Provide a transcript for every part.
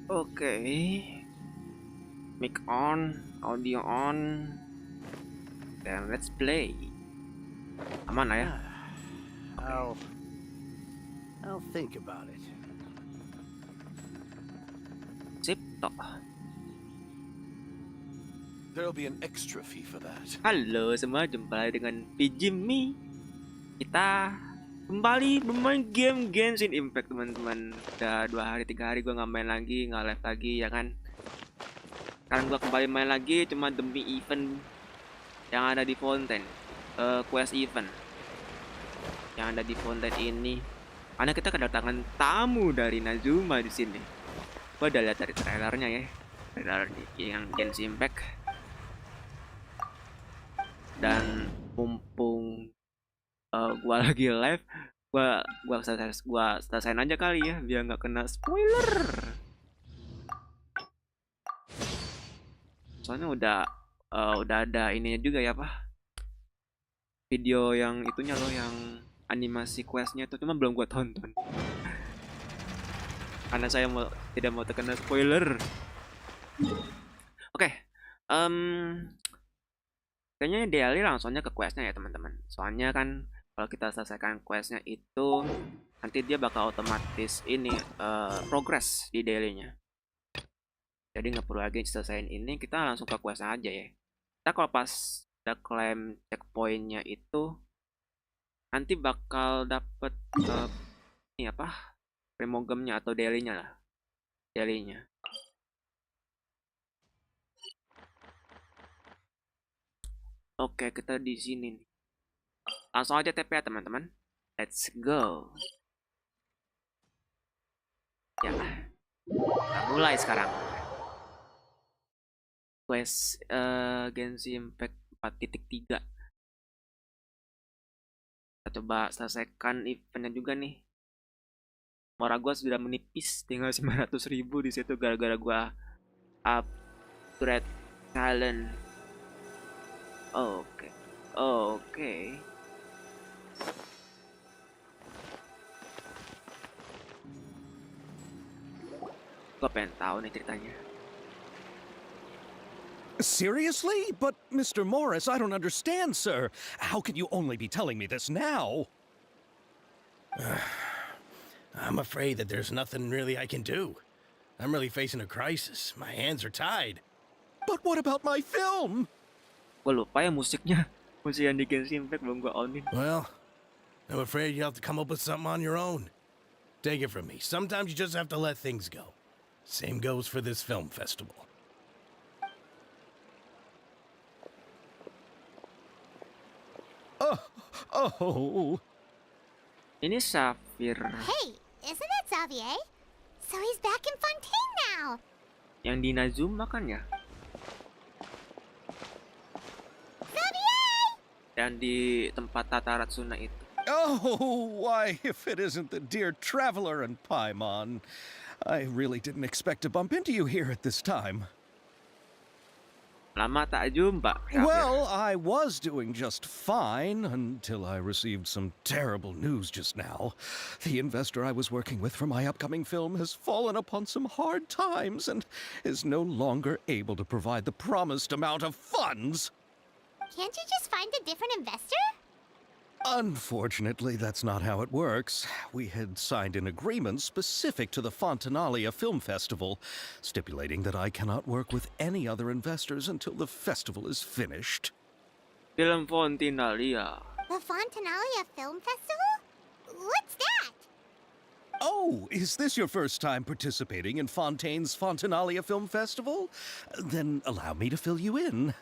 Oke, mic on, audio on, dan let's play. Aman lah ya. I'll think about it. Sip toh. There'll be an extra fee for that. Halo semua, jumpa lagi dengan FiziMeds. Kita kembali bermain game Genshin Impact, teman-teman. Udah 2 hari 3 hari gue nggak main lagi, nggak live lagi ya kan. Sekarang gue kembali main lagi cuma demi event yang ada di Fontaine, quest event yang ada di Fontaine ini. Karena kita kedatangan tamu dari Nazuma di sini. Gue udah lihat dari trailernya ya, trailer yang Genshin Impact. Dan mumpung gua lagi live, gua selesain aja kali ya biar nggak kena spoiler. Soalnya udah ada ininya juga ya, Pak. Video yang itunya loh, yang animasi questnya itu, cuma belum gua tonton. Karena saya tidak mau terkena spoiler. Oke. Kayaknya daily langsungnya ke questnya ya teman-teman. Soalnya kan kalau kita selesaikan questnya itu nanti dia bakal otomatis ini progress di dailynya. Jadi nggak perlu lagi selesaiin ini, kita langsung ke questnya aja ya. Kita kalau pas udah claim checkpointnya itu nanti bakal dapet ini apa? Primogemnya atau dailynya lah. Dailynya. Oke, kita di sini nih. Langsung aja TP ya teman-teman. Let's go. Ya, kita mulai sekarang. Quest Genshin Impact 4.3. Kita coba selesaikan eventnya juga nih. Mora gua sudah menipis, tinggal 900.000 di situ gara-gara gua upgrade talent. Oke. Gue pengen tahu nih ceritanya. Seriously? But, Mr. Morris, I don't understand, sir. How can you only be telling me this now? I'm afraid that there's nothing really I can do. I'm really facing a crisis. My hands are tied. But what about my film? Gue lupa ya musiknya. Musik yang di Genshin Impact belum gue onin. Well, I'm afraid you have to come up with something on your own. Take it from me. Sometimes you just have to let things go. Same goes for this film festival. Oh. Ini Safir Hey, isn't that Xavier? So he's back in Fontaine now. yang di Nazuma kan ya? Xavier! Dan di tempat Tata Ratsuna itu. Oh, why, if it isn't the dear traveler and Paimon. I really didn't expect to bump into you here at this time. Lama tak jumpa, Safir. Well, I was doing just fine until I received some terrible news just now. The investor I was working with for my upcoming film has fallen upon some hard times and is no longer able to provide the promised amount of funds. Can't you just find a different investor? Unfortunately, that's not how it works. We had signed an agreement specific to the Fontaine Film Festival, stipulating that I cannot work with any other investors until the festival is finished. Film Fontinalia. The Fontaine Film Festival? What's that? Oh, is this your first time participating in Fontaine's Fontaine Film Festival? Then allow me to fill you in.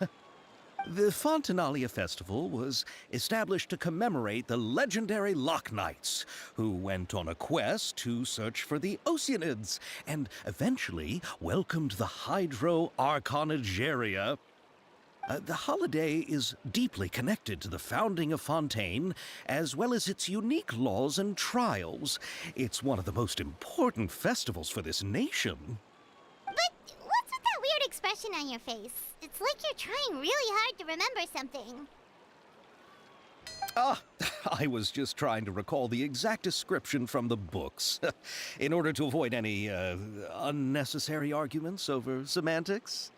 The Fontaine Festival was established to commemorate the legendary Loch Knights, who went on a quest to search for the Oceanids, and eventually welcomed the Hydro Arconageria. The holiday is deeply connected to the founding of Fontaine, as well as its unique laws and trials. It's one of the most important festivals for this nation. But what's with that weird expression on your face? It's like you're trying really hard to remember something. I was just trying to recall the exact description from the books in order to avoid any unnecessary arguments over semantics.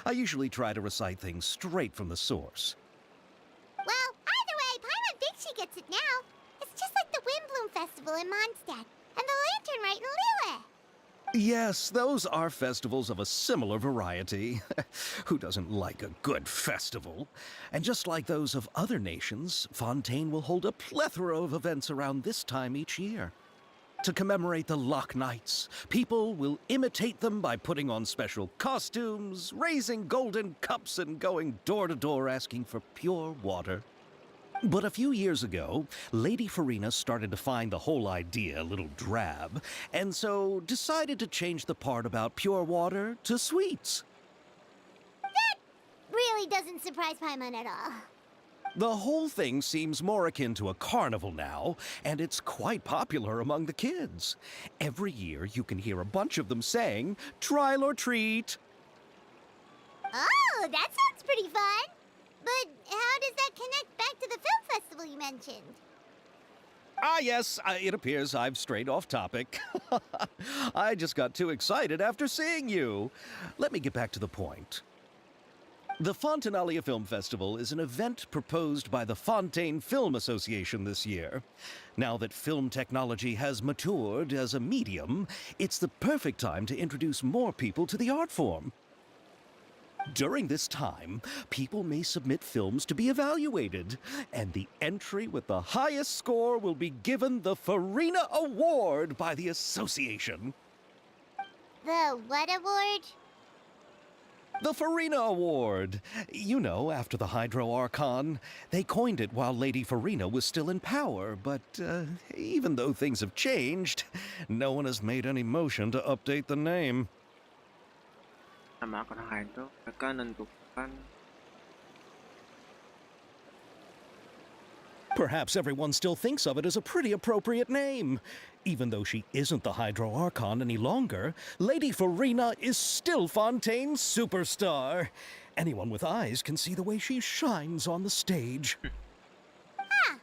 I usually try to recite things straight from the source. Well, either way, Paimon thinks she gets it now. It's just like the Windbloom Festival in Mondstadt, and the Lantern Rite in Lille. Yes, those are festivals of a similar variety. Who doesn't like a good festival? And just like those of other nations, Fontaine will hold a plethora of events around this time each year. To commemorate the Lock Nights, people will imitate them by putting on special costumes, raising golden cups, and going door to door asking for pure water. But a few years ago, Lady Farina started to find the whole idea a little drab, and so decided to change the part about pure water to sweets. That really doesn't surprise Paimon at all. The whole thing seems more akin to a carnival now, and it's quite popular among the kids. Every year you can hear a bunch of them saying, "Trial or treat." Oh, that sounds pretty fun. But how does that connect back to the film festival you mentioned? Ah, yes, it appears I've strayed off topic. I just got too excited after seeing you. Let me get back to the point. The Fontaine Film Festival is an event proposed by the Fontaine Film Association this year. Now that film technology has matured as a medium, it's the perfect time to introduce more people to the art form. During this time, people may submit films to be evaluated, and the entry with the highest score will be given the Farina Award by the association. The what award? The Farina Award. You know, after the Hydro Archon. They coined it while Lady Farina was still in power, but even though things have changed, no one has made any motion to update the name. Nama akun HONKAI itu mereka nentukan. Perhaps everyone still thinks of it as a pretty appropriate name. Even though she isn't the Hydro Archon any longer, Lady Farina is still Fontaine's superstar. Anyone with eyes can see the way she shines on the stage. Huh.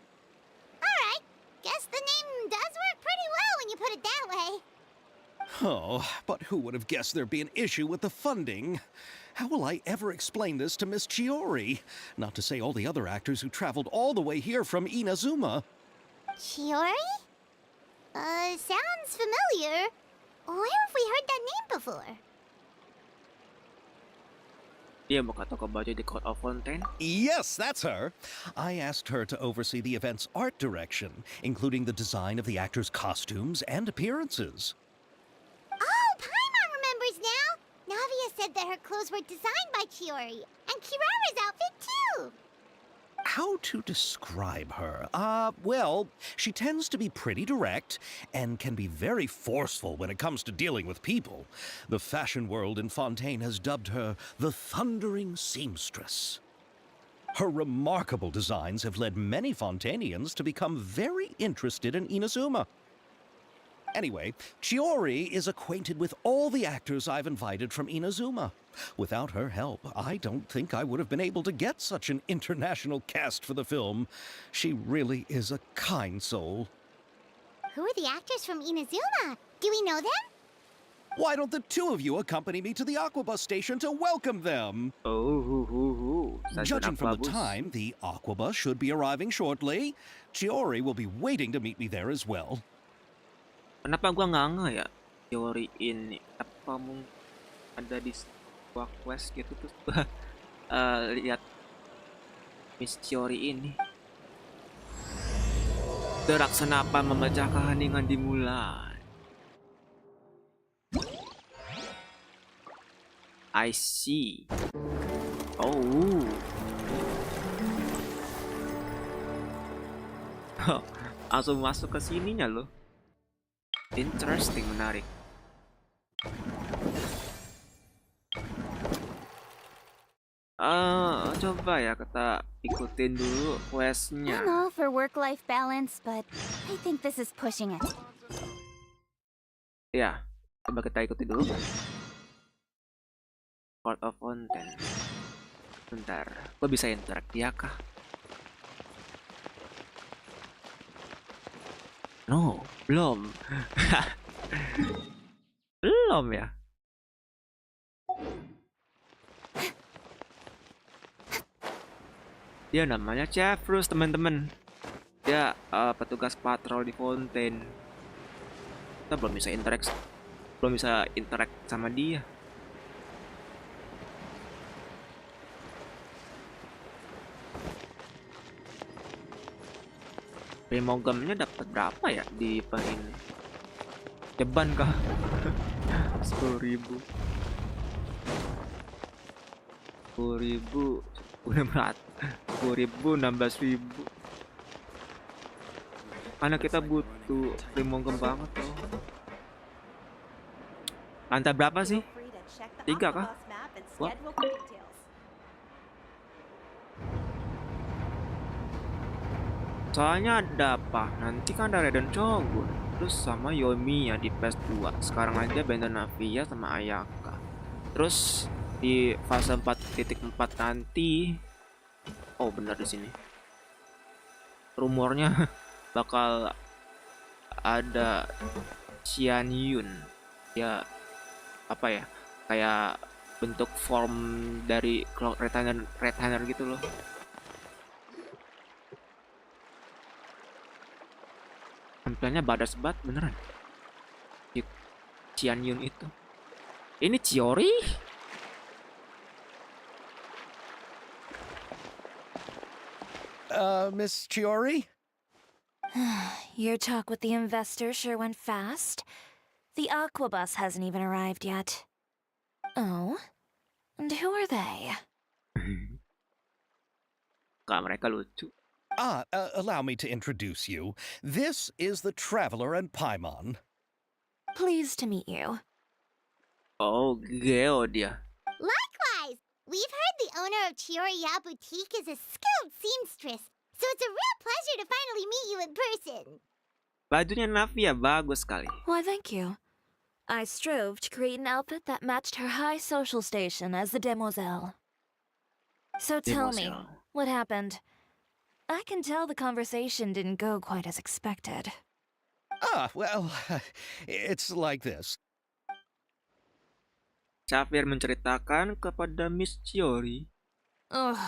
Alright. Guess the name does work pretty well when you put it that way. Oh, but who would have guessed there'd be an issue with the funding? How will I ever explain this to Miss Chiori? Not to say all the other actors who traveled all the way here from Inazuma. Chiori? Sounds familiar. Where have we heard that name before? Dia buka toko baju di Court of Fontaine. Yes, that's her. I asked her to oversee the event's art direction, including the design of the actors' costumes and appearances. Oh, Paimon remembers now! Navia said that her clothes were designed by Chiori, and Kirara's outfit too! How to describe her? Well, she tends to be pretty direct and can be very forceful when it comes to dealing with people. The fashion world in Fontaine has dubbed her the Thundering Seamstress. Her remarkable designs have led many Fontainians to become very interested in Inazuma. Anyway, Chiori is acquainted with all the actors I've invited from Inazuma. Without her help, I don't think I would have been able to get such an international cast for the film. She really is a kind soul. Who are the actors from Inazuma? Do we know them? Why don't the two of you accompany me to the Aquabus station to welcome them? Oh, stasiun Judging from the Aquabus. time, the Aquabus should be arriving shortly. Chiori will be waiting to meet me there as well. Kenapa gua nggak ngeh ya teori ini? Apa mungkin ada di sebuah quest gitu terus gua lihat Miss Chiori ini. Gerak senapan memecah keheningan dimulai. I see. Oh. Langsung masuk ke sininya loh. Interesting, menarik. Coba ya kita ikutin dulu questnya. I'm all for work-life balance, but I think this is pushing it. Ya, coba kita ikuti dulu. Court of Fontaine. Bentar, gue bisa interact ya kah? No, belum. Belum ya. Dia namanya Cephus, teman-teman. Dia petugas patrol di Fontaine. Kita belum bisa interact sama dia. Primogemsnya dapat berapa ya di pen ini? Ceban kah? 10.000. 10.000 udah berat. 10.000 16.000. Karena kita butuh Primogem banget loh. Lantai berapa sih? 3 kah? What? Soalnya ada apa? Nanti kan ada Raiden Shogun, terus sama Yoimiya di PS2. Sekarang aja Benda Navia sama Ayaka. Terus di fase 4.4 nanti, oh benar di sini. Rumornya bakal ada Xianyun. Ya apa ya? Kayak bentuk form dari Cloud Retainer gitu loh. Tampilannya badas banget beneran. Xianyun itu. Ini Chiori? Miss Chiori? Your talk with the investor sure went fast. The Aquabus hasn't even arrived yet. Oh? And who are they? Kak, mereka lucu. Allow me to introduce you. This is the Traveler and Paimon. Pleased to meet you. Oh, Geo dia. Likewise, we've heard the owner of Chioriya Boutique is a skilled seamstress, so it's a real pleasure to finally meet you in person. Bajunya Navia bagus sekali. Why, thank you. I strove to create an outfit that matched her high social station as the demoiselle. So tell me, what happened? I can tell the conversation didn't go quite as expected. Well, it's like this. Xavier menceritakan kepada Miss Chiori. Ugh.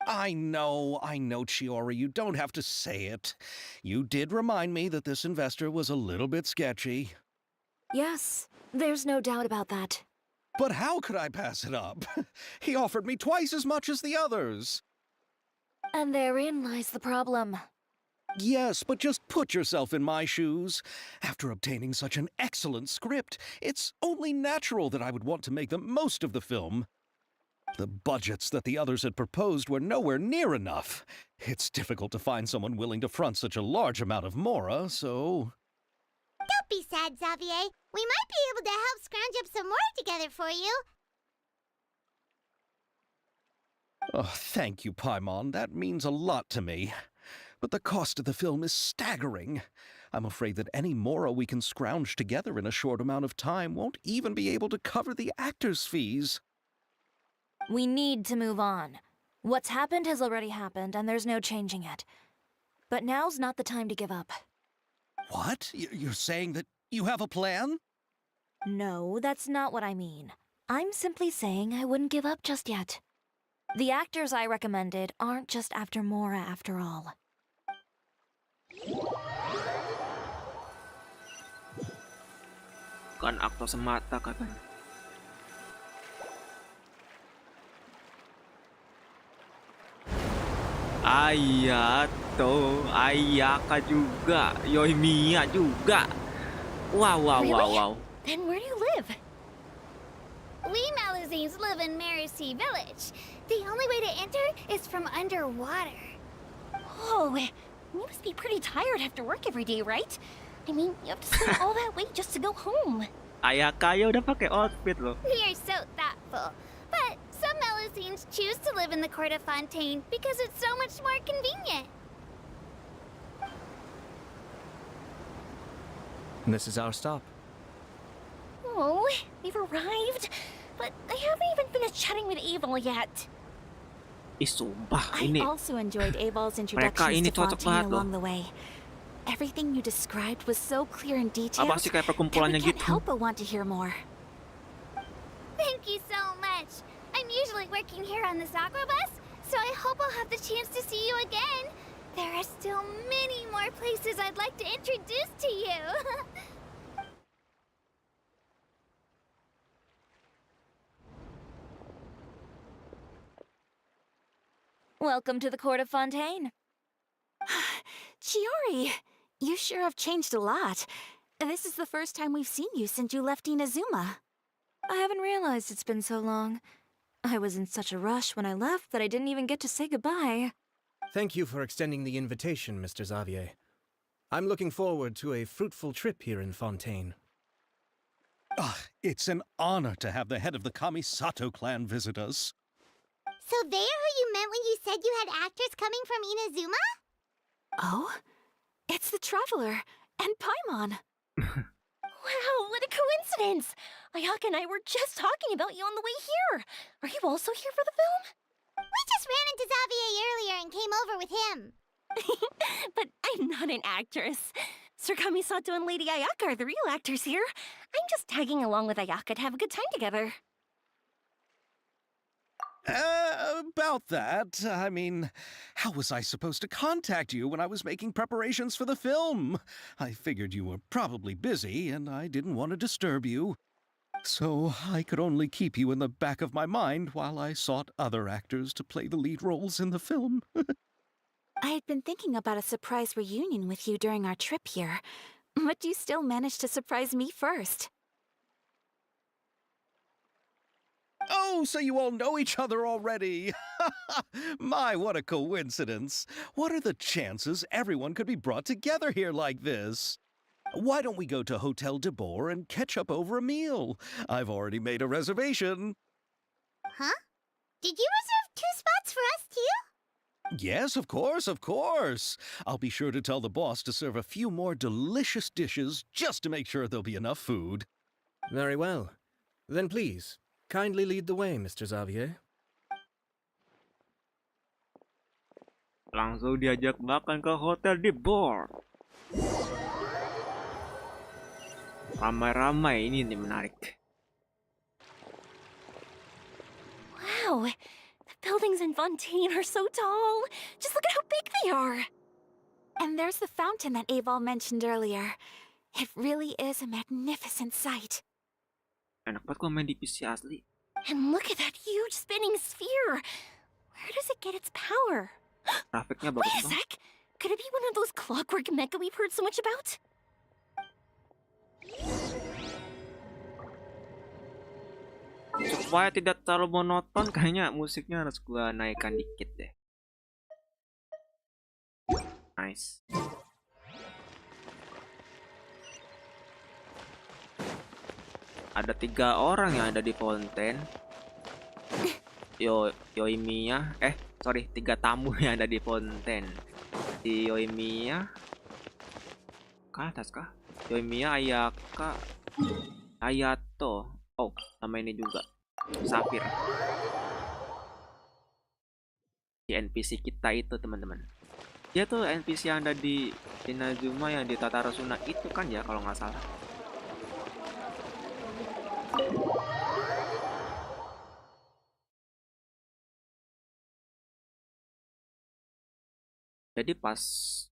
I know, Chiori, you don't have to say it. You did remind me that this investor was a little bit sketchy. Yes, there's no doubt about that. But how could I pass it up? He offered me twice as much as the others. And therein lies the problem. Yes, but just put yourself in my shoes. After obtaining such an excellent script, it's only natural that I would want to make the most of the film. The budgets that the others had proposed were nowhere near enough. It's difficult to find someone willing to front such a large amount of mora, so... Don't be sad, Xavier. We might be able to help scrounge up some more together for you. Oh, thank you, Paimon. That means a lot to me. But the cost of the film is staggering. I'm afraid that any mora we can scrounge together in a short amount of time won't even be able to cover the actors' fees. We need to move on. What's happened has already happened, and there's no changing it. But now's not the time to give up. What? You're saying that you have a plan? No, that's not what I mean. I'm simply saying I wouldn't give up just yet. The actors I recommended aren't just after Mora after all. Bukan aktor semata katanya. Ayato, Ayaka juga, Yoimiya juga. Wow. Then where do you live? We Malazines live in Mercy Village. The only way to enter is from underwater. Oh, you must be pretty tired after work every day, right? I mean, you have to swim all that way just to go home. Ayaka ya udah pakai outfit loh. We are so thoughtful. But some Malazines choose to live in the court of Fontaine because it's so much more convenient. And this is our stop. Oh, we've arrived, but I haven't even finished chatting with Evil yet. Ih, sumpah I ini. also enjoyed Aval's Mereka introductions ini to cocok Fontaine banget loh. along the way. Everything you described was so clear and detailed Apa sih kayak that we perkumpulannya can't gitu? help but want to hear more. Thank you so much. I'm usually working here on this aqua bus, so I hope I'll have the chance to see you again. There are still many more places I'd like to introduce to you. Welcome to the court of Fontaine. Chiori, you sure have changed a lot. This is the first time we've seen you since you left Inazuma. I haven't realized it's been so long. I was in such a rush when I left that I didn't even get to say goodbye. Thank you for extending the invitation, Mr. Xavier. I'm looking forward to a fruitful trip here in Fontaine. It's an honor to have the head of the Kamisato clan visit us. So they're who you meant when you said you had actors coming from Inazuma? Oh? It's the Traveler and Paimon. Wow, what a coincidence! Ayaka and I were just talking about you on the way here. Are you also here for the film? We just ran into Xavier earlier and came over with him. But I'm not an actress. Sir Kamisato and Lady Ayaka are the real actors here. I'm just tagging along with Ayaka to have a good time together. About that, I mean, how was I supposed to contact you when I was making preparations for the film? I figured you were probably busy, and I didn't want to disturb you. So I could only keep you in the back of my mind while I sought other actors to play the lead roles in the film. I had been thinking about a surprise reunion with you during our trip here, but you still managed to surprise me first. Oh, so you all know each other already. My, what a coincidence. What are the chances everyone could be brought together here like this? Why don't we go to Hotel de Boer and catch up over a meal? I've already made a reservation. Huh? Did you reserve 2 spots for us too? Yes, of course, of course. I'll be sure to tell the boss to serve a few more delicious dishes just to make sure there'll be enough food. Very well. Then please, kindly lead the way, Mr. Xavier. Langsung diajak makan ke Hotel de Boer. Ramai-ramai ini nih menarik. Wow, the buildings in Fontaine are so tall. Just look at how big they are. And there's the fountain that Aval mentioned earlier. It really is a magnificent sight. Enak banget kalau main di PC asli. And look at that huge spinning sphere. Where does it get its power? Grafiknya Wait bagus a banget. sec. Could it be one of those clockwork mecha we've heard so much about? Supaya tidak terlalu monoton, kayaknya musiknya harus gua naikkan dikit deh. Nice. Ada 3 orang yang ada di Fontaine. Yoimiya, sorry, 3 tamu yang ada di Fontaine. Si Yoimiya, ke atas kah? Yoimiya, Ayaka, Ayato. Oh, sama ini juga, Safir. Di NPC kita itu, teman-teman. Dia tuh NPC yang ada di Inazuma yang di Tatarasuna itu kan ya, kalau nggak salah. Jadi pas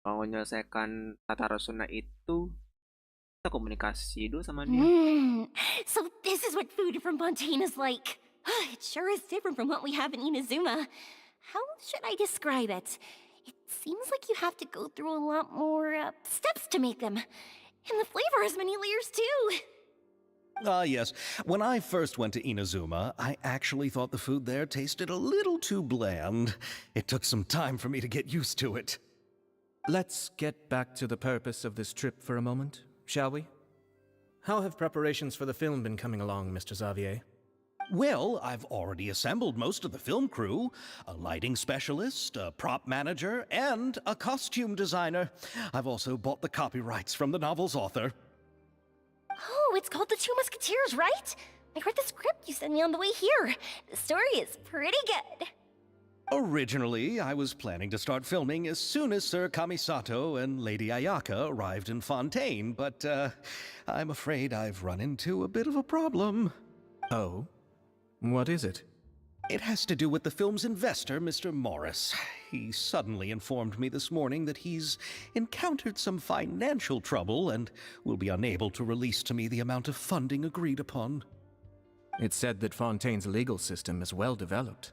mau menyelesaikan Tatarasuna itu, kita komunikasi dulu sama dia. So this is what food from Fontaine is like. It sure is different from what we have in Inazuma. How should I describe it? It seems like you have to go through a lot more steps to make them. And the flavor has many layers too. Yes. When I first went to Inazuma, I actually thought the food there tasted a little too bland. It took some time for me to get used to it. Let's get back to the purpose of this trip for a moment, shall we? How have preparations for the film been coming along, Mr. Xavier? Well, I've already assembled most of the film crew. A lighting specialist, a prop manager, and a costume designer. I've also bought the copyrights from the novel's author. Oh, it's called The Two Musketeers, right? I read the script you sent me on the way here. The story is pretty good. Originally, I was planning to start filming as soon as Sir Kamisato and Lady Ayaka arrived in Fontaine, but I'm afraid I've run into a bit of a problem. Oh? What is it? It has to do with the film's investor, Mr. Morris. He suddenly informed me this morning that he's encountered some financial trouble and will be unable to release to me the amount of funding agreed upon. It's said that Fontaine's legal system is well developed.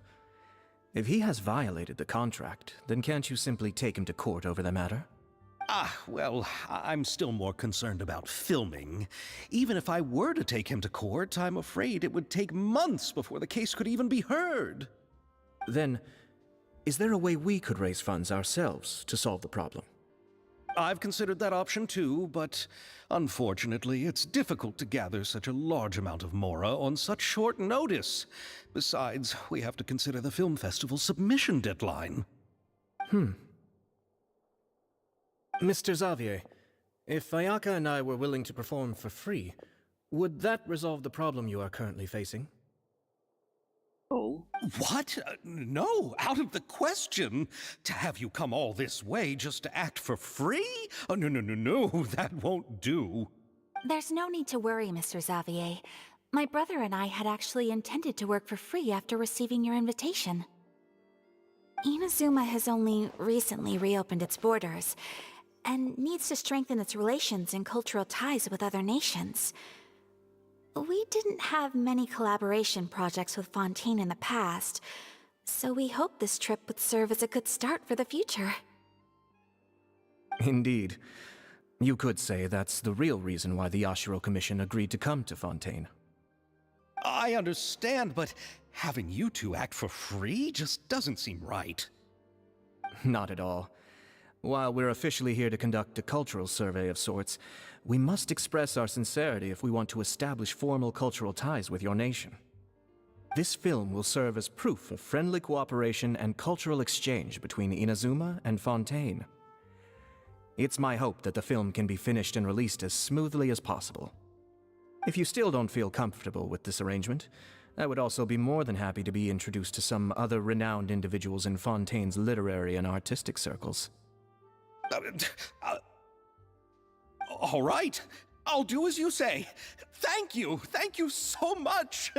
If he has violated the contract, then can't you simply take him to court over the matter? Well, I'm still more concerned about filming. Even if I were to take him to court, I'm afraid it would take months before the case could even be heard. Then, is there a way we could raise funds ourselves to solve the problem? I've considered that option too, but unfortunately, it's difficult to gather such a large amount of mora on such short notice. Besides, we have to consider the film festival's submission deadline. Mr. Xavier, if Ayaka and I were willing to perform for free, would that resolve the problem you are currently facing? Oh. What? No, out of the question. To have you come all this way just to act for free? Oh, no, that won't do. There's no need to worry, Mr. Xavier. My brother and I had actually intended to work for free after receiving your invitation. Inazuma has only recently reopened its borders, and needs to strengthen its relations and cultural ties with other nations. We didn't have many collaboration projects with Fontaine in the past, so we hoped this trip would serve as a good start for the future. Indeed. You could say that's the real reason why the Yashiro Commission agreed to come to Fontaine. I understand, but having you two act for free just doesn't seem right. Not at all. While we're officially here to conduct a cultural survey of sorts, we must express our sincerity if we want to establish formal cultural ties with your nation. This film will serve as proof of friendly cooperation and cultural exchange between Inazuma and Fontaine. It's my hope that the film can be finished and released as smoothly as possible. If you still don't feel comfortable with this arrangement, I would also be more than happy to be introduced to some other renowned individuals in Fontaine's literary and artistic circles. All right, I'll do as you say. Thank you so much.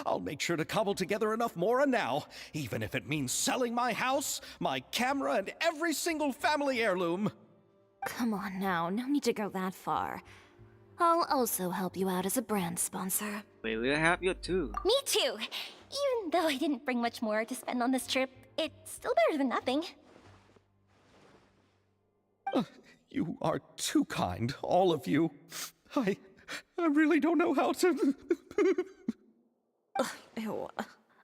I'll make sure to cobble together enough mora now, even if it means selling my house, my camera, and every single family heirloom. Come on now, no need to go that far. I'll also help you out as a brand sponsor. We will help you too. Me too! Even though I didn't bring much more to spend on this trip, it's still better than nothing. You are too kind, all of you. I really don't know how to... Ew.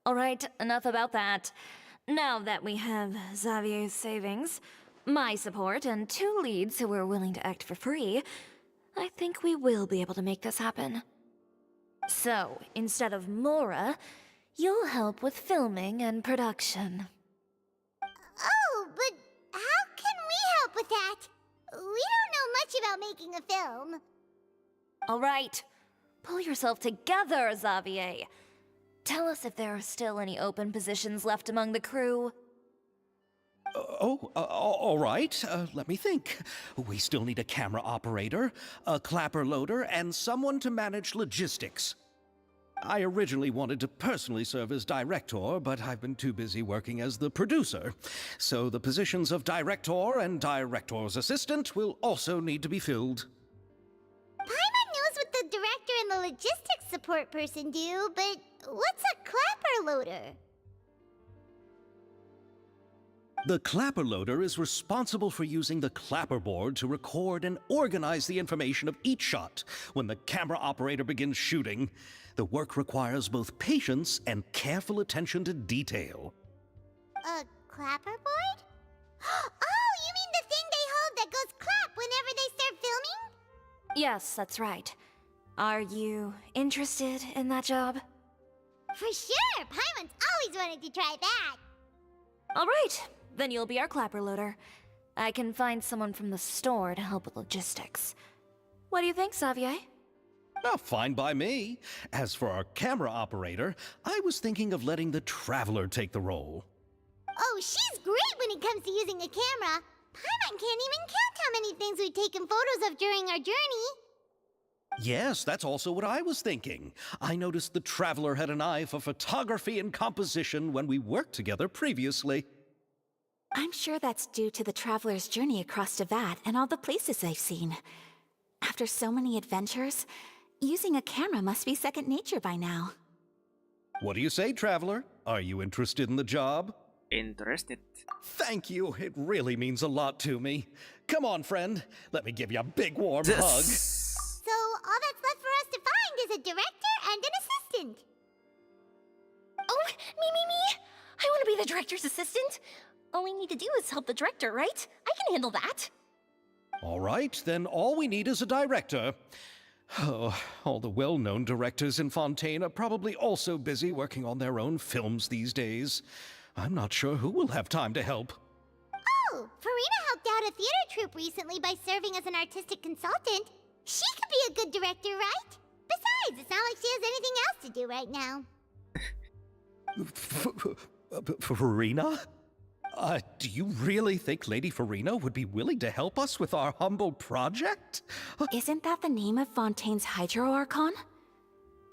All right, enough about that. Now that we have Xavier's savings, my support, and 2 leads who are willing to act for free, I think we will be able to make this happen. So, instead of Mora, you'll help with filming and production. Oh, but how can we help with that? We don't know much about making a film. All right, pull yourself together, Xavier. Tell us if there are still any open positions left among the crew. All right. Let me think. We still need a camera operator, a clapper loader, and someone to manage logistics. I originally wanted to personally serve as director, but I've been too busy working as the producer. So the positions of director and director's assistant will also need to be filled. Paimon knows what the director and the logistics support person do, but what's a clapper loader? The clapper loader is responsible for using the clapper board to record and organize the information of each shot when the camera operator begins shooting. The work requires both patience and careful attention to detail. A clapper board? Oh, you mean the thing they hold that goes clap whenever they start filming? Yes, that's right. Are you interested in that job? For sure! Paimon's always wanted to try that! All right, then you'll be our clapper loader. I can find someone from the store to help with logistics. What do you think, Xavier? Fine by me. As for our camera operator, I was thinking of letting the Traveler take the role. Oh, she's great when it comes to using a camera. Paimon can't even count how many things we've taken photos of during our journey. Yes, that's also what I was thinking. I noticed the Traveler had an eye for photography and composition when we worked together previously. I'm sure that's due to the Traveler's journey across Devat and all the places they've seen. After so many adventures, using a camera must be second nature by now. What do you say, Traveler? Are you interested in the job? Interested. Thank you. It really means a lot to me. Come on, friend. Let me give you a big warm hug. So all that's left for us to find is a director and an assistant. Oh, me! I want to be the director's assistant. All we need to do is help the director, right? I can handle that. All right, then all we need is a director. Oh, all the well-known directors in Fontaine are probably also busy working on their own films these days. I'm not sure who will have time to help. Oh, Farina helped out a theater troupe recently by serving as an artistic consultant. She could be a good director, right? Besides, it's not like she has anything else to do right now. Farina? Do you really think Lady Farina would be willing to help us with our humble project? Isn't that the name of Fontaine's Hydro Archon?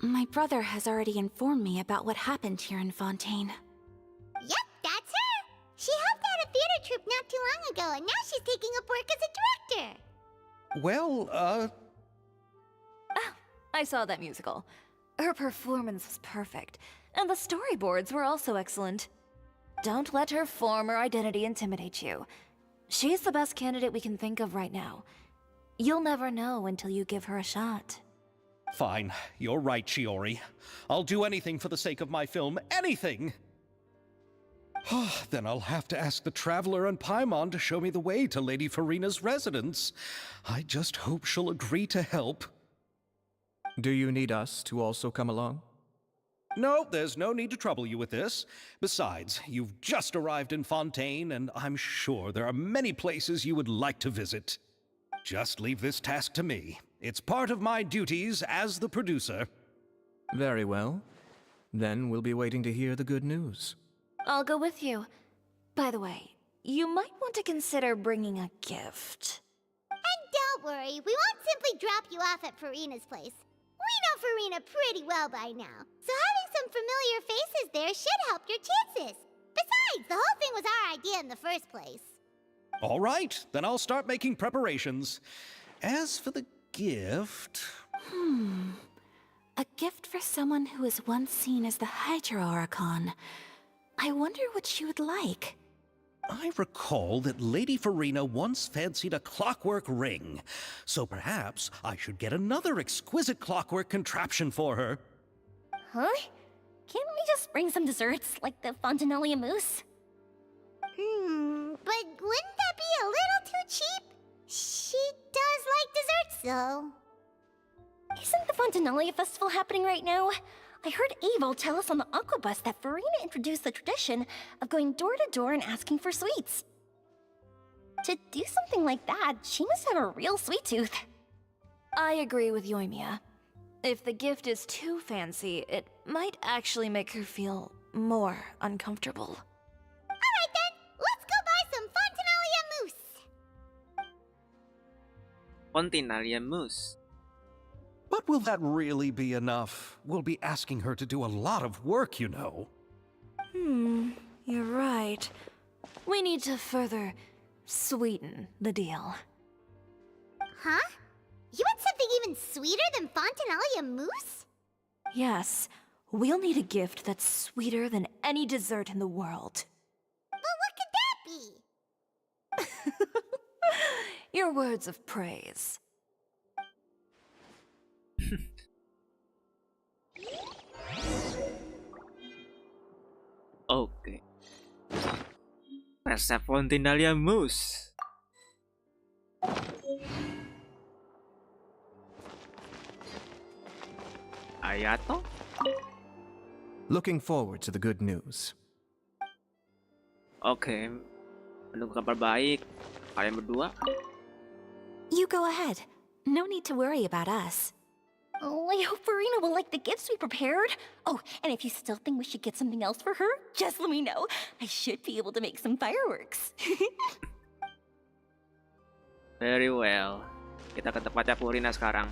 My brother has already informed me about what happened here in Fontaine. Yep, that's her. She helped out a theater troupe not too long ago, and now she's taking up work as a director. Well, I saw that musical. Her performance was perfect, and the storyboards were also excellent. Don't let her former identity intimidate you. She's the best candidate we can think of right now. You'll never know until you give her a shot. Fine. You're right, Shiori. I'll do anything for the sake of my film. Anything! Then I'll have to ask the Traveler and Paimon to show me the way to Lady Farina's residence. I just hope she'll agree to help. Do you need us to also come along? No, there's no need to trouble you with this. Besides, you've just arrived in Fontaine, and I'm sure there are many places you would like to visit. Just leave this task to me. It's part of my duties as the producer. Very well. Then we'll be waiting to hear the good news. I'll go with you. By the way, you might want to consider bringing a gift. And don't worry, we won't simply drop you off at Farina's place. We know Farina pretty well by now, so having some familiar faces there should help your chances. Besides, the whole thing was our idea in the first place. All right, then I'll start making preparations. As for the gift... A gift for someone who was once seen as the Hydro Archon. I wonder what she would like. I recall that Lady Farina once fancied a clockwork ring, so perhaps I should get another exquisite clockwork contraption for her. Huh? Can't we just bring some desserts, like the Fontinalia mousse? But wouldn't that be a little too cheap? She does like desserts, though. Isn't the Fontinalia festival happening right now? I heard Abel tell us on the Aquabus that Farina introduced the tradition of going door to door and asking for sweets. To do something like that, she must have a real sweet tooth. I agree with Yoimiya. If the gift is too fancy, it might actually make her feel more uncomfortable. Alright then, let's go buy some Fontinalia mousse. Fontinalia mousse. But will that really be enough? We'll be asking her to do a lot of work, you know. You're right. We need to further sweeten the deal. Huh? You want something even sweeter than Fontinalia mousse? Yes, we'll need a gift that's sweeter than any dessert in the world. But what could that be? Your words of praise. Oke. Resep Fontinalia mousse. Ayato? Looking forward to the good news. Oke. Menunggu kabar baik. Kalian berdua? You go ahead. No need to worry about us. Oh, I hope Farina will like the gifts we prepared. Oh, and if you still think we should get something else for her, just let me know. I should be able to make some fireworks. Very well. Kita ke tempatnya Farina sekarang.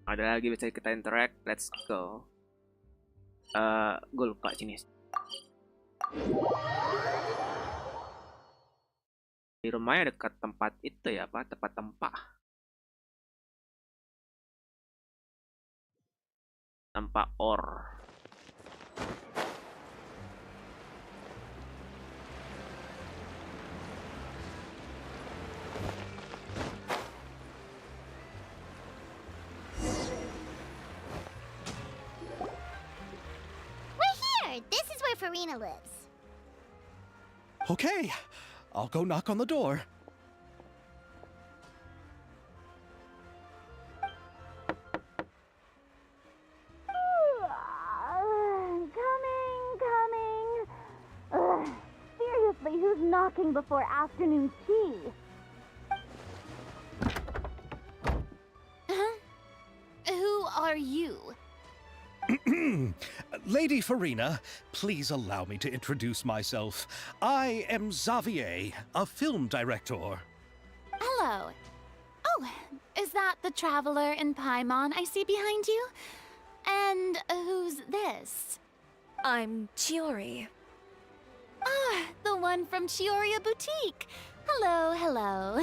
Ada lagi bisa kita interact. Let's go. Gue lupa sini. Di rumahnya dekat tempat itu ya, Pak? Tempat tempat. Tanpa or. We're here! This is where Farina lives. Okay, I'll go knock on the door. Coming. Seriously, who's knocking before afternoon tea? Huh? Who are you? Lady Farina, please allow me to introduce myself. I am Xavier, a film director. Hello. Oh, is that the traveler in Paimon I see behind you? And who's this? I'm Chiori. Ah, the one from Chioria Boutique. Hello, hello.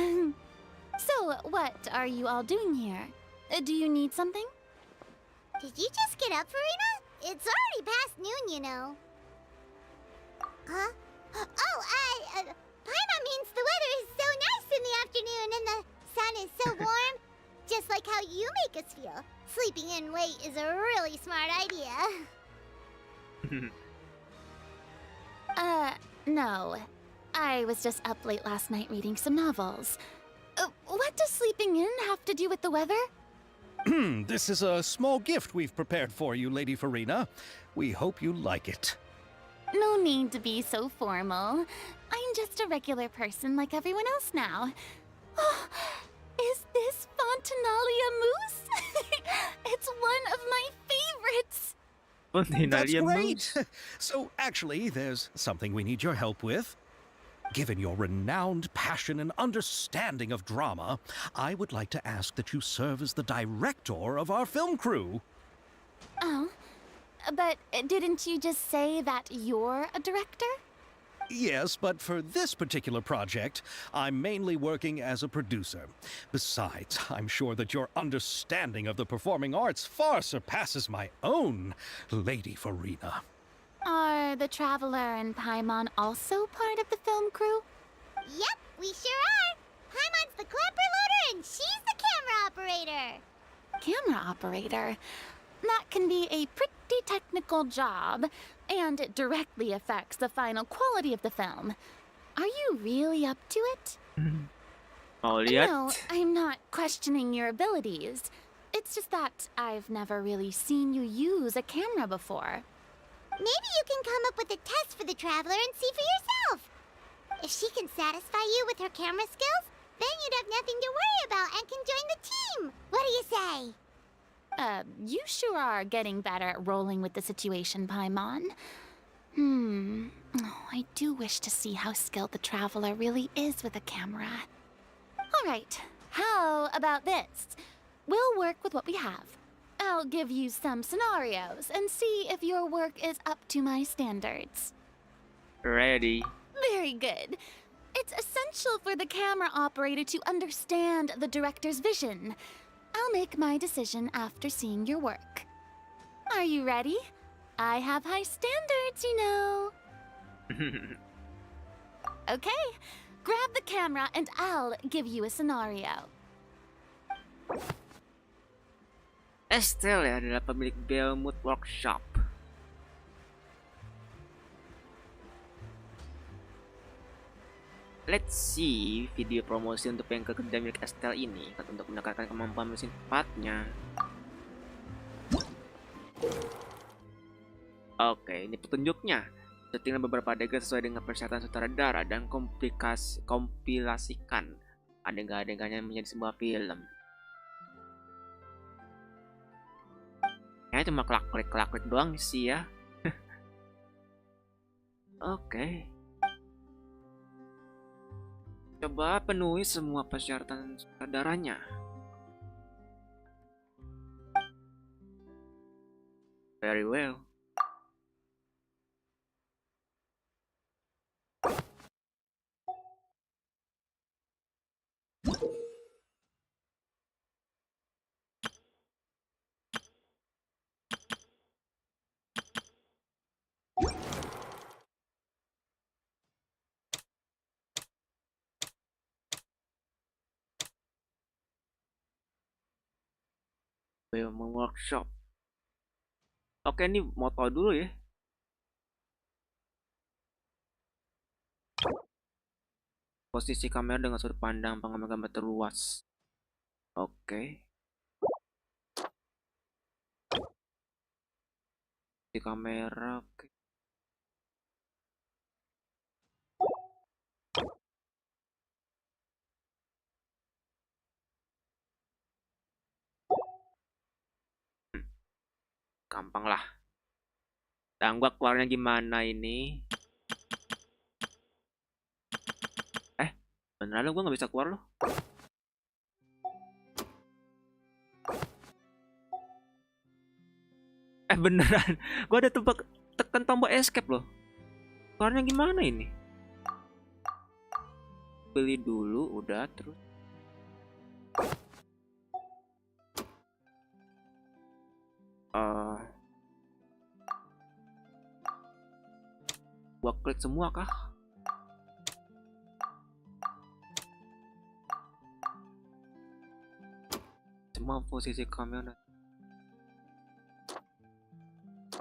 So, what are you all doing here? Do you need something? Did you just get up, Farina? It's already past noon, you know. Huh? Oh, Paimon means the weather is so nice in the afternoon and the sun is so warm. Just like how you make us feel. Sleeping in late is a really smart idea. No. I was just up late last night reading some novels. What does sleeping in have to do with the weather? This is a small gift we've prepared for you, Lady Farina. We hope you like it. No need to be so formal. I'm just a regular person like everyone else now. Oh, is this Fontinalia mousse? It's one of my favorites. That's great! So, actually, there's something we need your help with. Given your renowned passion and understanding of drama, I would like to ask that you serve as the director of our film crew. Oh, but didn't you just say that you're a director? Yes, but for this particular project, I'm mainly working as a producer. Besides, I'm sure that your understanding of the performing arts far surpasses my own, Lady Farina. Are the Traveler and Paimon also part of the film crew? Yep, we sure are. Paimon's the clapper loader and she's the camera operator. Camera operator? That can be a pretty technical job, and it directly affects the final quality of the film. Are you really up to it? Oh, lihat. No, I'm not questioning your abilities. It's just that I've never really seen you use a camera before. Maybe you can come up with a test for the Traveler and see for yourself. If she can satisfy you with her camera skills, then you'd have nothing to worry about and can join the team. What do you say? You sure are getting better at rolling with the situation, Paimon. Oh, I do wish to see how skilled the Traveler really is with a camera. All right, how about this? We'll work with what we have. I'll give you some scenarios and see if your work is up to my standards. Ready. Very good. It's essential for the camera operator to understand the director's vision. I'll make my decision after seeing your work. Are you ready? I have high standards, you know. Okay, grab the camera and I'll give you a scenario. Estelle adalah pemilik Belmont Workshop. Let's see video promosi untuk yang kerja milik Estelle ini untuk meningkatkan kemampuan mesin cepatnya. Oke, ini petunjuknya. Settinglah beberapa adegan sesuai dengan persyaratan sutradara dan kompilasikan adegan-adegannya menjadi sebuah film. Kayaknya cuma klik doang sih ya. Oke. Coba penuhi semua persyaratan sutradaranya. Very well. Film workshop. Oke, ini moto dulu ya. Posisi kamera dengan sudut pandang pengambil gambar terluas. Oke. Di kamera, oke. Gampang lah. Dan gua keluarnya gimana ini? Beneran gua nggak bisa keluar loh. Beneran. Gua ada tekan tombol escape loh. Keluarnya gimana ini? Beli dulu, udah terus. Gua klik semua kah? Semua posisi kamera.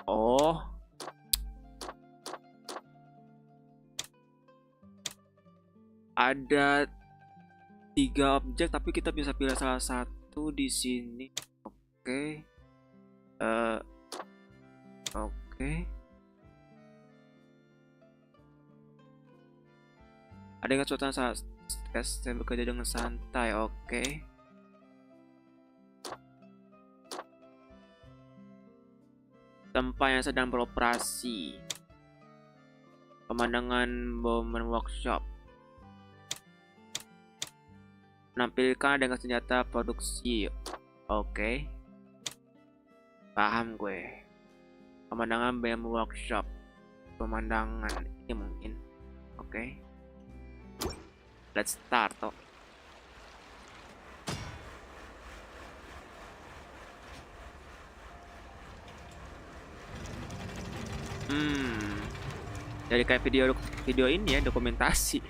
Oh. Ada 3 objek tapi kita bisa pilih salah satu di sini. Oke. Oke. Ada yang suasana saat saya bekerja dengan santai. Oke. Tempat yang sedang beroperasi. Pemandangan momen workshop. Menampilkan dengan senjata produksi. Oke. Paham gue. Pemandangan BM workshop. Pemandangan ini mungkin. Oke. Let's start toh. Jadi kayak video ini ya, dokumentasi.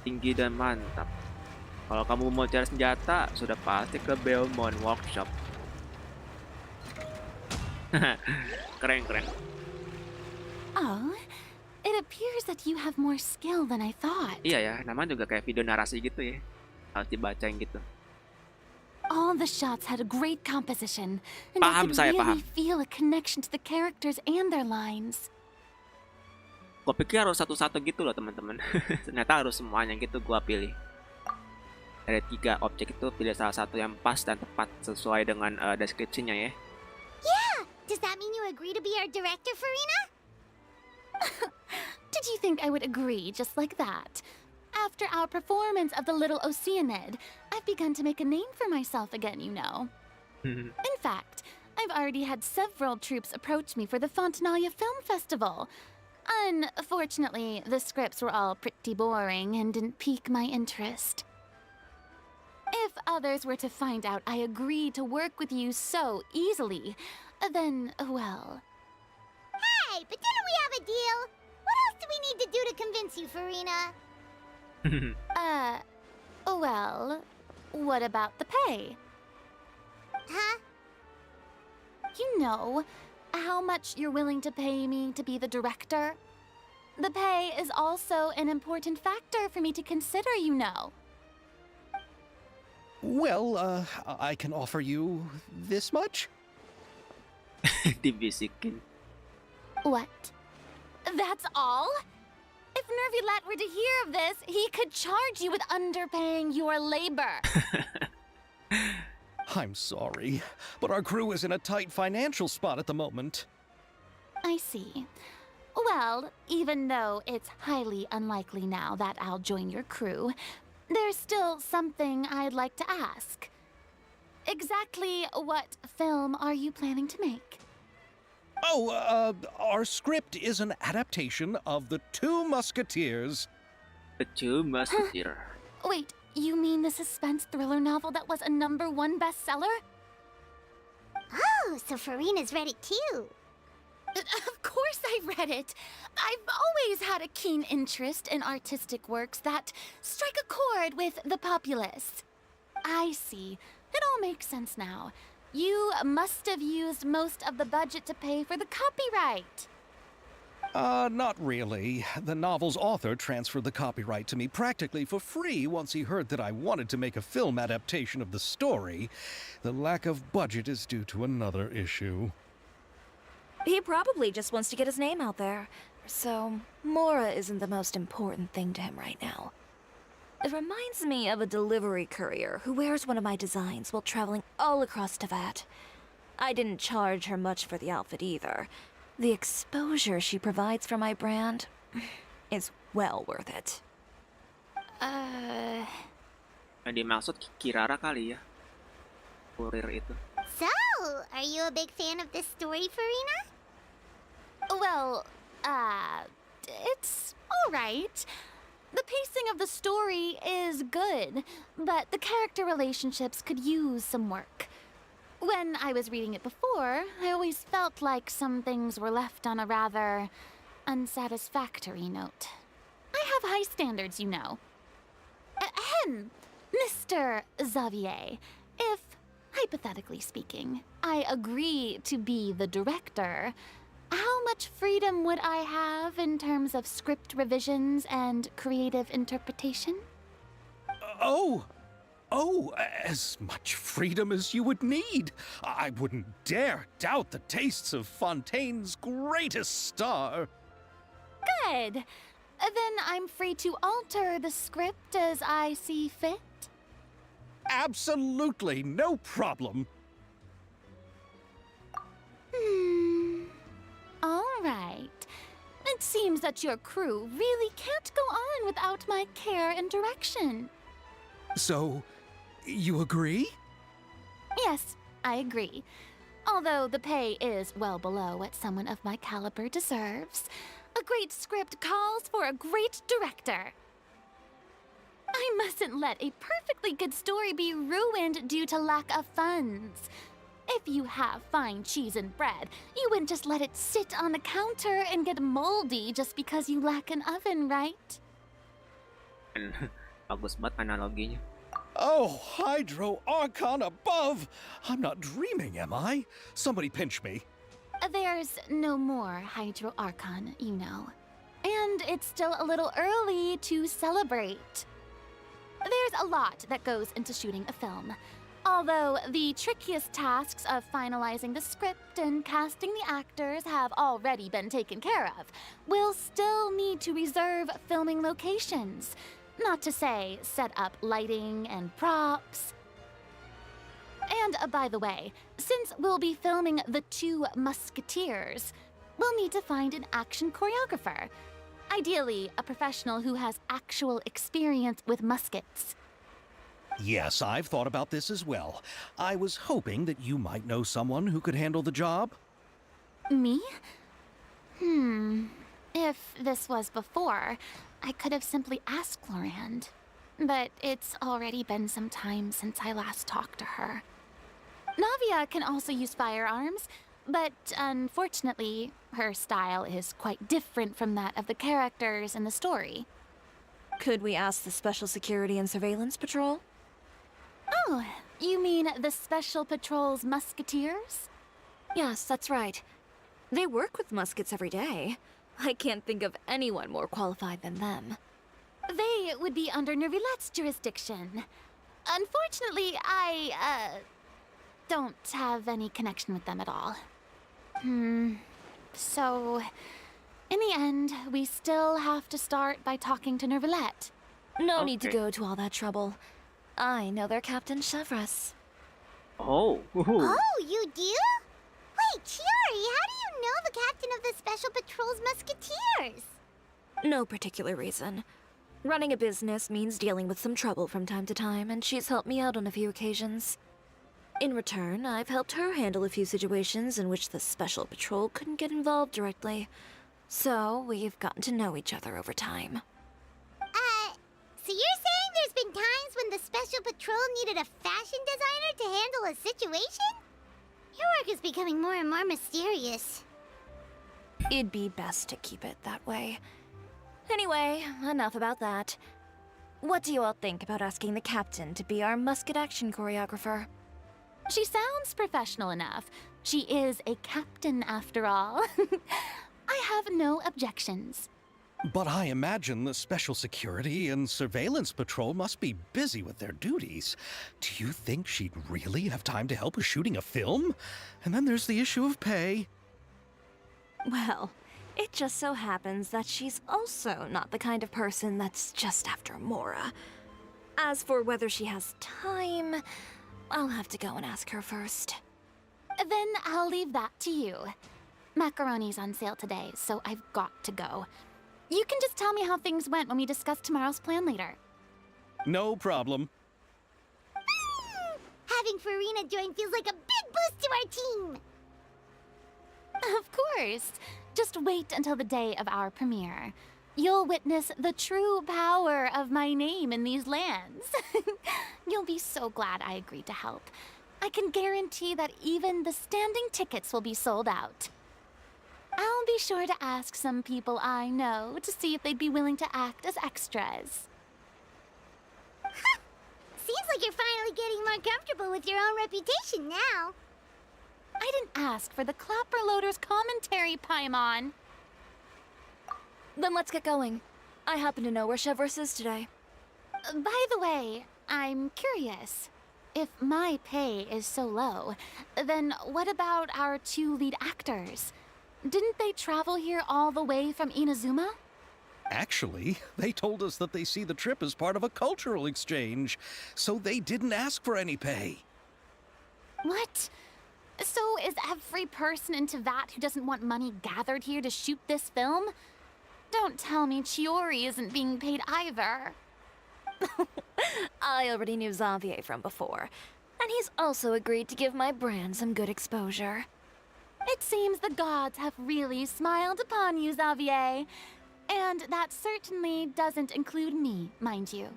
Tinggi dan mantap. Kalau kamu mau cari senjata, sudah pasti ke Belmont Workshop. Keren. Oh, it appears that you have more skill than I thought. Iya ya, namanya juga kayak video narasi gitu ya. Harus dibacain gitu. All the shots had a great composition, and Paham, I could saya really paham. feel a connection to the characters and their lines. Gue pikir harus satu-satu gitu loh teman-teman. Ternyata harus semuanya gitu gua pilih. Dari 3 objek itu pilih salah satu yang pas dan tepat sesuai dengan deskripsinya ya. Yeah! Does that mean you agree to be our director, Farina? Did you think I would agree just like that? After our performance of the Little Oceanid, I've begun to make a name for myself again, you know. In fact, I've already had several troops approach me for the Fontaine Film Festival. Unfortunately, the scripts were all pretty boring and didn't pique my interest. If others were to find out I agreed to work with you so easily, then, well... Hey, but didn't we have a deal? What else do we need to do to convince you, Farina? Well, what about the pay? Huh? You know, how much you're willing to pay me to be the director? The pay is also an important factor for me to consider, you know. Well, I can offer you this much. Dibisikin. What? That's all? If Nervilat were to hear of this, he could charge you with underpaying your labor. I'm sorry, but our crew is in a tight financial spot at the moment. I see. Well, even though it's highly unlikely now that I'll join your crew, there's still something I'd like to ask. Exactly what film are you planning to make? Oh, our script is an adaptation of The Two Musketeers. The Two Musketeers. Wait, you mean the suspense thriller novel that was a #1 bestseller? Oh, so Farina's read it too. Of course I read it. I've always had a keen interest in artistic works that strike a chord with the populace. I see. It all makes sense now. You must have used most of the budget to pay for the copyright. Not really. The novel's author transferred the copyright to me practically for free once he heard that I wanted to make a film adaptation of the story. The lack of budget is due to another issue. He probably just wants to get his name out there. So, Mora isn't the most important thing to him right now. It reminds me of a delivery courier who wears one of my designs while traveling all across Teyvat. I didn't charge her much for the outfit either. The exposure she provides for my brand is well worth it. Yang dimaksud Kirara kali ya. Kurir itu. So, are you a big fan of this story, Farina? Well, it's all right. The pacing of the story is good, but the character relationships could use some work. When I was reading it before, I always felt like some things were left on a rather unsatisfactory note. I have high standards, you know. Ahem, Mr. Xavier, if, hypothetically speaking, I agree to be the director, how much freedom would I have in terms of script revisions and creative interpretation? Oh, as much freedom as you would need. I wouldn't dare doubt the tastes of Fontaine's greatest star. Good. Then I'm free to alter the script as I see fit. Absolutely, no problem. All right. It seems that your crew really can't go on without my care and direction. So, you agree? Yes, I agree. Although the pay is well below what someone of my caliber deserves, a great script calls for a great director. I mustn't let a perfectly good story be ruined due to lack of funds. If you have fine cheese and bread, you wouldn't just let it sit on the counter and get moldy just because you lack an oven, right? Bagus banget analoginya. Oh, Hydro Archon above! I'm not dreaming, am I? Somebody pinch me. There's no more Hydro Archon, you know. And it's still a little early to celebrate. There's a lot that goes into shooting a film. Although the trickiest tasks of finalizing the script and casting the actors have already been taken care of, we'll still need to reserve filming locations. Not to say set up lighting and props. And by the way, since we'll be filming The Two Musketeers, we'll need to find an action choreographer. Ideally, a professional who has actual experience with muskets. Yes, I've thought about this as well. I was hoping that you might know someone who could handle the job. Me? If this was before, I could have simply asked Florand. But it's already been some time since I last talked to her. Navia can also use firearms, but unfortunately, her style is quite different from that of the characters in the story. Could we ask the Special Security and Surveillance Patrol? Oh, you mean the Special Patrol's musketeers? Yes, that's right. They work with muskets every day. I can't think of anyone more qualified than them. They would be under Nervilet's jurisdiction. Unfortunately, I, don't have any connection with them at all. So, In the end, we still have to start by talking to Nervalette. No need to Okay. go to all that trouble. I know their Captain Chevres. Oh. Oh, you do? Wait, Chiori, how do you know the captain of the Special Patrol's Musketeers? No particular reason. Running a business means dealing with some trouble from time to time, and she's helped me out on a few occasions. In return, I've helped her handle a few situations in which the Special Patrol couldn't get involved directly. So, we've gotten to know each other over time. So you're saying there's been times when the Special Patrol needed a fashion designer to handle a situation? Your work is becoming more and more mysterious. It'd be best to keep it that way. Anyway, enough about that. What do you all think about asking the captain to be our musket action choreographer? She sounds professional enough. She is a captain after all. I have no objections. But I imagine the Special Security and Surveillance Patrol must be busy with their duties. Do you think she'd really have time to help with shooting a film? And then there's the issue of pay. Well, it just so happens that she's also not the kind of person that's just after Mora. As for whether she has time, I'll have to go and ask her first. Then I'll leave that to you. Macaroni's on sale today, so I've got to go. You can just tell me how things went when we discuss tomorrow's plan later. No problem. Having Farina join feels like a big boost to our team. Of course. Just wait until the day of our premiere. You'll witness the true power of my name in these lands. You'll be so glad I agreed to help. I can guarantee that even the standing tickets will be sold out. I'll be sure to ask some people I know to see if they'd be willing to act as extras. Seems like you're finally getting more comfortable with your own reputation now. I didn't ask for the Clapper Loader's commentary, Paimon. Then let's get going. I happen to know where Chevres is today. By the way, I'm curious. If my pay is so low, then what about our two lead actors? Didn't they travel here all the way from Inazuma? Actually, they told us that they see the trip as part of a cultural exchange, so they didn't ask for any pay. What? So is every person in Tevat who doesn't want money gathered here to shoot this film? Don't tell me Chiori isn't being paid either. I already knew Xavier from before, and he's also agreed to give my brand some good exposure. It seems the gods have really smiled upon you, Xavier. And that certainly doesn't include me, mind you.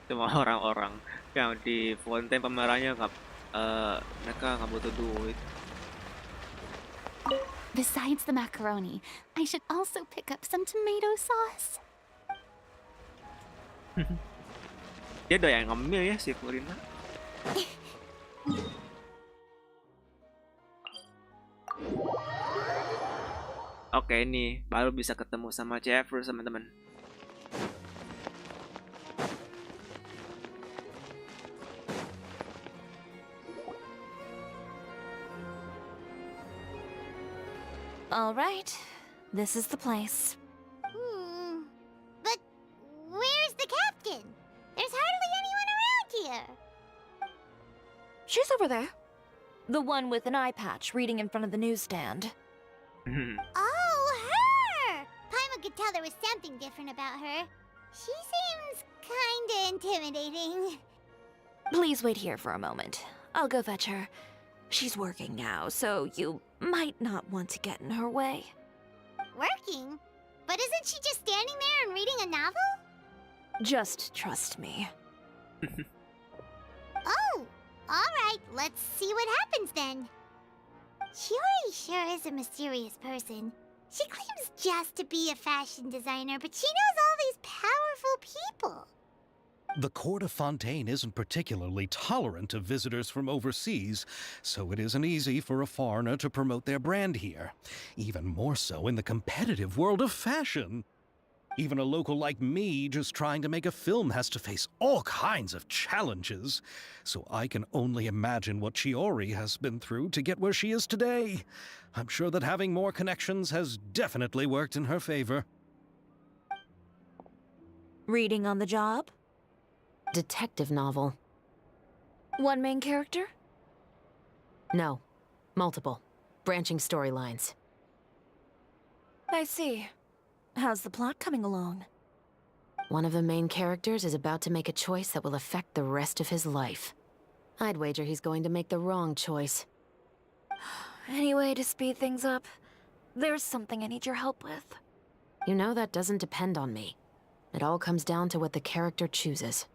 Cuma orang-orang yang di Fontaine pemerannya mereka nggak butuh duit. Besides the macaroni, I should also pick up some tomato sauce. Dia doyan ngemil ya si Kurina. Oke, ini baru bisa ketemu sama Chevres, teman-teman. All right, this is the place. But where's the captain? There's hardly anyone around here. She's over there. The one with an eye patch reading in front of the newsstand. Oh, her! Paimon could tell there was something different about her. She seems kinda intimidating. Please wait here for a moment. I'll go fetch her. She's working now, so you might not want to get in her way. Working? But isn't she just standing there and reading a novel? Just trust me. Oh, alright, let's see what happens then. Chiori sure is a mysterious person. She claims just to be a fashion designer, but she knows all these powerful people. The court of Fontaine isn't particularly tolerant of visitors from overseas, so it isn't easy for a foreigner to promote their brand here. Even more so in the competitive world of fashion. Even a local like me just trying to make a film has to face all kinds of challenges. So I can only imagine what Chiori has been through to get where she is today. I'm sure that having more connections has definitely worked in her favor. Reading on the job? Detective novel. One main character? No. Multiple. Branching storylines. I see. How's the plot coming along? One of the main characters is about to make a choice that will affect the rest of his life. I'd wager he's going to make the wrong choice. Any way to speed things up? There's something I need your help with. You know that doesn't depend on me. It all comes down to what the character chooses.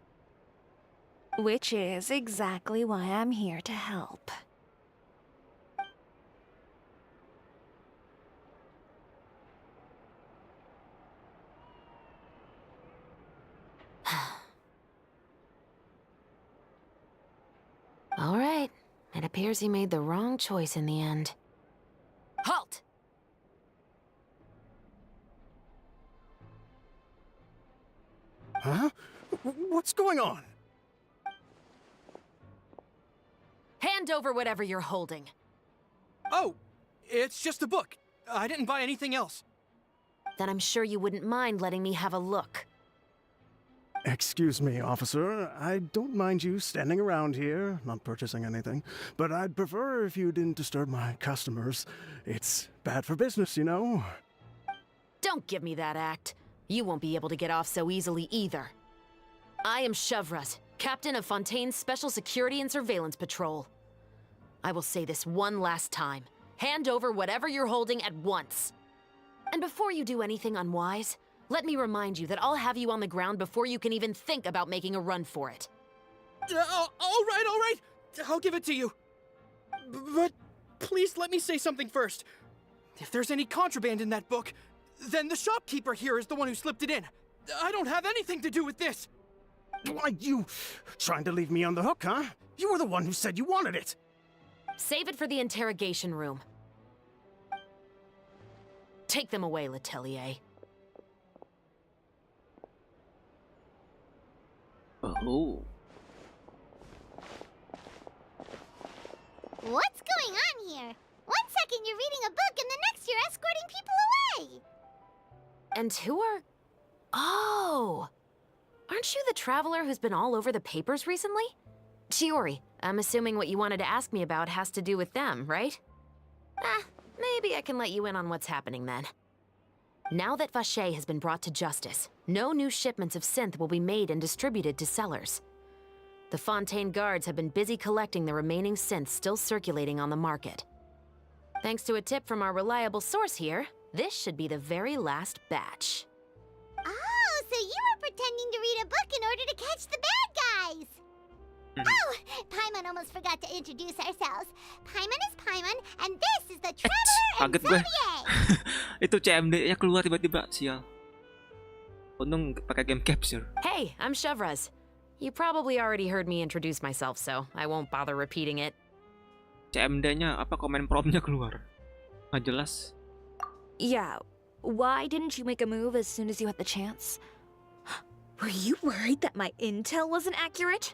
Which is exactly why I'm here to help. All right. It appears he made the wrong choice in the end. Halt! Huh? What's going on? Hand over whatever you're holding. Oh, it's just a book. I didn't buy anything else. Then I'm sure you wouldn't mind letting me have a look. Excuse me, officer. I don't mind you standing around here, not purchasing anything, but I'd prefer if you didn't disturb my customers. It's bad for business, you know? Don't give me that act. You won't be able to get off so easily either. I am Chevraz, captain of Fontaine's Special Security and Surveillance Patrol. I will say this one last time. Hand over whatever you're holding at once. And before you do anything unwise, let me remind you that I'll have you on the ground before you can even think about making a run for it. All right. I'll give it to you. But please let me say something first. If there's any contraband in that book, then the shopkeeper here is the one who slipped it in. I don't have anything to do with this. Why, you trying to leave me on the hook, huh? You were the one who said you wanted it. Save it for the interrogation room. Take them away, Letelier. Oh. What's going on here? 1 second you're reading a book and the next you're escorting people away! And who are... Oh! Aren't you the traveler who's been all over the papers recently? Chiori, I'm assuming what you wanted to ask me about has to do with them, right? Maybe I can let you in on what's happening then. Now that Vache has been brought to justice, no new shipments of synth will be made and distributed to sellers. The Fontaine guards have been busy collecting the remaining synths still circulating on the market. Thanks to a tip from our reliable source here, this should be the very last batch. Oh, so you were pretending to read a book in order to catch the bad guys! Oh, Paimon almost forgot to introduce ourselves. Paimon is Paimon, and this is the Traveler and Kaget gue. Xavier! Itu CMD-nya keluar tiba-tiba, sial. Untung pakai game capture. Hey, I'm Chevraz. You probably already heard me introduce myself, so I won't bother repeating it. CMD-nya apa komen promnya keluar. Nggak jelas. Yeah, why didn't you make a move as soon as you had the chance? Were you worried that my intel wasn't accurate?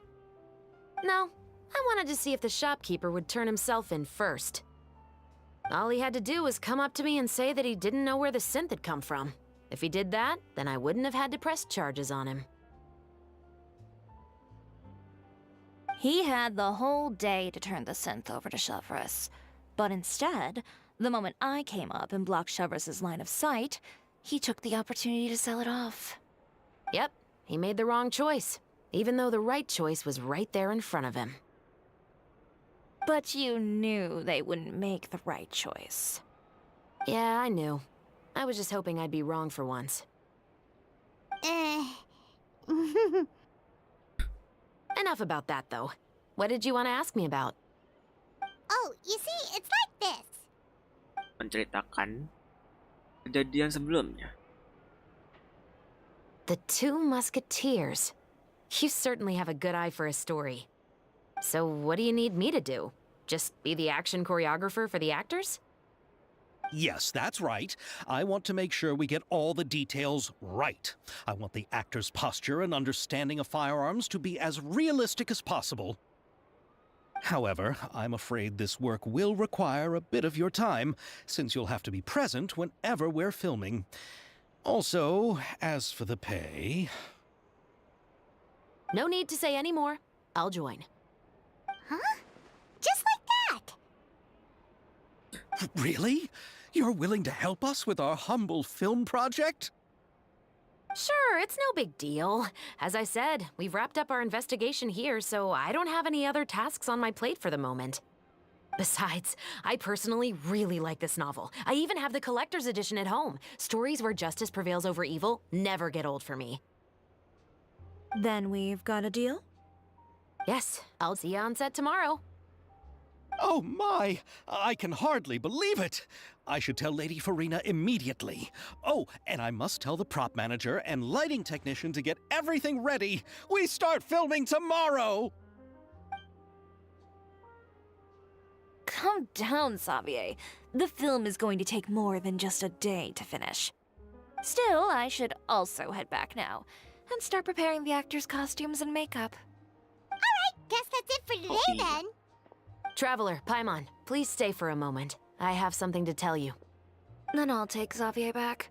No, I wanted to see if the shopkeeper would turn himself in first. All he had to do was come up to me and say that he didn't know where the synth had come from. If he did that, then I wouldn't have had to press charges on him. He had the whole day to turn the synth over to Chevraz. But instead, the moment I came up and blocked Chevraz's line of sight, he took the opportunity to sell it off. Yep, he made the wrong choice, even though the right choice was right there in front of him. But you knew they wouldn't make the right choice. Yeah, I knew. I was just hoping I'd be wrong for once. Enough about that, though. What did you want to ask me about? Oh, you see, it's like this. Menceritakan kejadian sebelumnya. The Two Musketeers. You certainly have a good eye for a story. So what do you need me to do? Just be the action choreographer for the actors? Yes, that's right. I want to make sure we get all the details right. I want the actor's posture and understanding of firearms to be as realistic as possible. However, I'm afraid this work will require a bit of your time, since you'll have to be present whenever we're filming. Also, as for the pay... No need to say any more. I'll join. Huh? Just like that? Really? You're willing to help us with our humble film project? Sure, it's no big deal. As I said, we've wrapped up our investigation here, so I don't have any other tasks on my plate for the moment. Besides, I personally really like this novel. I even have the collector's edition at home. Stories where justice prevails over evil never get old for me. Then we've got a deal? Yes, I'll see you on set tomorrow. Oh my! I can hardly believe it! I should tell Lady Farina immediately. Oh, and I must tell the prop manager and lighting technician to get everything ready. We start filming tomorrow! Calm down, Xavier. The film is going to take more than just a day to finish. Still, I should also head back now and start preparing the actors' costumes and makeup. Alright, guess that's it for today then. Traveler, Paimon, please stay for a moment. I have something to tell you. Then I'll take Xavier back.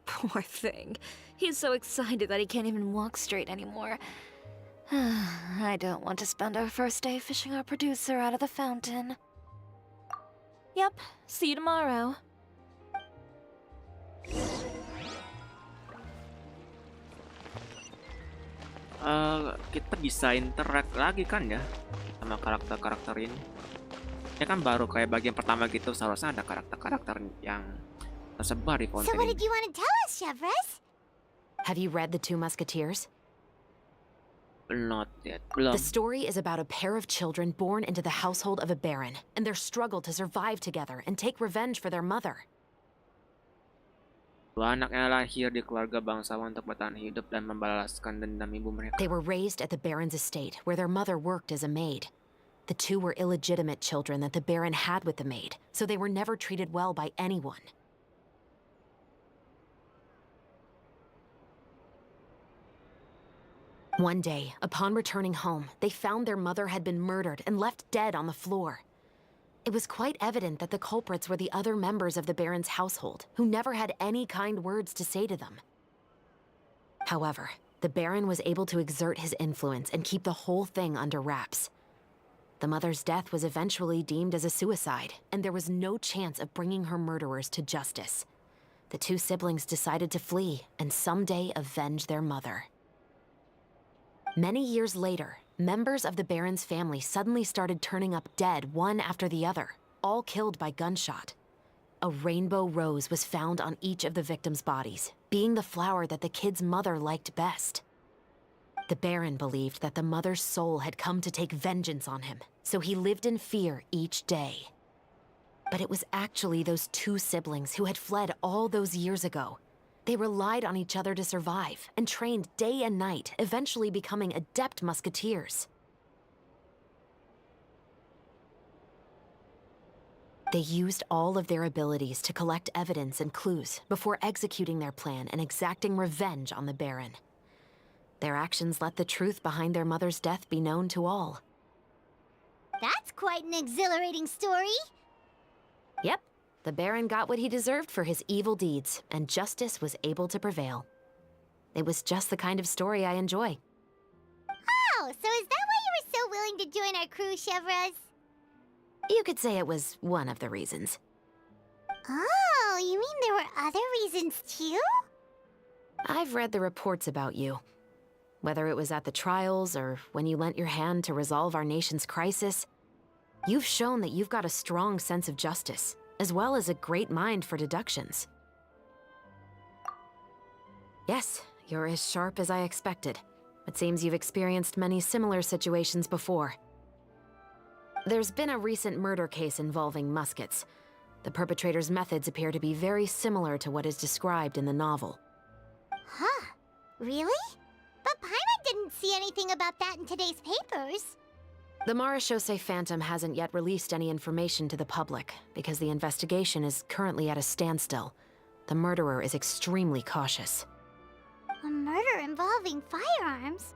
Poor thing. He's so excited that he can't even walk straight anymore. I don't want to spend our first day fishing our producer out of the fountain. Yep, see you tomorrow. Kita bisa interact lagi kan ya sama karakter-karakter ini. Ya kan baru kayak bagian pertama gitu, seharusnya ada karakter-karakter yang tersebar di Fontaine. So what did you want to tell us, Chevres? Have you read The Two Musketeers? Not yet. Belum. The story is about a pair of children born into the household of a baron and their struggle to survive together and take revenge for their mother. Dua anaknya lahir di keluarga bangsawan untuk bertahan hidup dan membalaskan dendam ibu mereka. They were raised at the baron's estate, where their mother worked as a maid. The two were illegitimate children that the baron had with the maid, so they were never treated well by anyone. One day, upon returning home, they found their mother had been murdered and left dead on the floor. It was quite evident that the culprits were the other members of the baron's household, who never had any kind words to say to them. However, the baron was able to exert his influence and keep the whole thing under wraps. The mother's death was eventually deemed as a suicide, and there was no chance of bringing her murderers to justice. The two siblings decided to flee and someday avenge their mother. Many years later, members of the baron's family suddenly started turning up dead one after the other, all killed by gunshot. A rainbow rose was found on each of the victims' bodies, being the flower that the kid's mother liked best. The baron believed that the mother's soul had come to take vengeance on him, so he lived in fear each day. But it was actually those two siblings who had fled all those years ago. They relied on each other to survive and trained day and night, eventually becoming adept musketeers. They used all of their abilities to collect evidence and clues before executing their plan and exacting revenge on the baron. Their actions let the truth behind their mother's death be known to all. That's quite an exhilarating story. Yep, the baron got what he deserved for his evil deeds, and justice was able to prevail. It was just the kind of story I enjoy. Oh, so is that why you were so willing to join our crew, Chevres? You could say it was one of the reasons. Oh, you mean there were other reasons too? I've read the reports about you. Whether it was at the trials or when you lent your hand to resolve our nation's crisis, you've shown that you've got a strong sense of justice, as well as a great mind for deductions. Yes, you're as sharp as I expected. It seems you've experienced many similar situations before. There's been a recent murder case involving muskets. The perpetrator's methods appear to be very similar to what is described in the novel. Huh? Really? But Paimon didn't see anything about that in today's papers. The Marechaussee Phantom hasn't yet released any information to the public because the investigation is currently at a standstill. The murderer is extremely cautious. A murder involving firearms?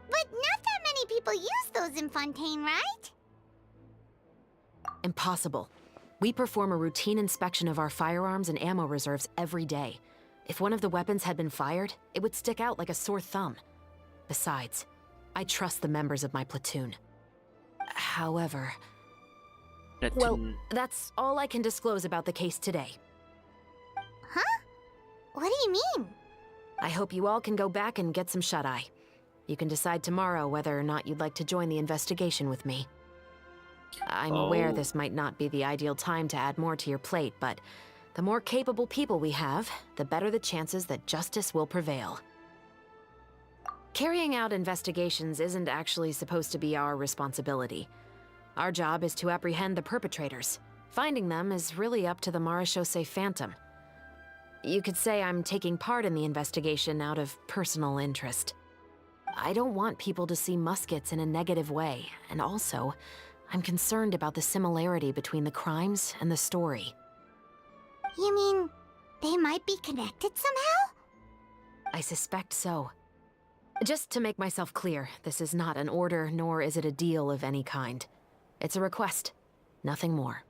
But not that many people use those in Fontaine, right? Impossible. We perform a routine inspection of our firearms and ammo reserves every day. If one of the weapons had been fired, it would stick out like a sore thumb. Besides, I trust the members of my platoon. However... Well, that's all I can disclose about the case today. Huh? What do you mean? I hope you all can go back and get some shut-eye. You can decide tomorrow whether or not you'd like to join the investigation with me. I'm aware this might not be the ideal time to add more to your plate, but the more capable people we have, the better the chances that justice will prevail. Carrying out investigations isn't actually supposed to be our responsibility. Our job is to apprehend the perpetrators. Finding them is really up to the Marechaussee Phantom. You could say I'm taking part in the investigation out of personal interest. I don't want people to see muskets in a negative way, and also, I'm concerned about the similarity between the crimes and the story. You mean, they might be connected somehow? I suspect so. Just to make myself clear, this is not an order, nor is it a deal of any kind. It's a request, nothing more.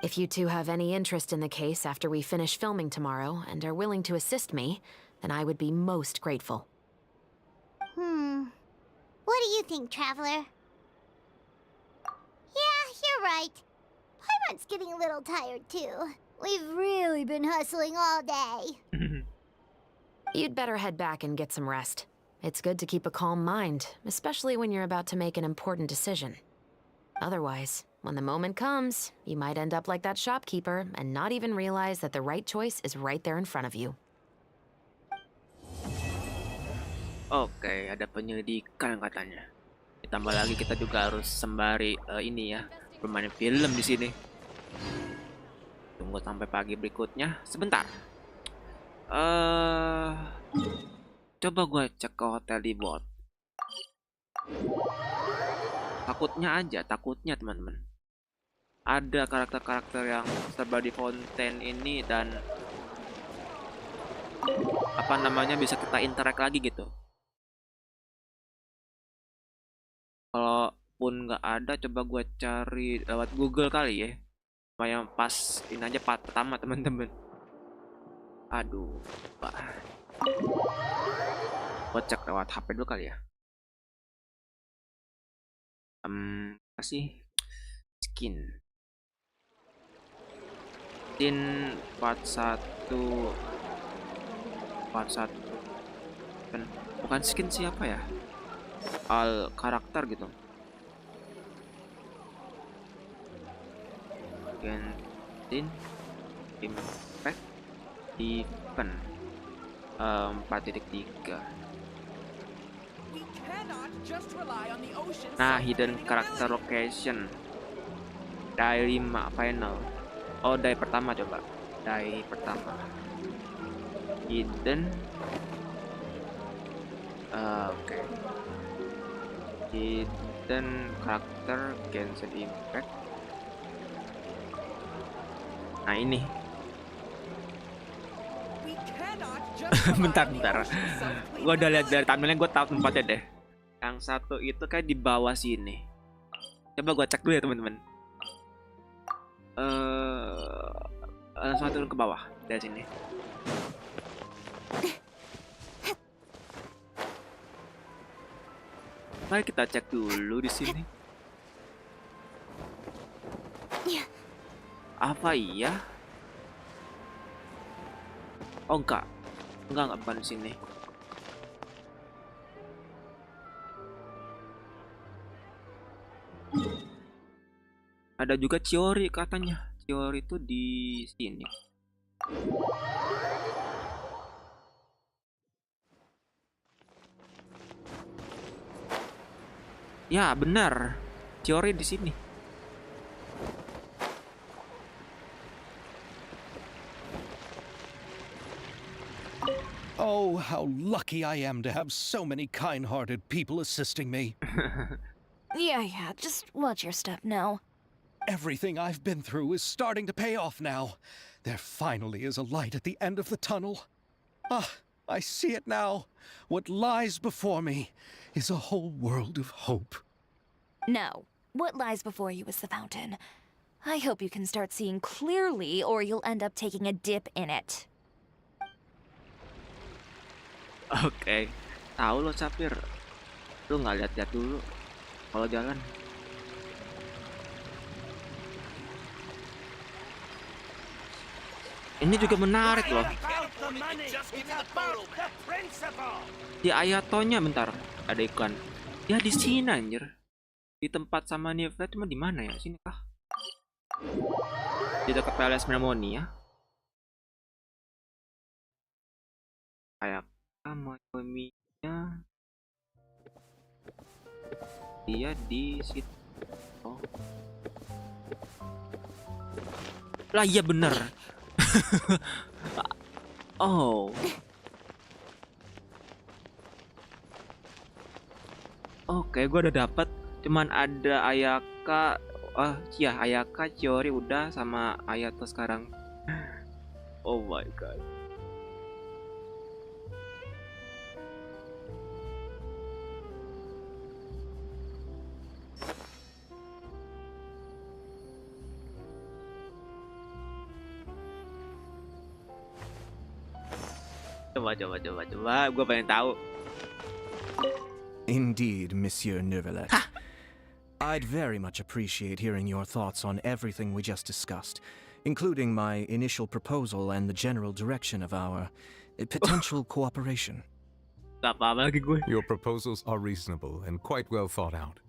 If you two have any interest in the case after we finish filming tomorrow and are willing to assist me, then I would be most grateful. What do you think, Traveler? Yeah, you're right. Paimon's getting a little tired, too. We've really been hustling all day. You'd better head back and get some rest. It's good to keep a calm mind, especially when you're about to make an important decision. Otherwise, when the moment comes, you might end up like that shopkeeper and not even realize that the right choice is right there in front of you. Oke, ada penyelidikan katanya. Ditambah lagi kita juga harus sembari ini ya, bermain film di sini. Tunggu sampai pagi berikutnya. Sebentar. Coba gue cek ke hotel di bot. Takutnya teman-teman. Ada karakter-karakter yang serba di Fontaine ini dan apa namanya bisa kita interact lagi gitu. Kalaupun nggak ada, coba gue cari lewat Google kali ya. Yang pas ini aja part pertama teman-teman. Aduh, Pak. Gue cek lewat HP dulu kali ya. Kasih skin part 1 bukan skin siapa ya, karakter gitu. Genshin Impact Event 4.3. Nah, hidden character location dari final. Oh, dari pertama coba. Dari pertama. Hidden. Oke. Hidden character Genshin Impact. Nah, ini. bentar. Gua udah lihat dari thumbnailnya, gue tahu tempatnya deh. Yang satu itu kayak di bawah sini. Coba gue cek dulu ya teman-teman. Langsung turun ke bawah dari sini. Mari kita cek dulu di sini. Apa iya? Oh enggak bukan di sini. Ada juga Chiori katanya. Chiori itu di sini. Ya benar, Chiori di sini. Oh, how lucky I am to have so many kind-hearted people assisting me. Yeah, just watch your step now. Everything I've been through is starting to pay off now. There finally is a light at the end of the tunnel. Ah, I see it now. What lies before me is a whole world of hope. No, what lies before you is the fountain. I hope you can start seeing clearly, or you'll end up taking a dip in it. Oke, tahu lo Sapir. Lu nggak lihat-lihat dulu kalau jalan. Ini juga menarik loh. Di Ayatonya bentar, ada iklan. Ya di sini anjir. Di tempat sama Myfriend cuma di mana ya? Sini kah? Di dekat Palace Harmonia. Kayak Mayumi-nya. Dia di situ. Oh. Lah iya bener. Oh. Oke, gue udah dapet. Cuman ada Ayaka. Oh iya, Ayaka, Chiori udah, sama Ayato sekarang. Oh my god. Coba. Gue pengen tahu. Indeed, Monsieur Neuvillette. I'd very much appreciate hearing your thoughts on everything we just discussed, including my initial proposal and the general direction of our potential cooperation. Your proposals are reasonable and quite well thought out.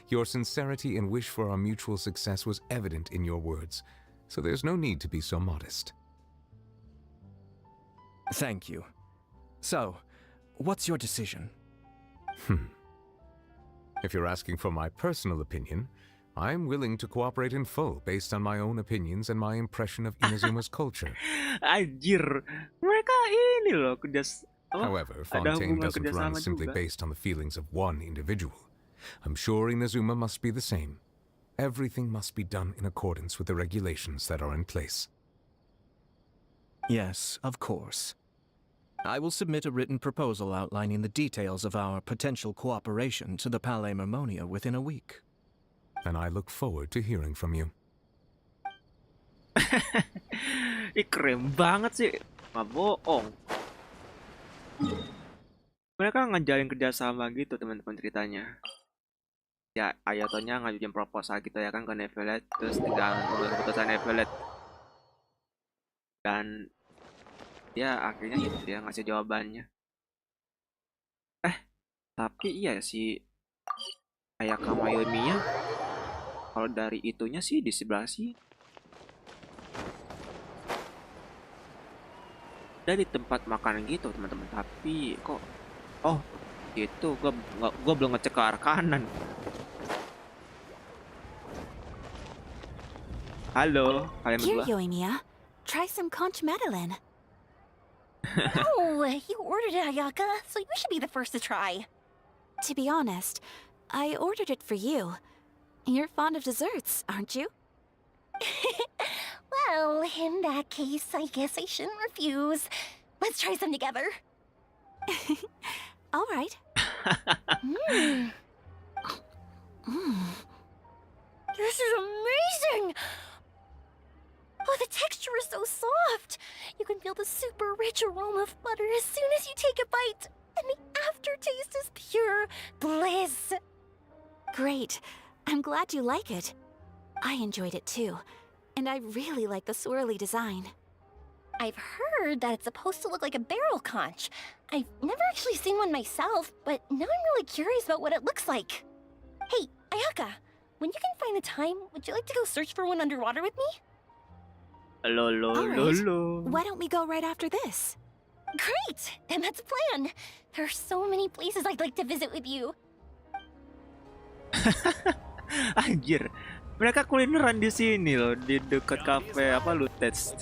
Your sincerity and wish for our mutual success was evident in your words, so there's no need to be so modest. Thank you. So, what's your decision? If you're asking for my personal opinion, I'm willing to cooperate in full based on my own opinions and my impression of Inazuma's culture. Anjir, mereka ini loh However, Fontaine doesn't run simply based on the feelings of one individual. I'm sure Inazuma must be the same. Everything must be done in accordance with the regulations that are in place. Yes, of course. I will submit a written proposal outlining the details of our potential cooperation to the Palais Mermonia within a week. And I look forward to hearing from you. Keren banget sih. Nggak bohong. Mereka ngejalin kerjasama gitu teman-teman ceritanya. Ya, Ayatonya ngajuin proposal gitu ya kan ke Myfriend, terus tinggal nunggu keputusan Myfriend. Dan ya akhirnya gitu dia ngasih jawabannya. Tapi iya si Ayaka Mayumi-nya kalau dari itunya sih di sebelah sih. Dari tempat makan gitu teman-teman, tapi kok gitu gua belum ngecek ke arah kanan. Halo, kalian berdua. Here, Yoimiya. Try some conch madeleine. Oh, you ordered it, Ayaka, so you should be the first to try. To be honest, I ordered it for you. You're fond of desserts, aren't you? Well, in that case, I guess I shouldn't refuse. Let's try some together. All right. This is amazing! Oh, the texture is so soft! You can feel the super rich aroma of butter as soon as you take a bite, and the aftertaste is pure bliss! Great. I'm glad you like it. I enjoyed it too, and I really like the swirly design. I've heard that it's supposed to look like a barrel conch. I've never actually seen one myself, but now I'm really curious about what it looks like. Hey, Ayaka, when you can find the time, would you like to go search for one underwater with me? All right. Why don't we go right after this? Great! Then that's a plan. There are so many places I'd like to visit with you. Anjir, mereka kulineran di sini loh, di dekat kafe apa Lutets.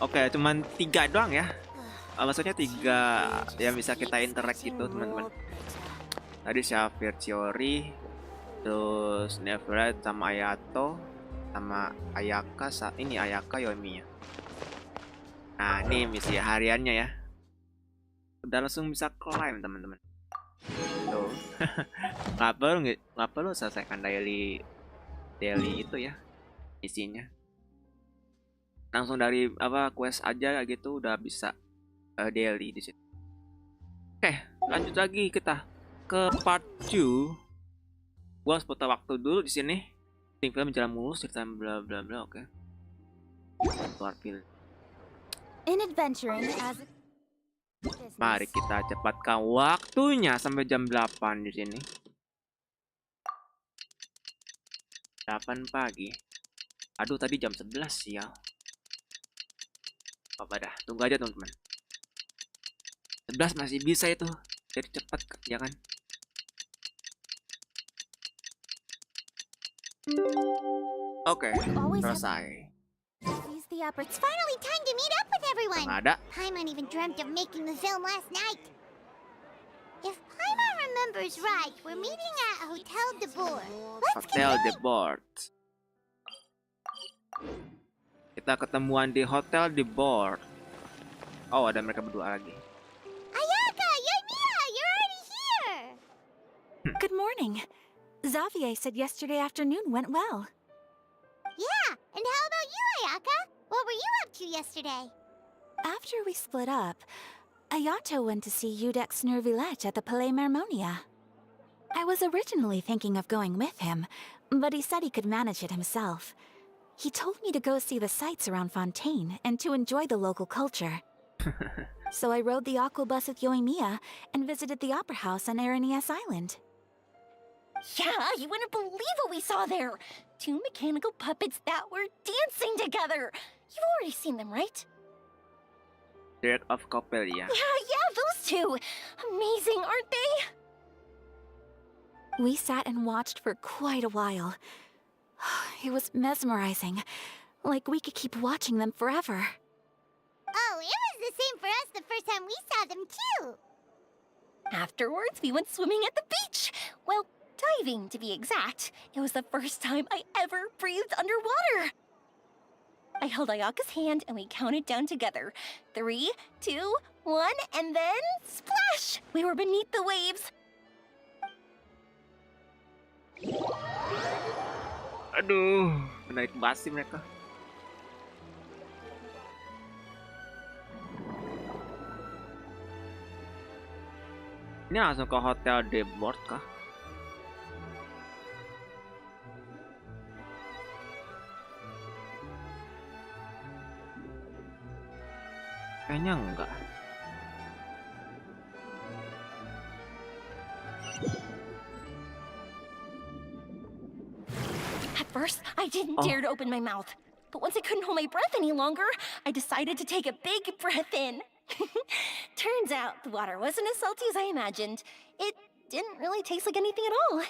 Oke, cuman 3 doang ya. Maksudnya 3 yang bisa kita interact gitu teman-teman. Tadi Xavier Chiori, terus Myfriend sama Ayato, sama Ayaka, ini Ayaka Yomi ya. Nah, ini misi hariannya ya. Udah langsung bisa klaim teman-teman. Tuh. nggak perlu selesaikan daily itu ya isinya. Langsung dari quest aja gitu udah bisa daily di situ. Oke, lanjut lagi kita ke part 2. Gua harus putar waktu dulu di sini. Ting film jalan mulus cerita bla bla bla. Oke. Keluar film. In adventuring as Mari kita cepatkan waktunya sampai jam 8 di sini. 8 pagi. Aduh, tadi jam 11 sial. Apa dah, tunggu aja teman-teman. 11 masih bisa itu. Jadi cepat ya kan? Oke, selesai. It's finally time to meet up with everyone. Ada. Paimon even dreamt of making the film last night. If Paimon remembers right, we're meeting at Hotel de Bourg. Hotel de Bourg. Kita ketemuan di Hotel de Bourg. Oh, ada mereka berdua lagi. Ayaka, Yoimiya, you're already here. Good morning. Xavier said yesterday afternoon went well. Yeah, and how about you, Ayaka? What were you up to yesterday? After we split up, Ayato went to see Udex Nervillette at the Palais Mermonia. I was originally thinking of going with him, but he said he could manage it himself. He told me to go see the sights around Fontaine and to enjoy the local culture. So I rode the aqua bus with Yoimiya and visited the opera house on Aranias Island. Yeah, you wouldn't believe what we saw there. 2 mechanical puppets that were dancing together. You've already seen them, right? Dirk of Coppelia. Yeah, those two. Amazing, aren't they? We sat and watched for quite a while. It was mesmerizing. Like we could keep watching them forever. Oh, it was the same for us the first time we saw them, too. Afterwards, we went swimming at the beach. Well, diving, to be exact. It was the first time I ever breathed underwater. I held Ayaka's hand and we counted down together. 3, 2, 1, and then splash! We were beneath the waves. Aduh, menarik basi mereka. Ini langsung ke Hotel de Bourg kah? Kayaknya enggak. At first, I didn't dare to open my mouth. But once I couldn't hold my breath any longer, I decided to take a big breath in. Turns out the water wasn't as salty as I imagined. It didn't really taste like anything at all.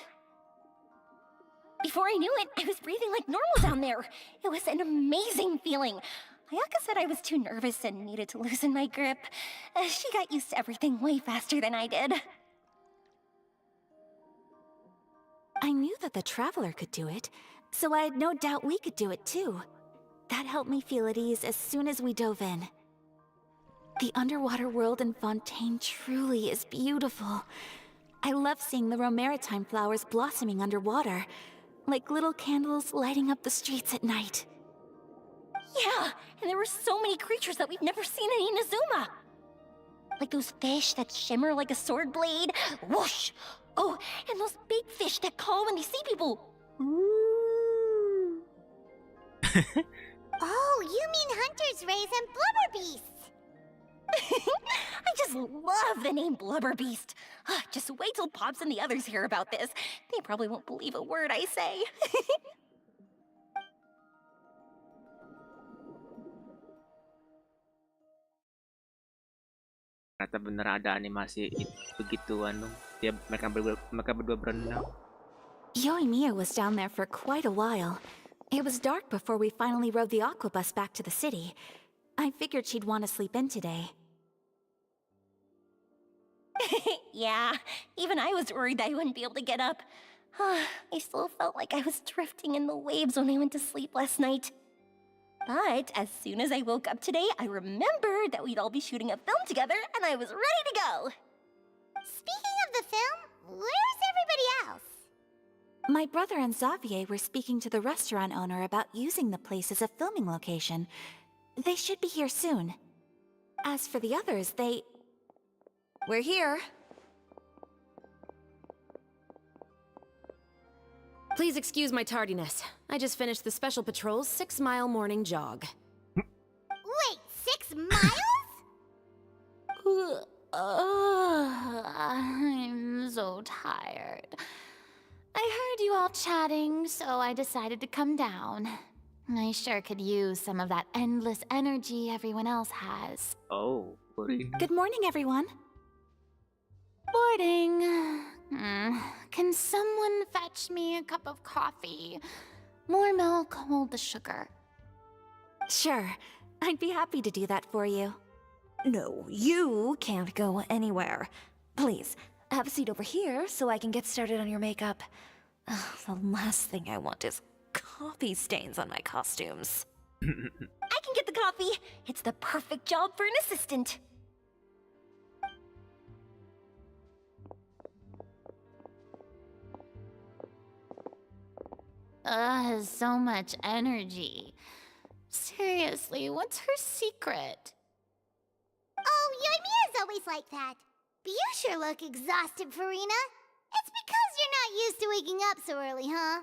Before I knew it, I was breathing like normal down there. It was an amazing feeling. Ayaka said I was too nervous and needed to loosen my grip. She got used to everything way faster than I did. I knew that the Traveler could do it, so I had no doubt we could do it too. That helped me feel at ease as soon as we dove in. The underwater world in Fontaine truly is beautiful. I love seeing the Romaritime flowers blossoming underwater, like little candles lighting up the streets at night. Yeah, and there were so many creatures that we've never seen in Inazuma. Like those fish that shimmer like a sword blade. Whoosh! Oh, and those big fish that call when they see people. Oh, you mean Hunter's Rays and Blubber Beasts. I just love the name Blubber Beast. Just wait till Pops and the others hear about this. They probably won't believe a word I say. Ternyata bener ada animasi begituan dong. Mereka berdua berenang. Yoimiya was down there for quite a while. It was dark before we finally rode the aqua bus back to the city. I figured she'd want to sleep in today. Yeah, even I was worried that I wouldn't be able to get up. I still felt like I was drifting in the waves when I went to sleep last night. But as soon as I woke up today, I remembered that we'd all be shooting a film together, and I was ready to go. Speaking of the film, where's everybody else? My brother and Xavier were speaking to the restaurant owner about using the place as a filming location. They should be here soon. As for the others, We're here. Please excuse my tardiness. I just finished the Special Patrol's 6-mile morning jog. Wait, 6 miles? I'm so tired. I heard you all chatting, so I decided to come down. I sure could use some of that endless energy everyone else has. Oh, boring. good morning, everyone. Boarding. Can someone fetch me a cup of coffee? More milk, hold the sugar. Sure, I'd be happy to do that for you. No, you can't go anywhere. Please, have a seat over here so I can get started on your makeup. The last thing I want is coffee stains on my costumes. I can get the coffee. It's the perfect job for an assistant. So much energy. Seriously, what's her secret? Oh, Yoimiya's always like that. But you sure look exhausted, Farina. It's because you're not used to waking up so early, huh?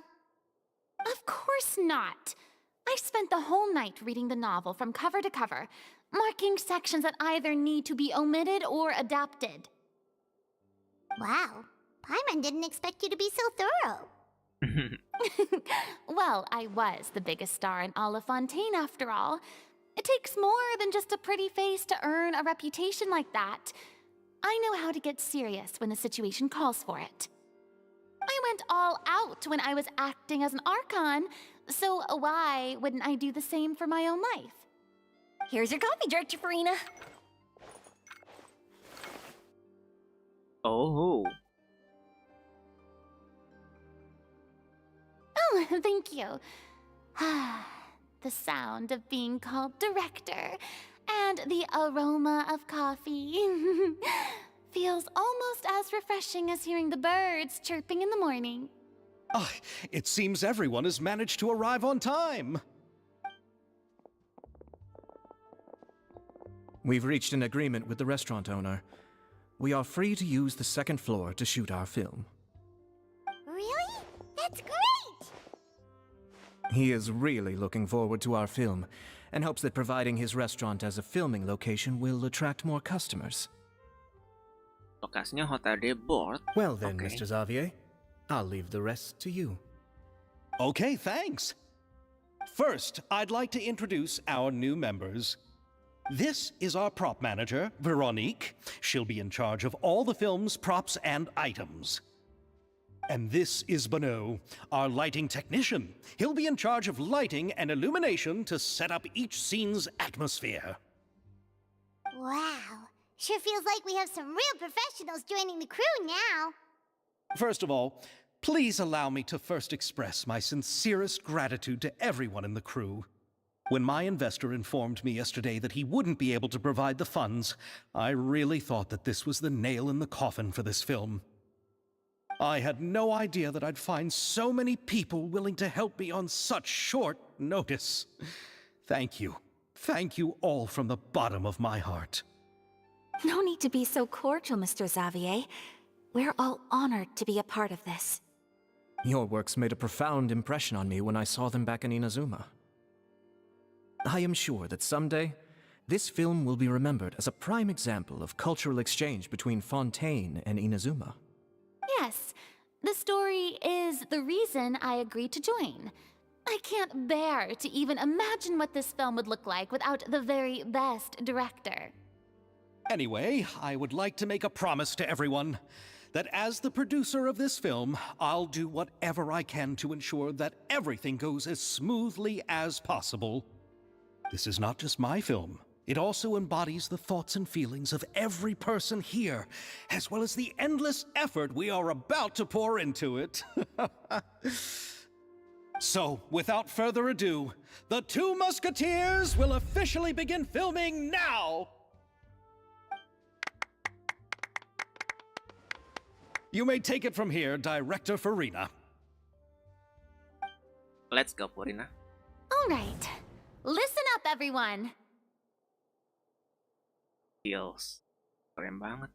Of course not. I spent the whole night reading the novel from cover to cover, marking sections that either need to be omitted or adapted. Wow, Paimon didn't expect you to be so thorough. Well, I was the biggest star in all of Fontaine after all. It takes more than just a pretty face to earn a reputation like that. I know how to get serious when the situation calls for it. I went all out when I was acting as an Archon, so why wouldn't I do the same for my own life? Here's your coffee, Director Farina. Oh. Oh, thank you. The sound of being called director and the aroma of coffee feels almost as refreshing as hearing the birds chirping in the morning. Ah, it seems everyone has managed to arrive on time. We've reached an agreement with the restaurant owner. We are free to use the second floor to shoot our film. Really? That's great! He is really looking forward to our film and hopes that providing his restaurant as a filming location will attract more customers. Lokasinya Hotel de Bord. Well then, Okay. Mr. Xavier, I'll leave the rest to you. Okay, thanks. First, I'd like to introduce our new members. This is our prop manager, Veronique. She'll be in charge of all the film's props and items. And this is Bonneau, our lighting technician. He'll be in charge of lighting and illumination to set up each scene's atmosphere. Wow, sure feels like we have some real professionals joining the crew now. First of all, please allow me to first express my sincerest gratitude to everyone in the crew. When my investor informed me yesterday that he wouldn't be able to provide the funds, I really thought that this was the nail in the coffin for this film. I had no idea that I'd find so many people willing to help me on such short notice. Thank you. Thank you all from the bottom of my heart. No need to be so cordial, Mr. Xavier. We're all honored to be a part of this. Your works made a profound impression on me when I saw them back in Inazuma. I am sure that someday, this film will be remembered as a prime example of cultural exchange between Fontaine and Inazuma. Yes, the story is the reason I agreed to join. I can't bear to even imagine what this film would look like without the very best director. Anyway, I would like to make a promise to everyone that as the producer of this film, I'll do whatever I can to ensure that everything goes as smoothly as possible. This is not just my film. It also embodies the thoughts and feelings of every person here, as well as the endless effort we are about to pour into it. So, without further ado, the Two Musketeers will officially begin filming now! You may take it from here, Director Farina. Let's go, Farina. All right. Listen up, everyone. Feels keren banget.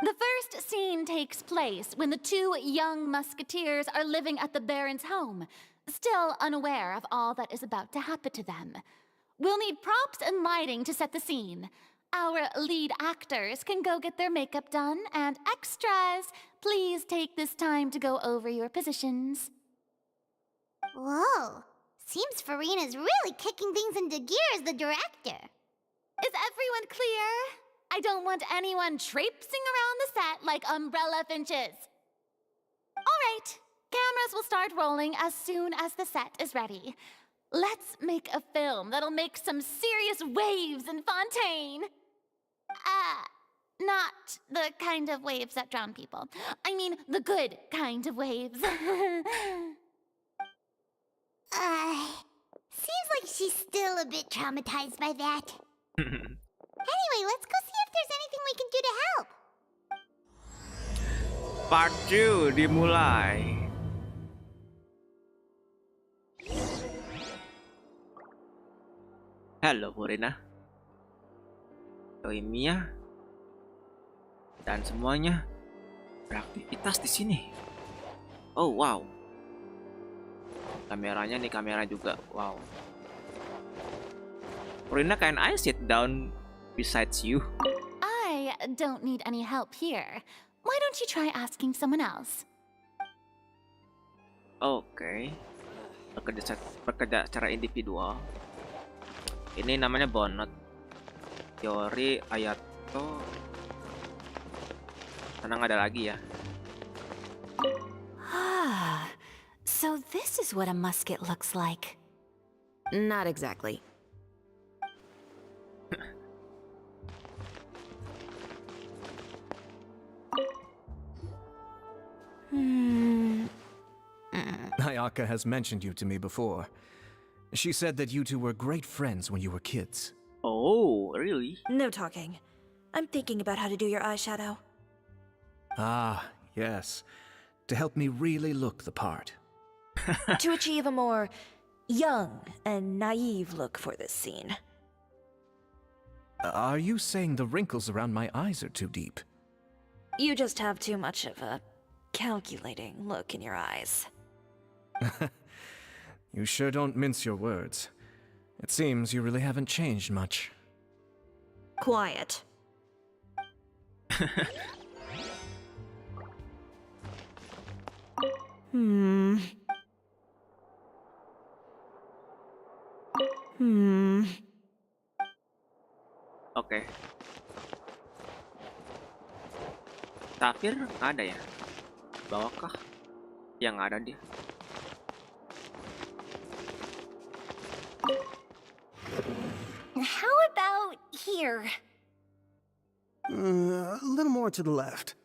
The first scene takes place when the two young musketeers are living at the Baron's home, still unaware of all that is about to happen to them. We'll need props and lighting to set the scene. Our lead actors can go get their makeup done, and extras, please take this time to go over your positions. Whoa. Seems Farina's really kicking things into gear as the director. Is everyone clear? I don't want anyone traipsing around the set like umbrella finches. All right, cameras will start rolling as soon as the set is ready. Let's make a film that'll make some serious waves in Fontaine. Not the kind of waves that drown people. I mean, the good kind of waves. Seems like she's still a bit traumatized by that. Anyway, let's go see if there's anything we can do to help. Part 2 dimulai. Halo Farina, Mia, dan semuanya beraktivitas di sini. Oh wow, kameranya nih, kamera juga. Wow. Farina, can I sit down besides you? I don't need any help here. Why don't you try asking someone else? Oke. Bekerja secara individual. Ini namanya bonnet. Teori Ayato. Tenang, ada lagi ya. Ah, so this is what a musket looks like. Not exactly. Ayaka has mentioned you to me before. She said that you two were great friends when you were kids. Oh, really? No talking. I'm thinking about how to do your eyeshadow. Ah, yes. To help me really look the part. To achieve a more young and naive look for this scene. Are you saying the wrinkles around my eyes are too deep? You just have too much of a calculating look in your eyes. You sure don't mince your words. It seems you really haven't changed much. Quiet. Oke. Tapir ada ya? Bawahkah? Yang ada dia. How about here? A little more to the left.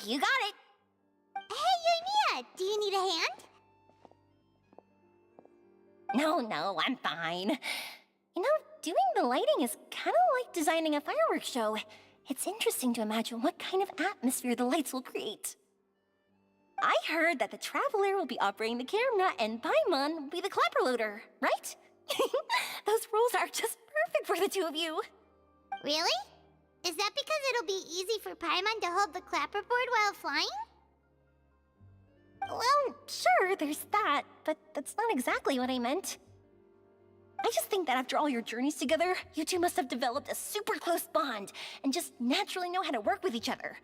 You got it. Hey, Mia, do you need a hand? No, I'm fine. You know, doing the lighting is kind of like designing a fireworks show. It's interesting to imagine what kind of atmosphere the lights will create. I heard that the Traveler will be operating the camera and Paimon will be the clapper loader, right? Those roles are just perfect for the two of you. Really? Is that because it'll be easy for Paimon to hold the clapperboard while flying? Well, sure, there's that, but that's not exactly what I meant. I just think that after all your journeys together, you two must have developed a super close bond and just naturally know how to work with each other.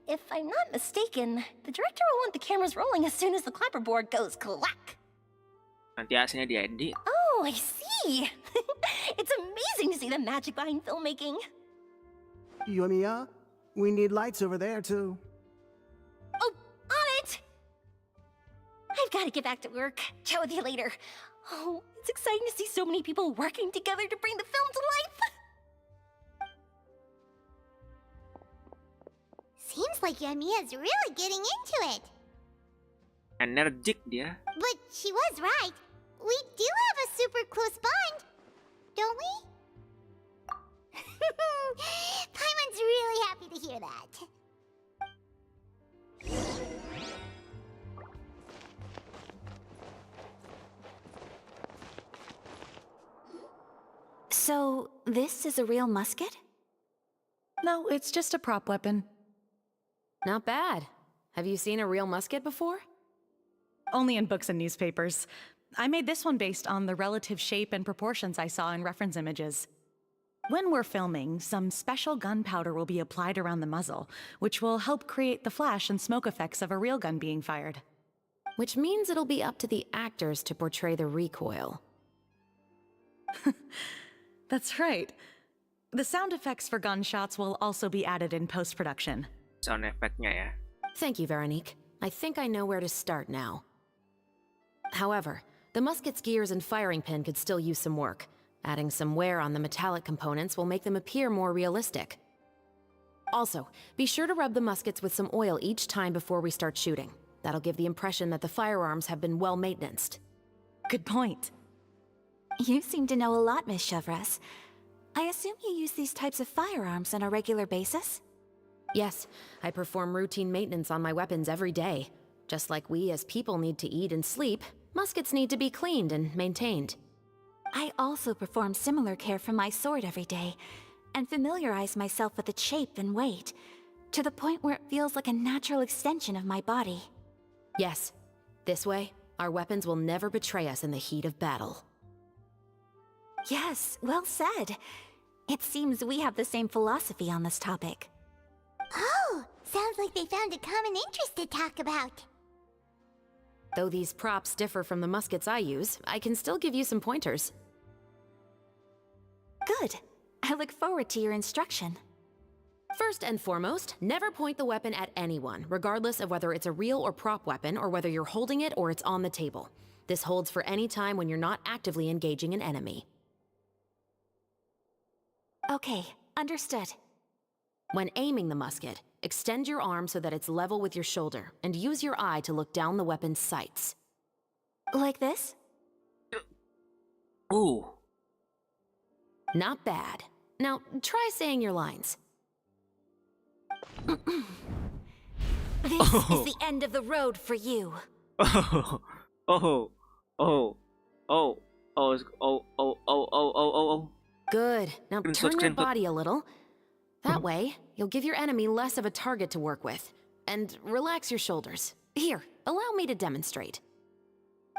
If I'm not mistaken, the director will want the cameras rolling as soon as the clapperboard goes clack. Nanti hasilnya diedit. Oh, I see. It's amazing to see the magic behind filmmaking. Mia, we need lights over there too. Oh, on it! I've got to get back to work. Chat with you later. Oh, it's exciting to see so many people working together to bring the film to life. Looks like Yamiya's really getting into it. Energik dia. But she was right. We do have a super close bond, don't we? Paimon's really happy to hear that. So, this is a real musket? No, it's just a prop weapon. Not bad. Have you seen a real musket before? Only in books and newspapers. I made this one based on the relative shape and proportions I saw in reference images. When we're filming, some special gunpowder will be applied around the muzzle, which will help create the flash and smoke effects of a real gun being fired. Which means it'll be up to the actors to portray the recoil. That's right. The sound effects for gunshots will also be added in post-production. Sound effect-nya ya. Thank you, Veronique. I think I know where to start now. However, the musket's gears and firing pin could still use some work. Adding some wear on the metallic components will make them appear more realistic. Also, be sure to rub the muskets with some oil each time before we start shooting. That'll give the impression that the firearms have been well maintained. Good point. You seem to know a lot, Miss Chevres. I assume you use these types of firearms on a regular basis? Yes, I perform routine maintenance on my weapons every day. Just like we as people need to eat and sleep, muskets need to be cleaned and maintained. I also perform similar care for my sword every day, and familiarize myself with its shape and weight, to the point where it feels like a natural extension of my body. Yes, this way, our weapons will never betray us in the heat of battle. Yes, well said. It seems we have the same philosophy on this topic. Oh, sounds like they found a common interest to talk about. Though these props differ from the muskets I use, I can still give you some pointers. Good. I look forward to your instruction. First and foremost, never point the weapon at anyone, regardless of whether it's a real or prop weapon, or whether you're holding it or it's on the table. This holds for any time when you're not actively engaging an enemy. Okay, understood. When aiming the musket, extend your arm so that it's level with your shoulder, and use your eye to look down the weapon's sights. Like this? Ooh. Not bad. Now, try saying your lines. This is the end of the road for you. Good. Now turn your body a little. That way, you'll give your enemy less of a target to work with. And relax your shoulders. Here, allow me to demonstrate.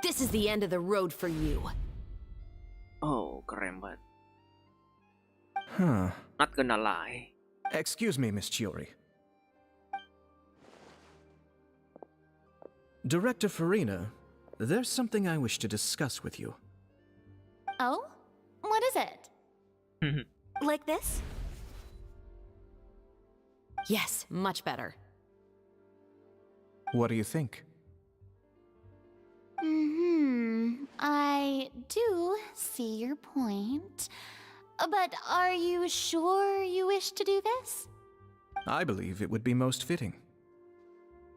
This is the end of the road for you. Oh, keren banget. Huh. Not gonna lie. Excuse me, Miss Chiori. Director Farina, there's something I wish to discuss with you. Oh? What is it? Like this? Yes, much better. What do you think? I do see your point. But are you sure you wish to do this? I believe it would be most fitting.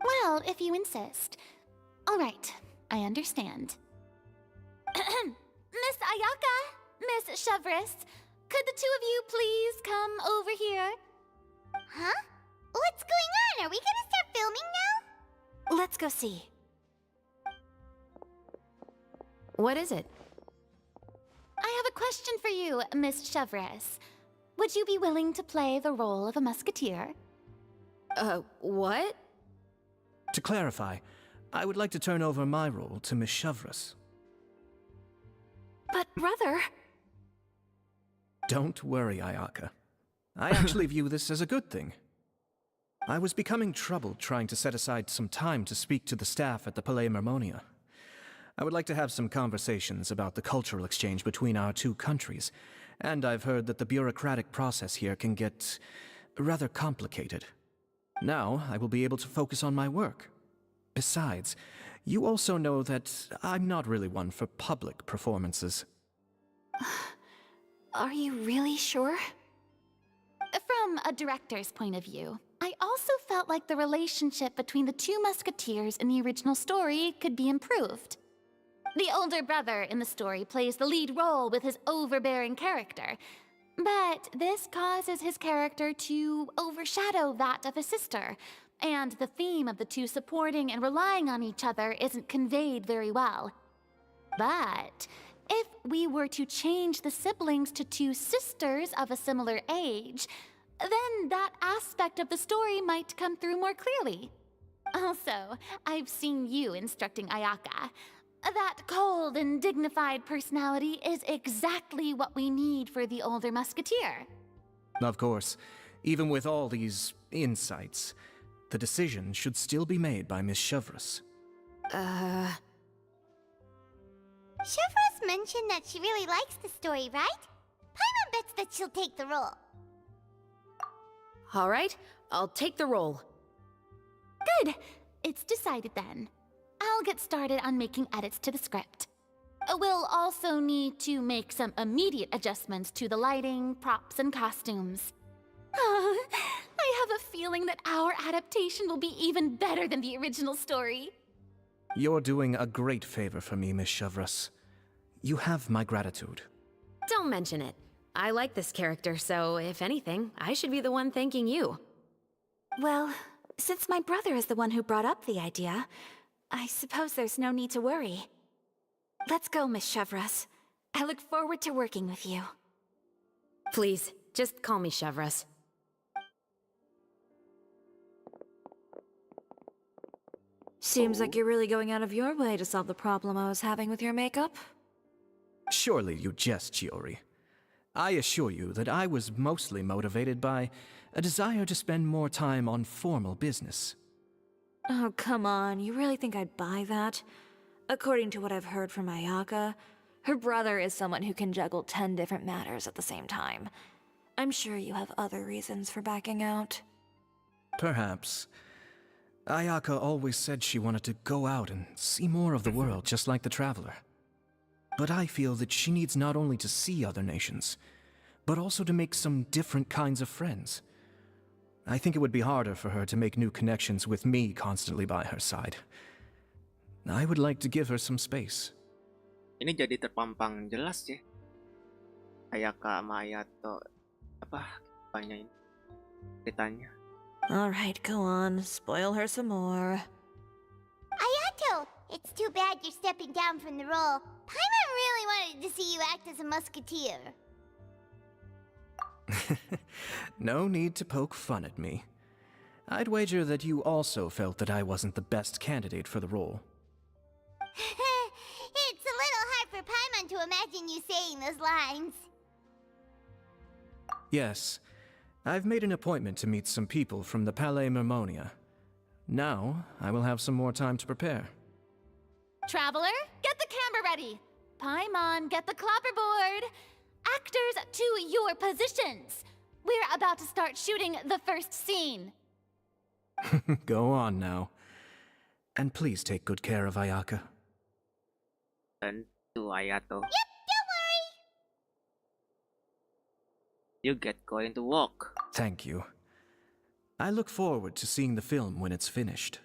Well, if you insist. All right, I understand. Miss Ayaka, Miss Chevres, could the two of you please come over here? Huh? What's going on? Are we gonna start filming now? Let's go see. What is it? I have a question for you, Miss Chevres. Would you be willing to play the role of a musketeer? What? To clarify, I would like to turn over my role to Miss Chevres. But, brother... Don't worry, Ayaka. I actually view this as a good thing. I was becoming troubled trying to set aside some time to speak to the staff at the Palais Mermonia. I would like to have some conversations about the cultural exchange between our two countries, and I've heard that the bureaucratic process here can get rather complicated. Now, I will be able to focus on my work. Besides, you also know that I'm not really one for public performances. Are you really sure? From a director's point of view, I also felt like the relationship between the two musketeers in the original story could be improved. The older brother in the story plays the lead role with his overbearing character, but this causes his character to overshadow that of his sister, and the theme of the two supporting and relying on each other isn't conveyed very well. But if we were to change the siblings to two sisters of a similar age, then that aspect of the story might come through more clearly. Also, I've seen you instructing Ayaka. That cold and dignified personality is exactly what we need for the older musketeer. Of course, even with all these insights, the decision should still be made by Miss Chevreuse. Chevreuse mentioned that she really likes the story, right? Paimon bets that she'll take the role. All right, I'll take the role. Good. It's decided then. I'll get started on making edits to the script. We'll also need to make some immediate adjustments to the lighting, props, and costumes. Oh, I have a feeling that our adaptation will be even better than the original story. You're doing a great favor for me, Miss Chevreuse. You have my gratitude. Don't mention it. I like this character, so if anything, I should be the one thanking you. Well, since my brother is the one who brought up the idea, I suppose there's no need to worry. Let's go, Miss Chevreuse. I look forward to working with you. Please, just call me Chevreuse. Seems like you're really going out of your way to solve the problem I was having with your makeup. Surely you jest, Chiori. I assure you that I was mostly motivated by a desire to spend more time on formal business. Oh, come on. You really think I'd buy that? According to what I've heard from Ayaka, her brother is someone who can juggle 10 different matters at the same time. I'm sure you have other reasons for backing out. Perhaps. Ayaka always said she wanted to go out and see more of the world, just like the Traveler. But I feel that she needs not only to see other nations, but also to make some different kinds of friends. I think it would be harder for her to make new connections with me constantly by her side. I would like to give her some space. Ini jadi terpampang jelas ya. Ayaka sama Ayato banyak ini ceritanya. Alright, go on. Spoil her some more. Ayato, it's too bad you're stepping down from the role. Paimon really wanted to see you act as a musketeer. No need to poke fun at me. I'd wager that you also felt that I wasn't the best candidate for the role. It's a little hard for Paimon to imagine you saying those lines. Yes, I've made an appointment to meet some people from the Palais Mermonia. Now, I will have some more time to prepare. Traveler, get the camera ready. Paimon, get the clapperboard. Actors, to your positions. We're about to start shooting the first scene. Go on now. And please take good care of Ayaka. Tentu Ayato. Yep, don't worry. You get going to walk. Thank you. I look forward to seeing the film when it's finished.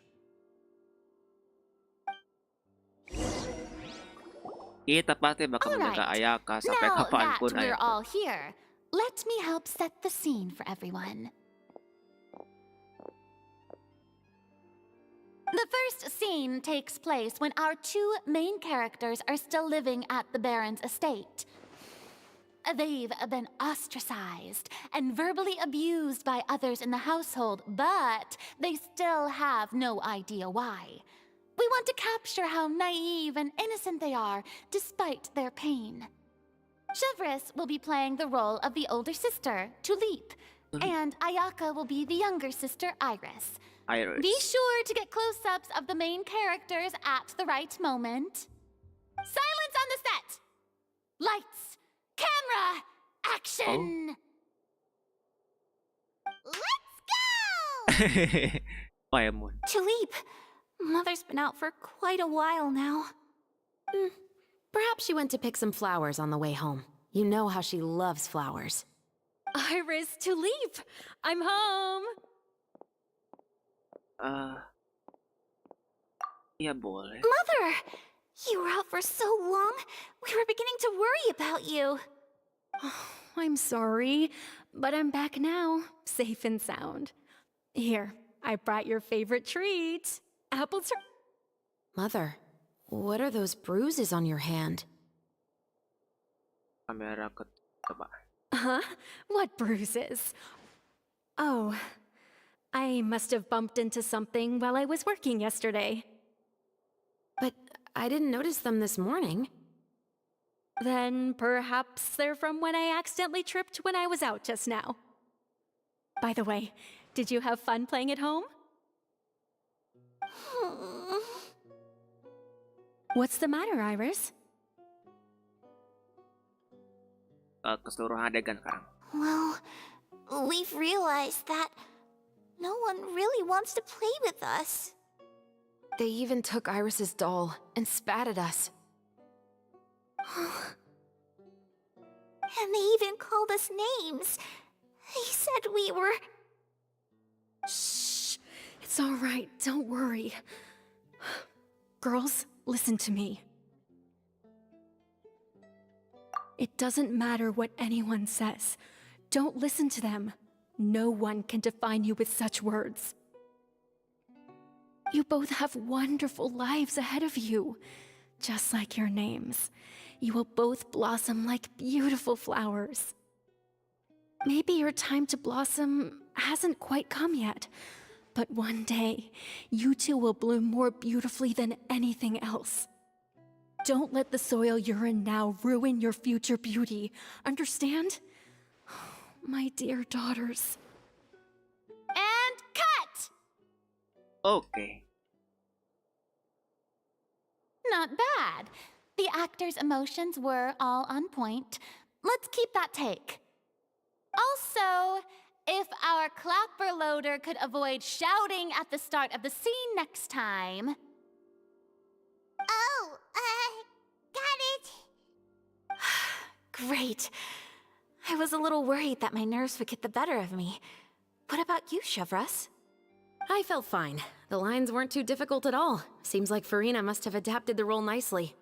Kita pasti bakal menjaga Ayaka sampai Now kapanpun that we're Ayato. all here, let me help set the scene for everyone. The first scene takes place when our two main characters are still living at the Baron's estate. They've been ostracized and verbally abused by others in the household, but they still have no idea why. We want to capture how naive and innocent they are, despite their pain. Chevreuse will be playing the role of the older sister, Tulip, and Ayaka will be the younger sister, Iris. Be sure to get close-ups of the main characters at the right moment. Silence on the set! Lights, camera, action! Let's go! Paimon. Tulip, Mother's been out for quite a while now. Perhaps she went to pick some flowers on the way home. You know how she loves flowers. Iris, Tulip, I'm home. Iya boleh. Mother! You were out for so long, we were beginning to worry about you. I'm sorry, but I'm back now, safe and sound. Here, I brought your favorite treat. Apple Mother, what are those bruises on your hand? Kamera ke coba. Huh? What bruises? Oh, I must have bumped into something while I was working yesterday. But I didn't notice them this morning. Then perhaps they're from when I accidentally tripped when I was out just now. By the way, did you have fun playing at home? What's the matter, Iris? Keseluruhan adegan sekarang. Well, we've realized that no one really wants to play with us. They even took Iris's doll and spat at us. And they even called us names. They said we were... Shh. It's all right. Don't worry. Girls, listen to me. It doesn't matter what anyone says. Don't listen to them. No one can define you with such words. You both have wonderful lives ahead of you. Just like your names. You will both blossom like beautiful flowers. Maybe your time to blossom hasn't quite come yet, but one day, you two will bloom more beautifully than anything else. Don't let the soil you're in now ruin your future beauty. Understand? My dear daughters. And cut! Okay. Not bad. The actors' emotions were all on point. Let's keep that take. Also, if our clapper loader could avoid shouting at the start of the scene next time. Oh, got it. Great. I was a little worried that my nerves would get the better of me. What about you, Chevros? I felt fine. The lines weren't too difficult at all. Seems like Farina must have adapted the role nicely.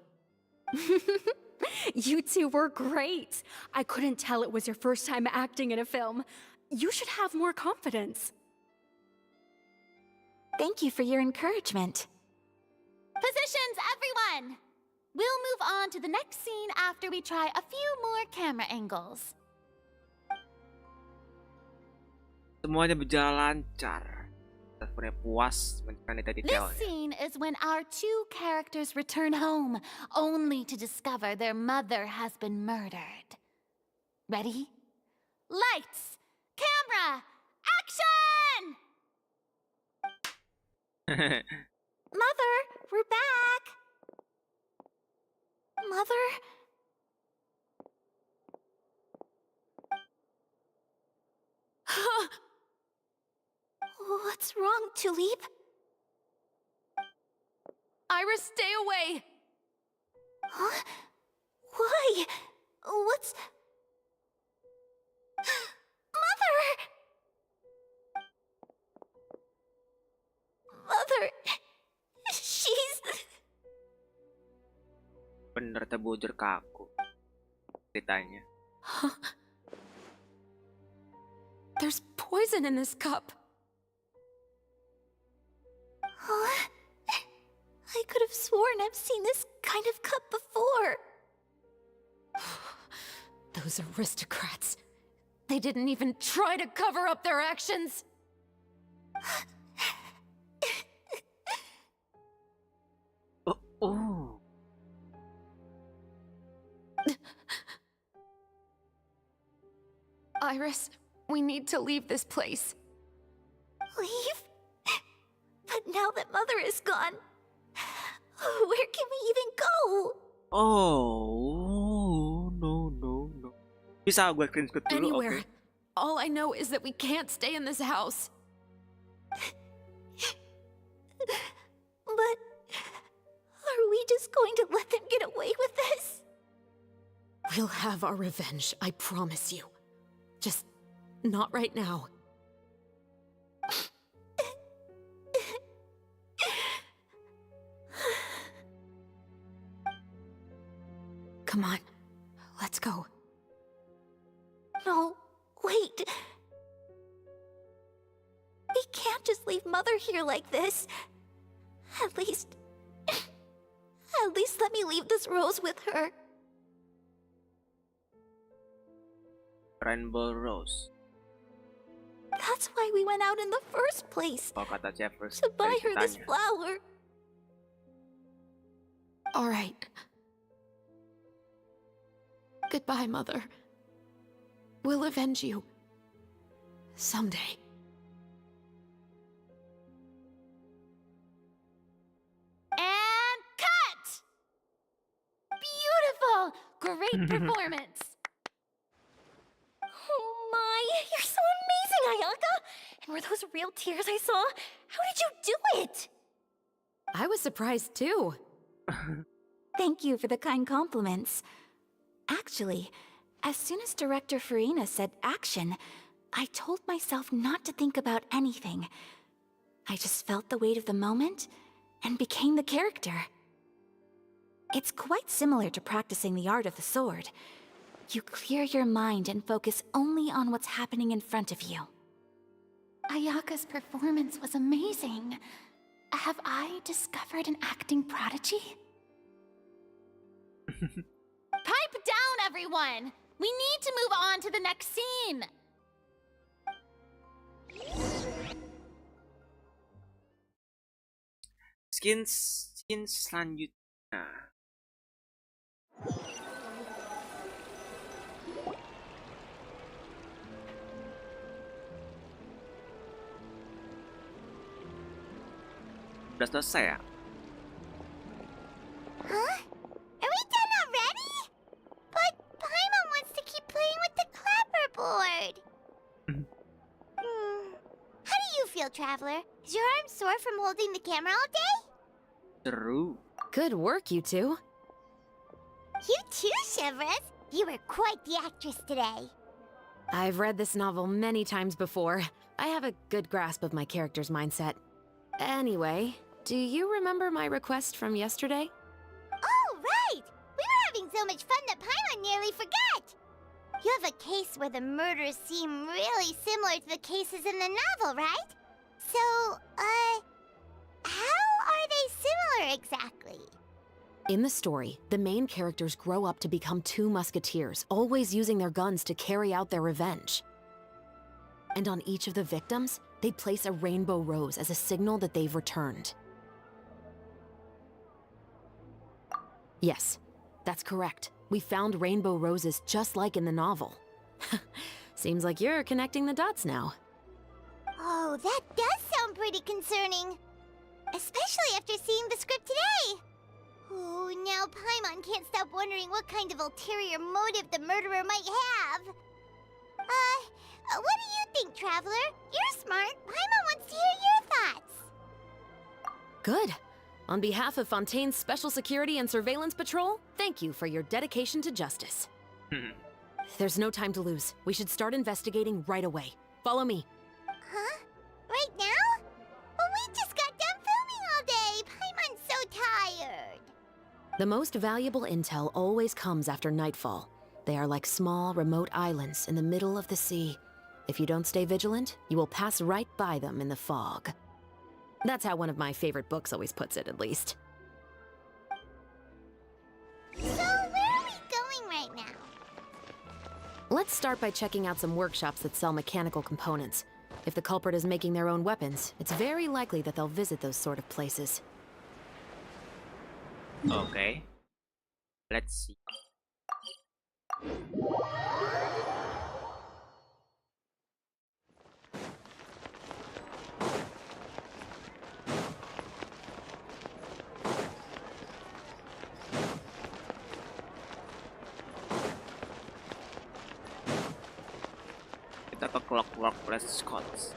You two were great. I couldn't tell it was your first time acting in a film. You should have more confidence. Thank you for your encouragement. Positions, everyone! We'll move on to the next scene after we try a few more camera angles. Semuanya berjalan lancar. Kita sebenarnya puas menekan detail-detailnya. This scene is when our two characters return home, only to discover their mother has been murdered. Ready? Lights! Camera! Action! Mother, we're back. Mother? What's wrong, Tulip? Iris, stay away! Huh? Why? What's... Mother! Mother... She's... Bener terbujur kaku ceritanya. There's poison in this cup. Huh? I could have sworn I've seen this kind of cup before. Those aristocrats. They didn't even try to cover up their actions. Oh. Iris, we need to leave this place. Leave? But now that Mother is gone, where can we even go? Oh, no. Bisa gue screenshot dulu, Anywhere. okay? All I know is that we can't stay in this house. But are we just going to let them get away with this? We'll have our revenge, I promise you. Just not right now. Come on, let's go. No, wait. We can't just leave Mother here like this. At least let me leave this rose with her. Rainbow Rose. That's why we went out in the first place. Oh, kata Jeffers. To buy her this flower. All right. Goodbye, Mother. We'll avenge you. Someday. And cut! Beautiful! Great performance! Oh my, you're so amazing, Ayaka! And were those real tears I saw? How did you do it? I was surprised too. Thank you for the kind compliments. Actually, as soon as Director Farina said action, I told myself not to think about anything. I just felt the weight of the moment and became the character. It's quite similar to practicing the art of the sword. You clear your mind and focus only on what's happening in front of you. Ayaka's performance was amazing. Have I discovered an acting prodigy? Pipe down, everyone! We need to move on to the next scene! Scene selanjutnya. Udah selesai ya? Huh? Are we done already? But Paimon wants to keep playing with the clapperboard. How do you feel, Traveler? Is your arm sore from holding the camera all day? True. Good work, you two. You too, Shivers. You were quite the actress today. I've read this novel many times before. I have a good grasp of my character's mindset. Anyway, do you remember my request from yesterday? Oh, right! We were having so much fun that Paimon nearly forgot! You have a case where the murders seem really similar to the cases in the novel, right? So, how are they similar exactly? In the story, the main characters grow up to become two musketeers, always using their guns to carry out their revenge. And on each of the victims, they place a rainbow rose as a signal that they've returned. Yes, that's correct. We found rainbow roses just like in the novel. Seems like you're connecting the dots now. Oh, that does sound pretty concerning. Especially after seeing the script today. Oh, now Paimon can't stop wondering what kind of ulterior motive the murderer might have. What do you think, Traveler? You're smart. Paimon wants to hear your thoughts. Good. On behalf of Fontaine's Special Security and Surveillance Patrol, thank you for your dedication to justice. There's no time to lose. We should start investigating right away. Follow me. Huh? Right now? But we just got done filming all day. Paimon's so tired. The most valuable intel always comes after nightfall. They are like small, remote islands in the middle of the sea. If you don't stay vigilant, you will pass right by them in the fog. That's how one of my favorite books always puts it, at least. So, where are we going right now? Let's start by checking out some workshops that sell mechanical components. If the culprit is making their own weapons, it's very likely that they'll visit those sort of places. Okay. Let's see. Kita ke Clockwork Prescott's.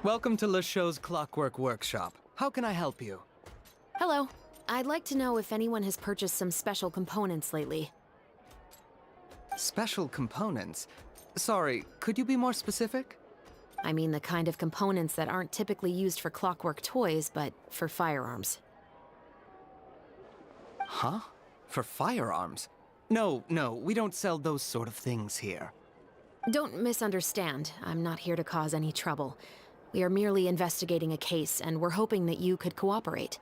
Welcome to Le Show's Clockwork Workshop. How can I help you? Hello. I'd like to know if anyone has purchased some special components lately. Special components? Sorry, could you be more specific? I mean the kind of components that aren't typically used for clockwork toys, but for firearms. Huh? For firearms? No, we don't sell those sort of things here. Don't misunderstand. I'm not here to cause any trouble. We are merely investigating a case, and we're hoping that you could cooperate.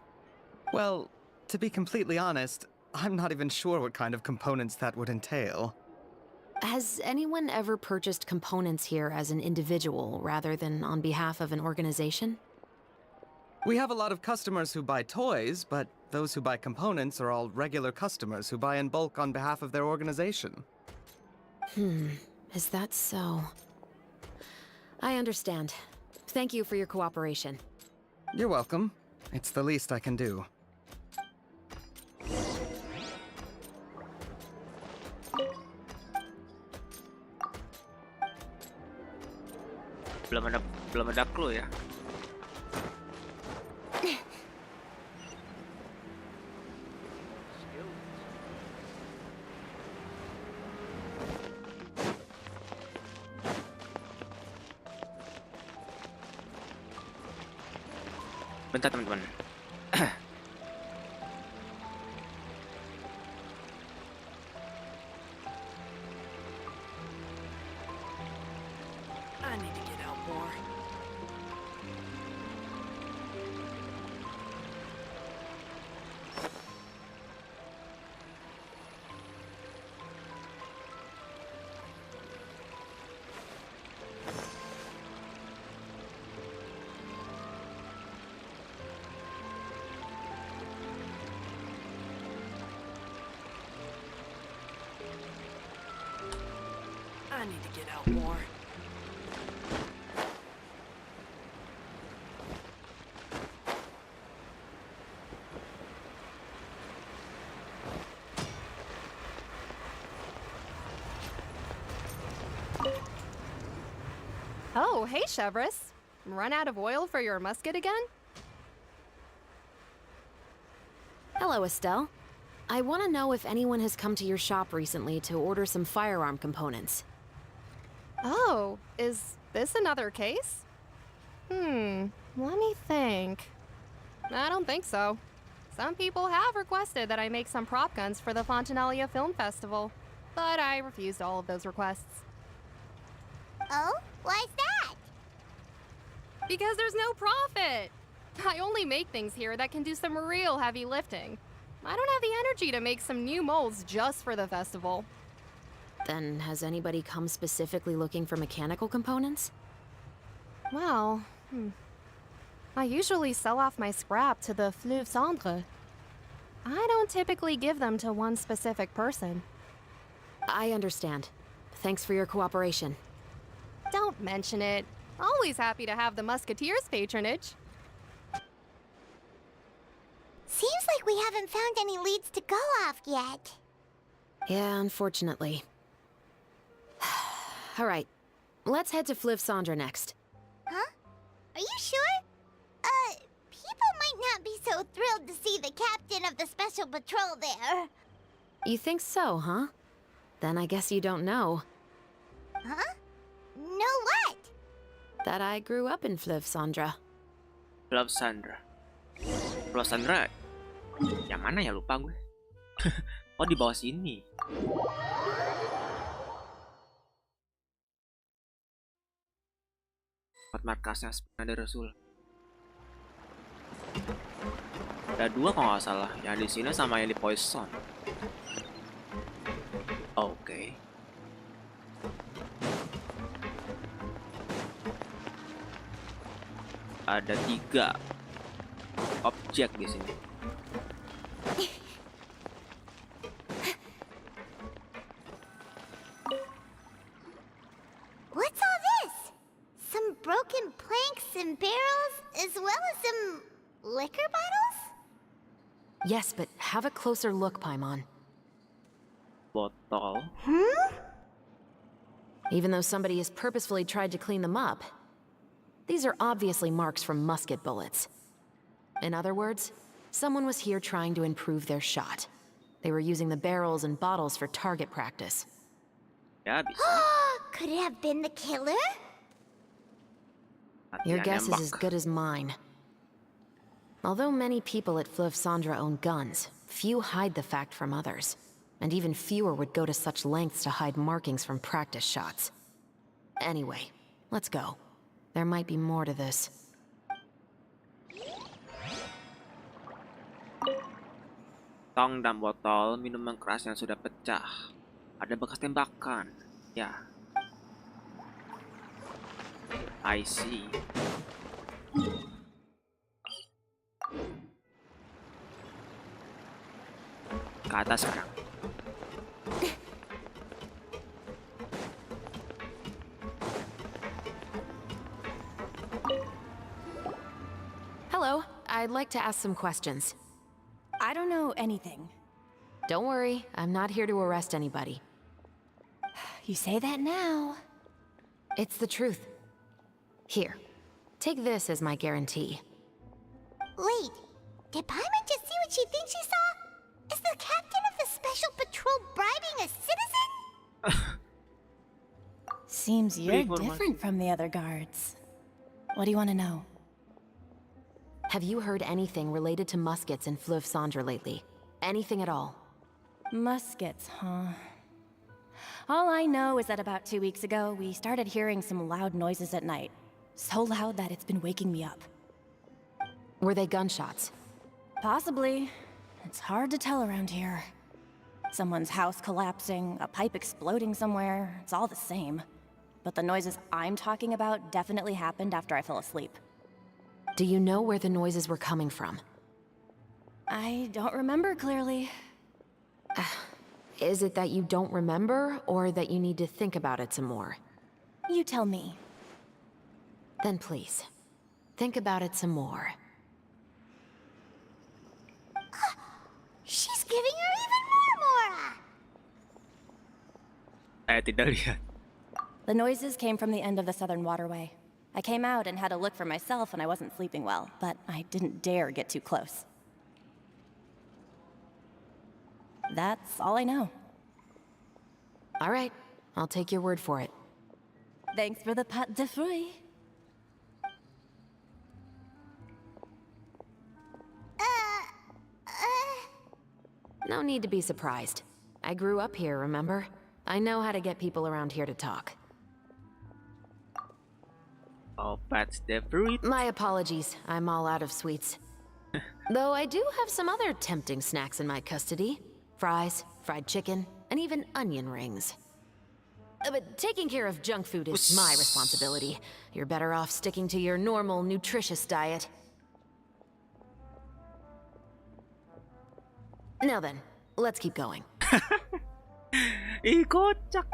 Well, to be completely honest, I'm not even sure what kind of components that would entail. Has anyone ever purchased components here as an individual rather than on behalf of an organization? We have a lot of customers who buy toys, but those who buy components are all regular customers who buy in bulk on behalf of their organization. Is that so? I understand. Thank you for your cooperation. You're welcome. It's the least I can do. Belum ada clue ya. Bentar teman-teman. I need to get out more. I need to get out more. Oh, hey, Chevrolet. Run out of oil for your musket again? Hello, Estelle. I want to know if anyone has come to your shop recently to order some firearm components. Oh, is this another case? Let me think. I don't think so. Some people have requested that I make some prop guns for the Fontaine Film Festival, but I refused all of those requests. Oh? Why's that? Because there's no profit! I only make things here that can do some real heavy lifting. I don't have the energy to make some new molds just for the festival. Then, has anybody come specifically looking for mechanical components? Well, I usually sell off my scrap to the Fleuve Cendre. I don't typically give them to one specific person. I understand. Thanks for your cooperation. Don't mention it. Always happy to have the Musketeers' patronage. Seems like we haven't found any leads to go off yet. Yeah, unfortunately. All right, let's head to Fleuve Cendre next. Huh? Are you sure? People might not be so thrilled to see the captain of the Special Patrol there. You think so, huh? Then I guess you don't know. Huh? Know what? That I grew up in Fleuve Cendre. Fleuve Cendre. Fleuve Cendre. Yang mana ya, lupa gue. Oh, di bawah sini. Tempat markasnya ada Rasul. Ada dua kalau nggak salah, yang di sini sama yang di Poison. Oke. Ada 3 objek di sini. What's all this? Some broken planks and barrels, as well as some liquor bottles? Yes, but have a closer look, Paimon. Botol. Even though somebody has purposefully tried to clean them up, these are obviously marks from musket bullets. In other words, someone was here trying to improve their shot. They were using the barrels and bottles for target practice. Ya, bisa. Could it have been the killer? Your guess is as good as mine. Although many people at Fleuve Cendre own guns, few hide the fact from others, and even fewer would go to such lengths to hide markings from practice shots. Anyway, let's go. There might be more to this. Tong dan botol minuman keras yang sudah pecah. Ada bekas tembakan. Ya. I see. Ke atas sekarang. Hello, I'd like to ask some questions. I don't know anything. Don't worry, I'm not here to arrest anybody. You say that now. It's the truth. Here, take this as my guarantee. Wait, did Paimon just see what she thinks she saw? Is the captain of the special patrol bribing a citizen? Seems you're different from the other guards. What do you want to know? Have you heard anything related to muskets in Fleuve Cendre lately? Anything at all? Muskets, huh? All I know is that about 2 weeks ago, we started hearing some loud noises at night. So loud that it's been waking me up. Were they gunshots? Possibly. It's hard to tell around here. Someone's house collapsing, a pipe exploding somewhere, it's all the same. But the noises I'm talking about definitely happened after I fell asleep. Do you know where the noises were coming from? I don't remember clearly. Is it that you don't remember, or that you need to think about it some more? You tell me. Then please, think about it some more. She's giving her even more Mora! Tidak lihat. The noises came from the end of the Southern Waterway. I came out and had a look for myself when I wasn't sleeping well, but I didn't dare get too close. That's all I know. All right, I'll take your word for it. Thanks for the pâte de fruits. No need to be surprised. I grew up here, remember? I know how to get people around here to talk. Oh, pâte de fruits. My apologies, I'm all out of sweets. Though I do have some other tempting snacks in my custody. Fries, fried chicken, and even onion rings. But taking care of junk food is my responsibility. You're better off sticking to your normal, nutritious diet. Now then, let's keep going. Ih, kocak.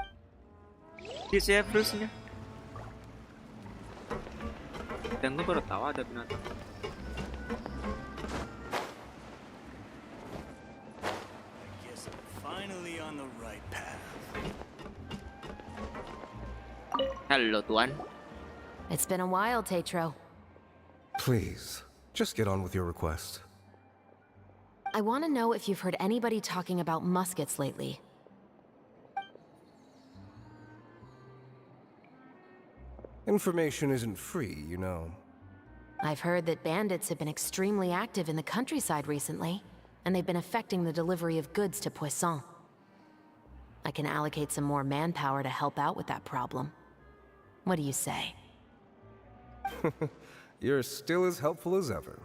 Si Severusnya. Dan gue baru tahu ada binatang. Guess I'm finally on the right path. Halo, Tuan. It's been a while, Tetro. Please, just get on with your request. I want to know if you've heard anybody talking about muskets lately. Information isn't free, you know. I've heard that bandits have been extremely active in the countryside recently, and they've been affecting the delivery of goods to Poisson. I can allocate some more manpower to help out with that problem. What do you say? You're still as helpful as ever.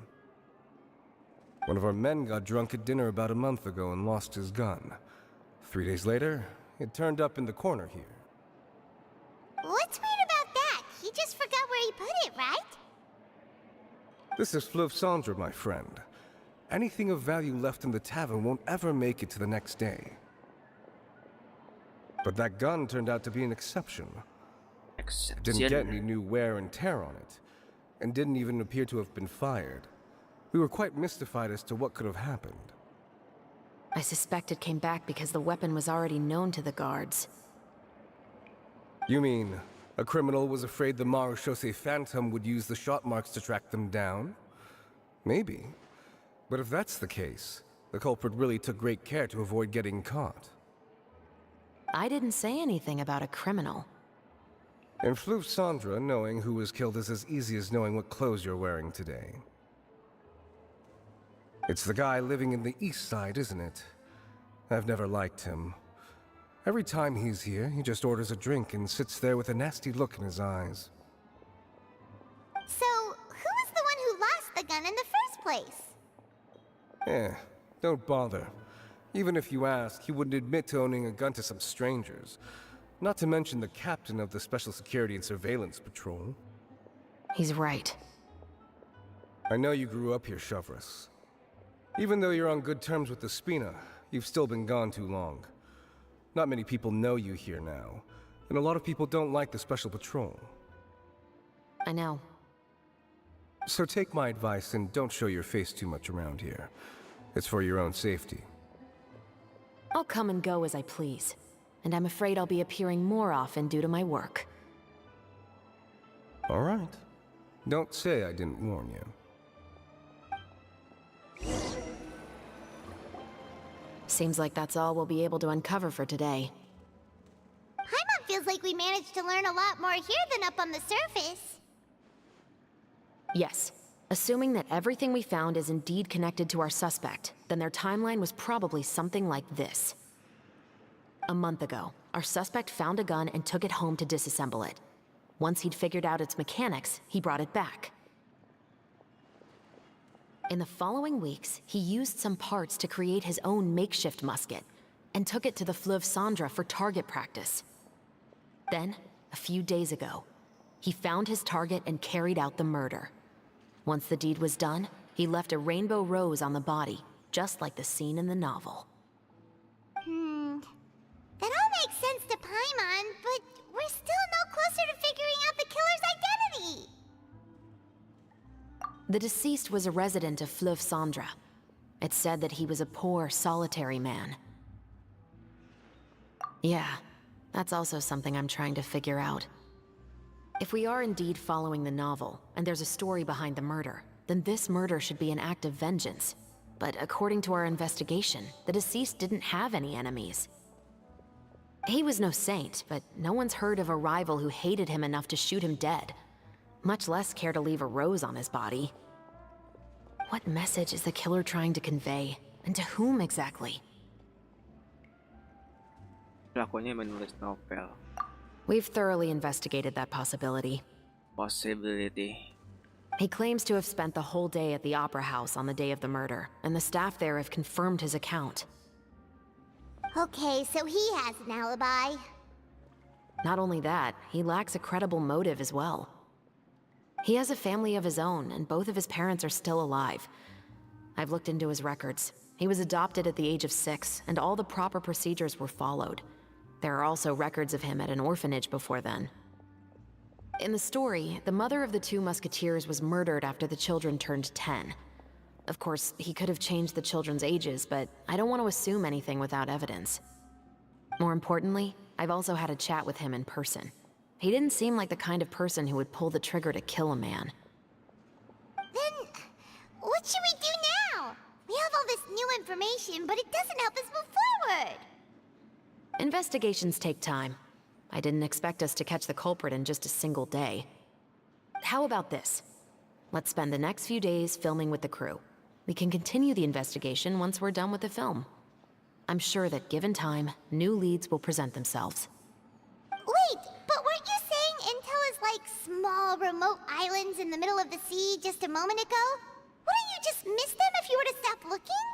One of our men got drunk at dinner about a month ago and lost his gun. 3 days later, it turned up in the corner here. What's weird about that? He just forgot where he put it, right? This is Fleuve Cendre, my friend. Anything of value left in the tavern won't ever make it to the next day. But that gun turned out to be an exception. It didn't get any new wear and tear on it, and didn't even appear to have been fired. We were quite mystified as to what could have happened. I suspect it came back because the weapon was already known to the guards. You mean, a criminal was afraid the Marechaussee Phantom would use the shot marks to track them down? Maybe. But if that's the case, the culprit really took great care to avoid getting caught. I didn't say anything about a criminal. In Fleuve Cendre, knowing who was killed is as easy as knowing what clothes you're wearing today. It's the guy living in the east side, isn't it? I've never liked him. Every time he's here, he just orders a drink and sits there with a nasty look in his eyes. So, who was the one who lost the gun in the first place? Don't bother. Even if you ask, he wouldn't admit to owning a gun to some strangers. Not to mention the captain of the Special Security and Surveillance Patrol. He's right. I know you grew up here, Shovris. Even though you're on good terms with the Spina, you've still been gone too long. Not many people know you here now, and a lot of people don't like the Special Patrol. I know. So take my advice and don't show your face too much around here. It's for your own safety. I'll come and go as I please, and I'm afraid I'll be appearing more often due to my work. All right. Don't say I didn't warn you. Seems like that's all we'll be able to uncover for today. Paimon feels like we managed to learn a lot more here than up on the surface. Yes. Assuming that everything we found is indeed connected to our suspect, then their timeline was probably something like this. A month ago, our suspect found a gun and took it home to disassemble it. Once he'd figured out its mechanics, he brought it back. In the following weeks, he used some parts to create his own makeshift musket, and took it to the Fleuve Cendra for target practice. Then, a few days ago, he found his target and carried out the murder. Once the deed was done, he left a rainbow rose on the body, just like the scene in the novel. That all makes sense to Paimon, but we're still no closer to figuring out the killer's identity! The deceased was a resident of Fleuve Cendra. It's said that he was a poor, solitary man. Yeah, that's also something I'm trying to figure out. If we are indeed following the novel, and there's a story behind the murder, then this murder should be an act of vengeance. But according to our investigation, the deceased didn't have any enemies. He was no saint, but no one's heard of a rival who hated him enough to shoot him dead, much less care to leave a rose on his body. What message is the killer trying to convey, and to whom exactly? Pelakunya menulis novel. We've thoroughly investigated that possibility. Possibility. He claims to have spent the whole day at the Opera House on the day of the murder, and the staff there have confirmed his account. Okay, so he has an alibi. Not only that, he lacks a credible motive as well. He has a family of his own, and both of his parents are still alive. I've looked into his records. He was adopted at the age of 6, and all the proper procedures were followed. There are also records of him at an orphanage before then. In the story, the mother of the 2 musketeers was murdered after the children turned 10. Of course, he could have changed the children's ages, but I don't want to assume anything without evidence. More importantly, I've also had a chat with him in person. He didn't seem like the kind of person who would pull the trigger to kill a man. Then, what should we do now? We have all this new information, but it doesn't help us move forward. Investigations take time. I didn't expect us to catch the culprit in just a single day. How about this? Let's spend the next few days filming with the crew. We can continue the investigation once we're done with the film. I'm sure that given time, new leads will present themselves. Wait, but weren't you saying Intel is like small, remote islands in the middle of the sea just a moment ago? Wouldn't you just miss them if you were to stop looking?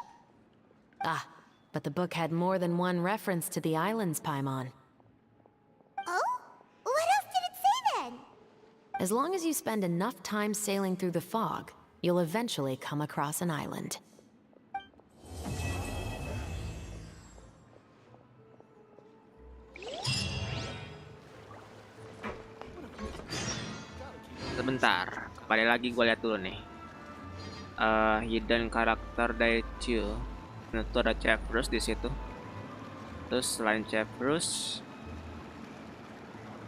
Ah, but the book had more than one reference to the islands, Paimon. Oh? What else did it say then? As long as you spend enough time sailing through the fog, you'll eventually come across an island. Sebentar, kembali lagi gue lihat dulu nih. Hidden karakter Daichu. Itu ada Chefrus di situ. Terus selain Chefrus,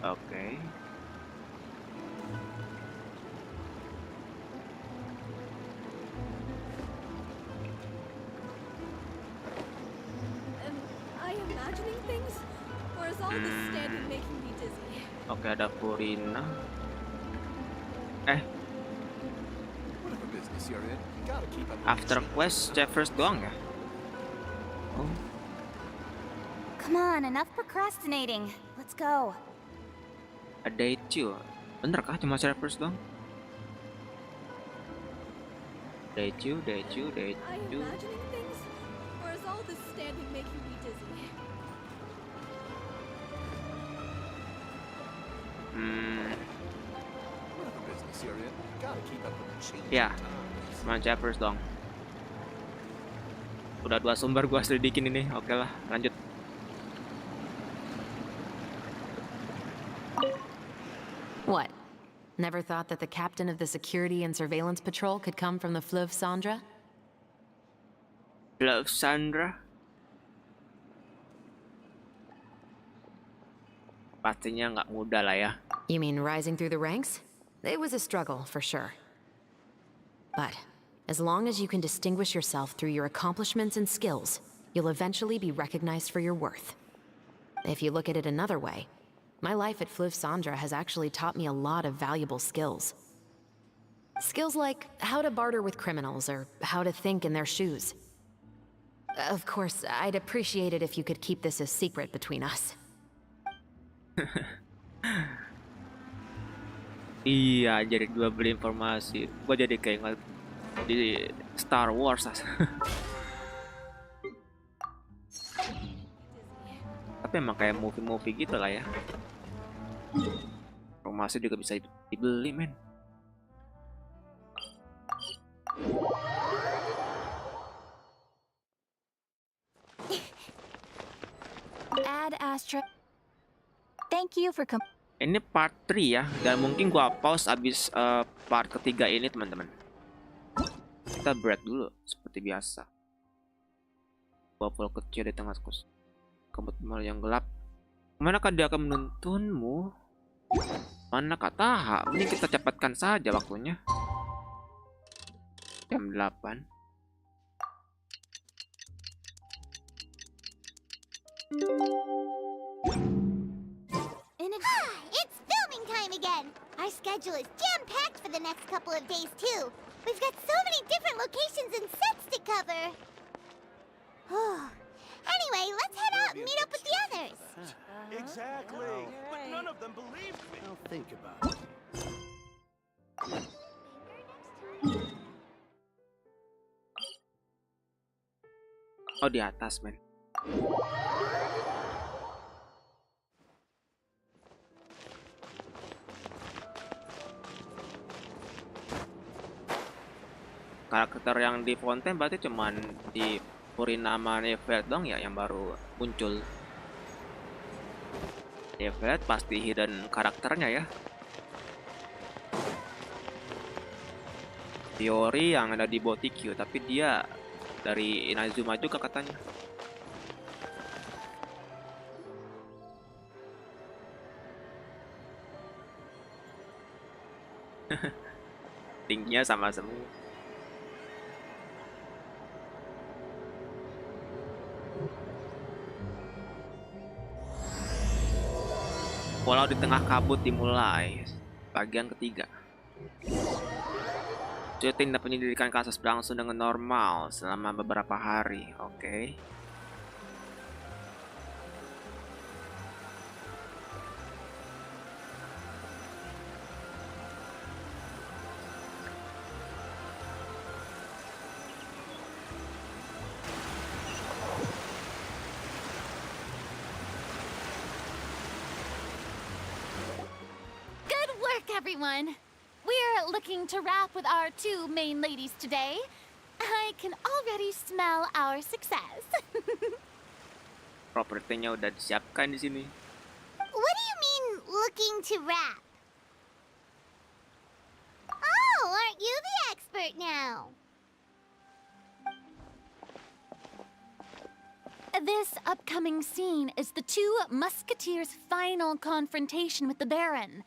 oke. Am I imagining things, or is all this standing making me dizzy? Oke, ada Purina. Whatever business you're in, After quest chapters doang ya? Oh. Come on, enough procrastinating. Let's go. A day 2. Bener kah cuma chapters doang? Day 2, day 2, day 2. Are you imagining things? Or is all this standing making me dizzy? Ya, cuma chapters dong. Udah 2 sumber gua selidikin ini. Oke lah, lanjut. What? Never thought that the captain of the security and surveillance patrol could come from the Fleuve Sandra? Fleuve Sandra? Pastinya nggak mudah lah ya. You mean rising through the ranks? It was a struggle, for sure. But as long as you can distinguish yourself through your accomplishments and skills, you'll eventually be recognized for your worth. If you look at it another way, my life at Fleuve Sandra has actually taught me a lot of valuable skills. Skills like how to barter with criminals or how to think in their shoes. Of course, I'd appreciate it if you could keep this a secret between us. Iya, jadi dua beli informasi. Gua jadi kayak ingat di Star Wars. Tapi emang kayak movie-movie gitu lah ya. Informasi juga bisa dibeli, men. Add Astra. Thank you for Ini part 3 ya, dan mungkin gua pause abis part ketiga ini, teman-teman. Kita break dulu seperti biasa. Bubble kecil di tengah kabut malam yang gelap. Manakah dia akan menuntunmu? Manakah Taha? Ini kita cepatkan saja waktunya. Jam 8. It's filming time again! Our schedule is jam-packed for the next couple of days, too. We've got so many different locations and sets to cover. Anyway, let's head out and meet up with the others. Exactly. But none of them believed me. I'll think about it. Oh, di atas, men. Karakter yang di Fontaine berarti cuman di Purinama Myfriend dong ya yang baru muncul. Myfriend pasti hidden karakternya ya. Teori yang ada di Botikyu, tapi dia dari Inazuma juga katanya. Tingginya sama semua. Walau di tengah kabut dimulai bagian ketiga. Syuting dan penyelidikan kasus berlangsung dengan normal selama beberapa hari. Oke. Everyone, we're looking to wrap with our 2 main ladies today. I can already smell our success. Propertinya udah disiapkan di sini. What do you mean, looking to wrap? Oh, aren't you the expert now? This upcoming scene is the 2 musketeers' final confrontation with the Baron.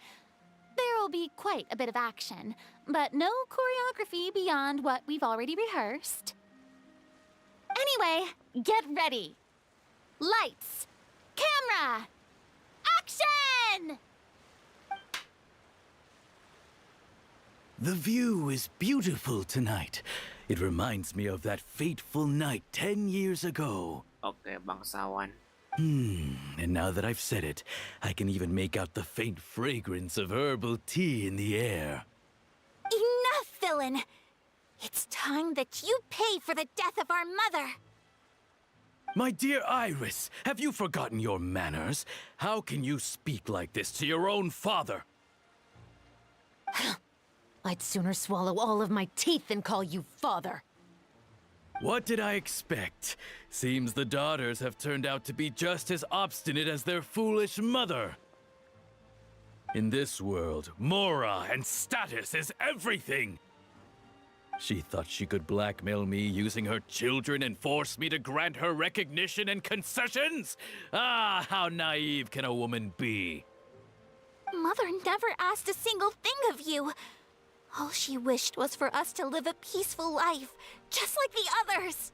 There will be quite a bit of action, but no choreography beyond what we've already rehearsed. Anyway, get ready. Lights, camera, action! The view is beautiful tonight. It reminds me of that fateful night 10 years ago. Oke, bangsawan. And now that I've said it, I can even make out the faint fragrance of herbal tea in the air. Enough, villain! It's time that you pay for the death of our mother! My dear Iris, have you forgotten your manners? How can you speak like this to your own father? I'd sooner swallow all of my teeth than call you father. What did I expect? Seems the daughters have turned out to be just as obstinate as their foolish mother. In this world, mora and status is everything. She thought she could blackmail me using her children and force me to grant her recognition and concessions? Ah, how naive can a woman be? Mother never asked a single thing of you. All she wished was for us to live a peaceful life, just like the others.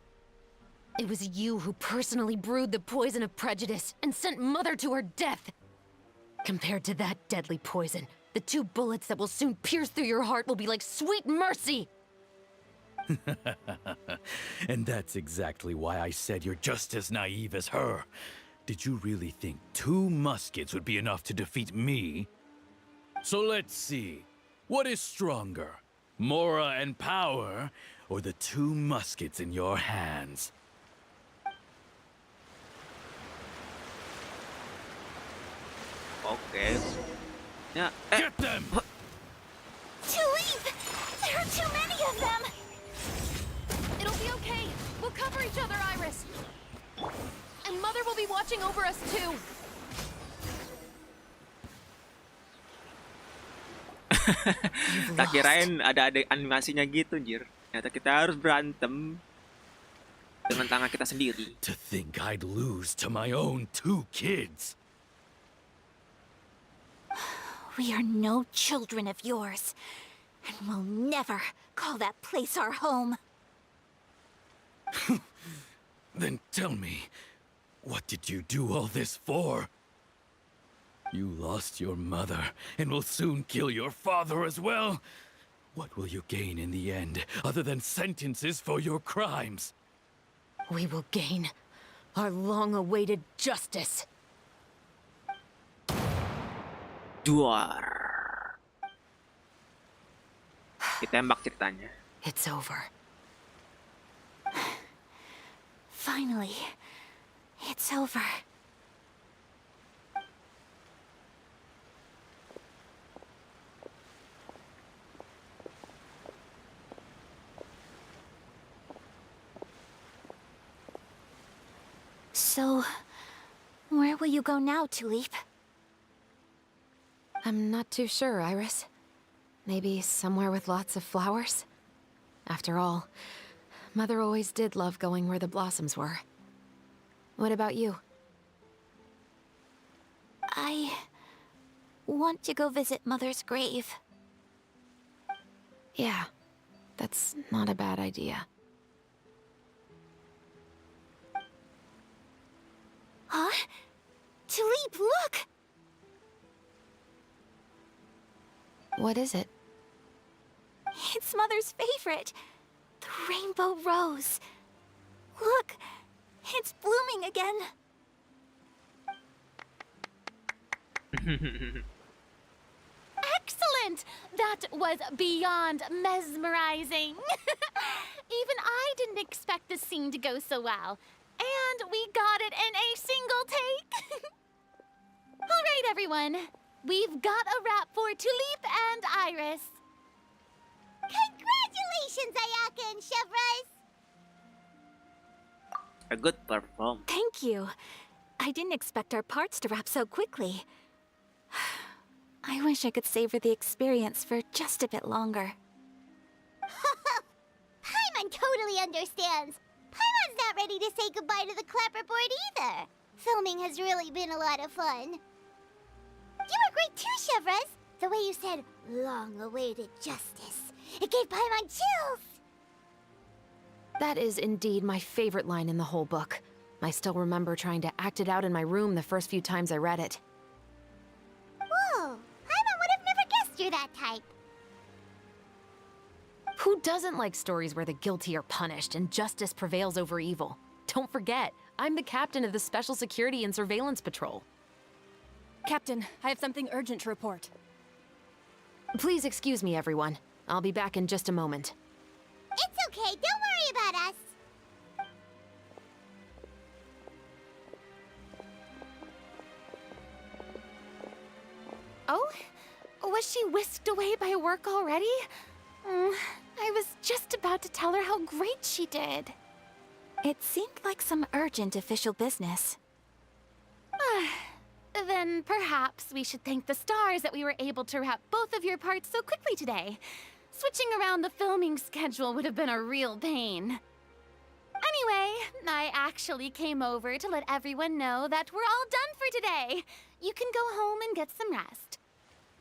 It was you who personally brewed the poison of prejudice and sent Mother to her death. Compared to that deadly poison, the 2 bullets that will soon pierce through your heart will be like sweet mercy. And that's exactly why I said you're just as naive as her. Did you really think 2 muskets would be enough to defeat me? So let's see. What is stronger, mora and power, or the 2 muskets in your hands? Oke. Ya, Get them! To leave! There are too many of them! It'll be okay. We'll cover each other, Iris. And Mother will be watching over us too. Tak kirain ada animasinya gitu, Jir. Ternyata kita harus berantem dengan tangan kita sendiri. To think I'd lose to my own 2 kids. We are no children of yours, and we'll never call that place our home. Then tell me, what did you do all this for? You lost your mother, and will soon kill your father as well. What will you gain in the end, other than sentences for your crimes? We will gain our long-awaited justice. Duar. Ditembak ceritanya. It's over. Finally, it's over. So, where will you go now, Tulip? I'm not too sure, Iris. Maybe somewhere with lots of flowers? After all, Mother always did love going where the blossoms were. What about you? I want to go visit Mother's grave. Yeah, that's not a bad idea. Huh? Tulip, look! What is it? It's Mother's favorite. The rainbow rose. Look, it's blooming again. Excellent! That was beyond mesmerizing. Even I didn't expect the scene to go so well. And we got it in a single take. All right, everyone. We've got a wrap for Tulip and Iris. Congratulations, Ayaka and Chevres! A good perform. Thank you. I didn't expect our parts to wrap so quickly. I wish I could savor the experience for just a bit longer. Paimon totally understands. Paimon's not ready to say goodbye to the clapperboard either. Filming has really been a lot of fun. You were great too, Chevres. The way you said, long-awaited justice. It gave Paimon chills. That is indeed my favorite line in the whole book. I still remember trying to act it out in my room the first few times I read it. Whoa, Paimon would have never guessed you're that type. Who doesn't like stories where the guilty are punished and justice prevails over evil? Don't forget, I'm the captain of the Special Security and Surveillance Patrol. Captain, I have something urgent to report. Please excuse me, everyone. I'll be back in just a moment. It's okay, don't worry about us. Oh? Was she whisked away by work already? I was just about to tell her how great she did. It seemed like some urgent official business. Then perhaps we should thank the stars that we were able to wrap both of your parts so quickly today. Switching around the filming schedule would have been a real pain. Anyway, I actually came over to let everyone know that we're all done for today. You can go home and get some rest.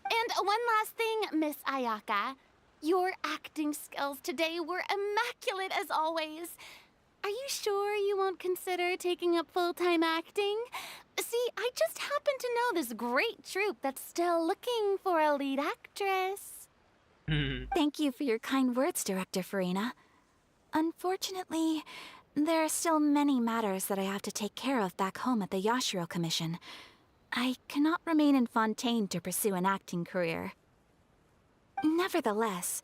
And one last thing, Miss Ayaka. Your acting skills today were immaculate as always. Are you sure you won't consider taking up full-time acting? See, I just happen to know this great troupe that's still looking for a lead actress. Thank you for your kind words, Director Farina. Unfortunately, there are still many matters that I have to take care of back home at the Yashiro Commission. I cannot remain in Fontaine to pursue an acting career. Nevertheless,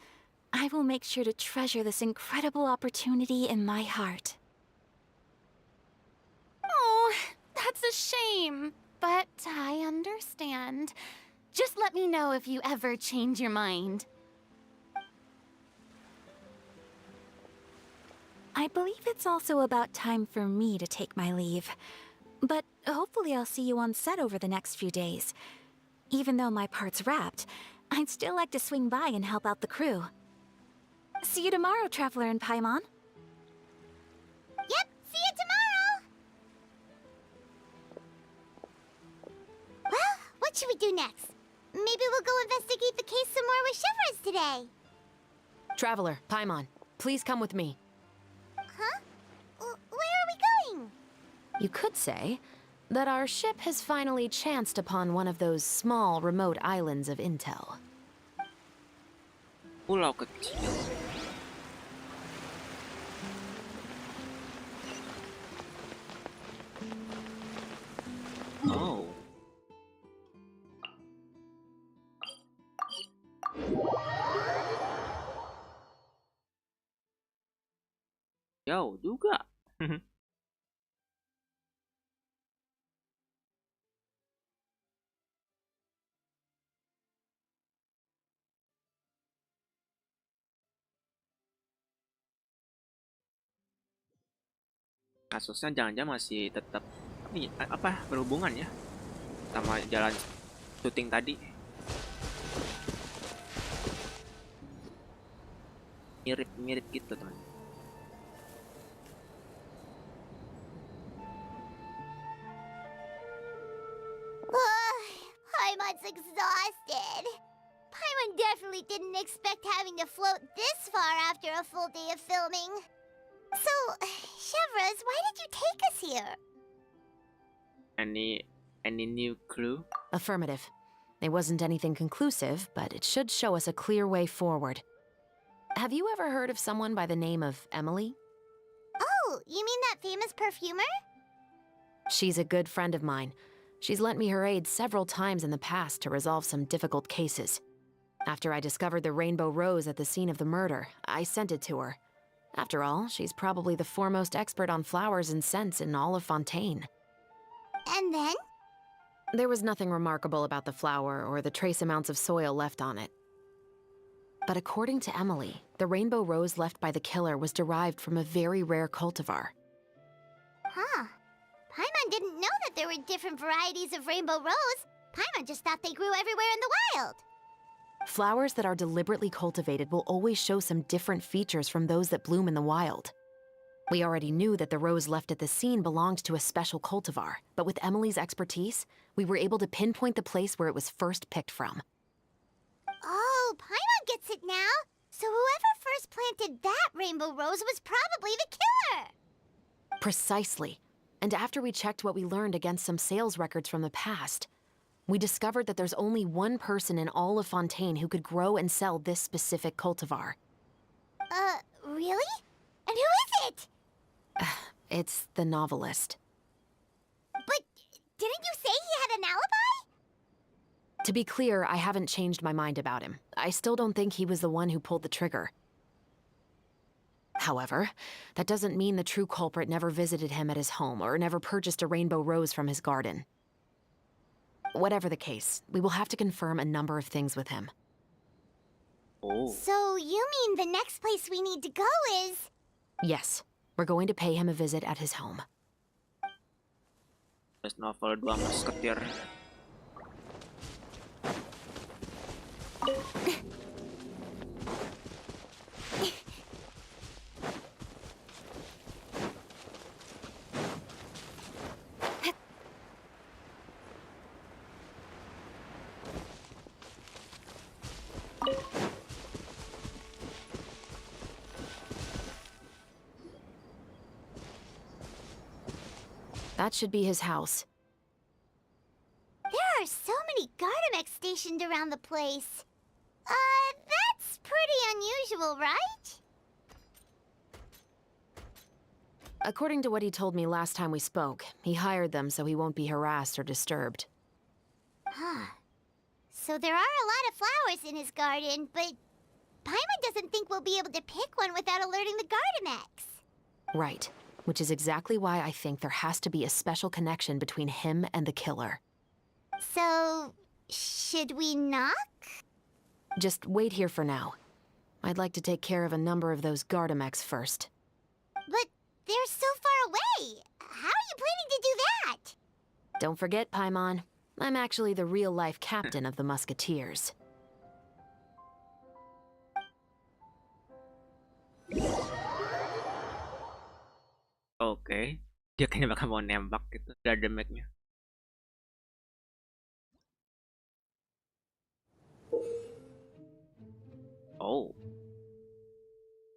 I will make sure to treasure this incredible opportunity in my heart. Oh, that's a shame, but I understand. Just let me know if you ever change your mind. I believe it's also about time for me to take my leave. But hopefully I'll see you on set over the next few days. Even though my part's wrapped, I'd still like to swing by and help out the crew. See you tomorrow, Traveler and Paimon. Yep, see you tomorrow! Well, what should we do next? Maybe we'll go investigate the case some more with Chevres today. Traveler, Paimon, please come with me. Huh? Where are we going? You could say that our ship has finally chanced upon one of those small, remote islands of intel. Pulau kecil. Oh. Jauh juga. Kasusnya jangan-jangan masih tetap ini apa berhubungan ya sama jalan syuting tadi. Mirip-mirip gitu, teman. Paimon's exhausted. Paimon definitely didn't expect having to float this far after a full day of filming. So, Chevres, why did you take us here? Any new clue? Affirmative. It wasn't anything conclusive, but it should show us a clear way forward. Have you ever heard of someone by the name of Emily? Oh, you mean that famous perfumer? She's a good friend of mine. She's lent me her aid several times in the past to resolve some difficult cases. After I discovered the rainbow rose at the scene of the murder, I sent it to her. After all, she's probably the foremost expert on flowers and scents in all of Fontaine. And then? There was nothing remarkable about the flower or the trace amounts of soil left on it. But according to Emily, the rainbow rose left by the killer was derived from a very rare cultivar. Huh. Paimon didn't know that there were different varieties of rainbow rose. Paimon just thought they grew everywhere in the wild. Flowers that are deliberately cultivated will always show some different features from those that bloom in the wild. We already knew that the rose left at the scene belonged to a special cultivar, but with Emily's expertise, we were able to pinpoint the place where it was first picked from. Oh, Paimon gets it now. So whoever first planted that rainbow rose was probably the killer. Precisely. And after we checked what we learned against some sales records from the past, we discovered that there's only one person in all of Fontaine who could grow and sell this specific cultivar. It's the novelist. But didn't you say he had an alibi? To be clear, I haven't changed my mind about him. I still don't think he was the one who pulled the trigger. However, that doesn't mean the true culprit never visited him at his home or never purchased a rainbow rose from his garden. Whatever the case, we will have to confirm a number of things with him. Oh. So you mean the next place we need to go is... Yes, we're going to pay him a visit at his home. Best novel 2 Musketeer. That should be his house. There are so many Gardamex stationed around the place. That's pretty unusual, right? According to what he told me last time we spoke, he hired them so he won't be harassed or disturbed. Huh. So there are a lot of flowers in his garden, but Paimon doesn't think we'll be able to pick one without alerting the Gardamex. Right. Which is exactly why I think there has to be a special connection between him and the killer. So, should we knock? Just wait here for now. I'd like to take care of a number of those Gardamex first. But they're so far away. How are you planning to do that? Don't forget, Paimon. I'm actually the real-life captain of the Musketeers. Oke. Dia kayaknya bakal mau nembak gitu. Ada damage-nya. Oh.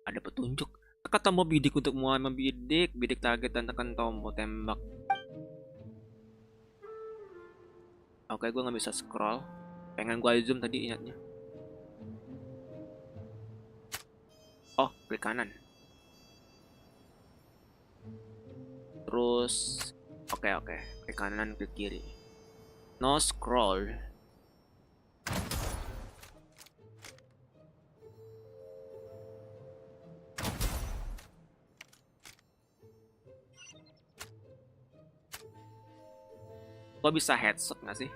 Ada petunjuk. Tekan tombol bidik untuk mulai membidik. Bidik target dan tekan tombol tembak. Oke, gue nggak bisa scroll. Pengen gue zoom tadi ingatnya. Oh, klik kanan. Terus oke, klik kanan, klik kiri. No scroll. Gua bisa headshot nggak sih?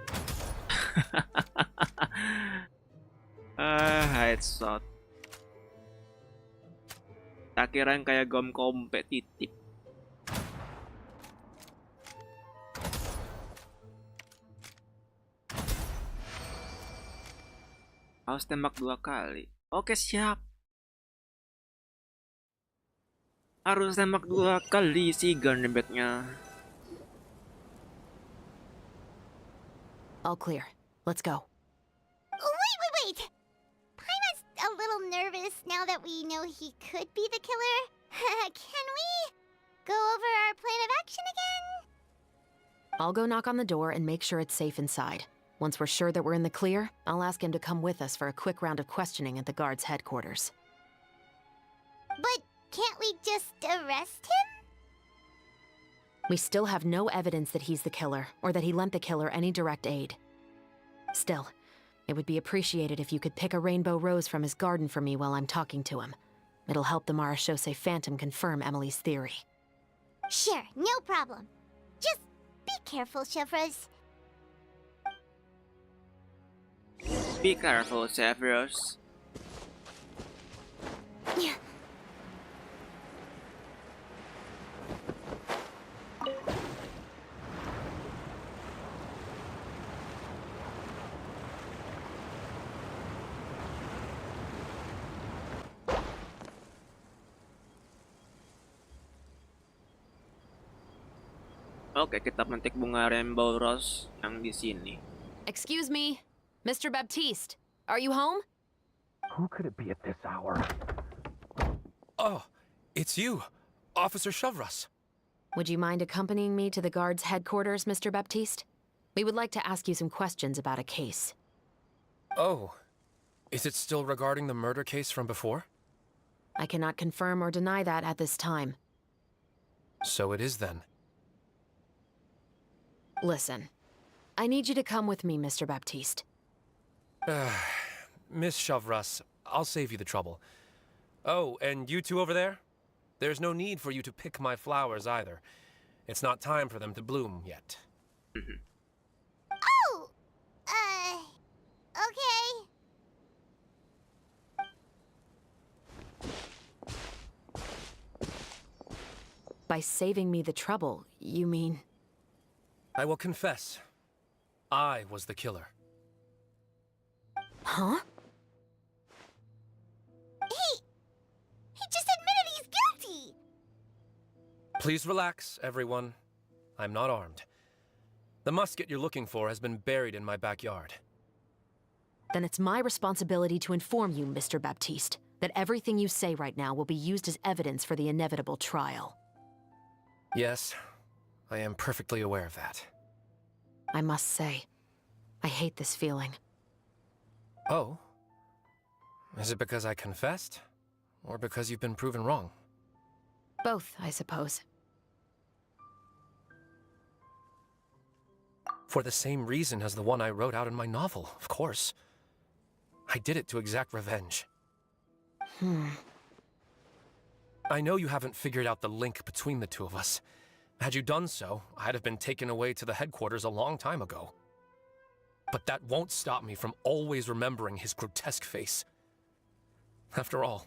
Headshot. Tak kira yang kayak gom kompetitif. Harus tembak 2 kali. Oke, siap. Harus tembak 2 kali si gunbet-nya. All clear. Let's go. Wait! Paimon's a little nervous now that we know he could be the killer. Can we go over our plan of action again? I'll go knock on the door and make sure it's safe inside. Once we're sure that we're in the clear, I'll ask him to come with us for a quick round of questioning at the guard's headquarters. But can't we just arrest him? We still have no evidence that he's the killer, or that he lent the killer any direct aid. Still, it would be appreciated if you could pick a rainbow rose from his garden for me while I'm talking to him. It'll help the Marashose Phantom confirm Emily's theory. Sure, no problem. Just be careful, Chevros. Be careful, Chevros. Yeah. Oke, kita metik bunga rainbow rose yang di sini. Excuse me, Mr. Baptiste, are you home? Who could it be at this hour? Oh, it's you, Officer Chevros. Would you mind accompanying me to the guard's headquarters, Mr. Baptiste? We would like to ask you some questions about a case. Oh, is it still regarding the murder case from before? I cannot confirm or deny that at this time. So it is then. Listen, I need you to come with me, Mr. Baptiste. Miss Chavras, I'll save you the trouble. Oh, and you two over there? There's no need for you to pick my flowers either. It's not time for them to bloom yet. Oh! Okay. By saving me the trouble, you mean... I will confess. I was the killer. Huh? He just admitted he's guilty! Please relax, everyone. I'm not armed. The musket you're looking for has been buried in my backyard. Then it's my responsibility to inform you, Mr. Baptiste, that everything you say right now will be used as evidence for the inevitable trial. Yes, I am perfectly aware of that. I must say, I hate this feeling. Oh? Is it because I confessed? Or because you've been proven wrong? Both, I suppose. For the same reason as the one I wrote out in my novel, of course. I did it to exact revenge. I know you haven't figured out the link between the two of us. Had you done so, I'd have been taken away to the headquarters a long time ago. But that won't stop me from always remembering his grotesque face. After all,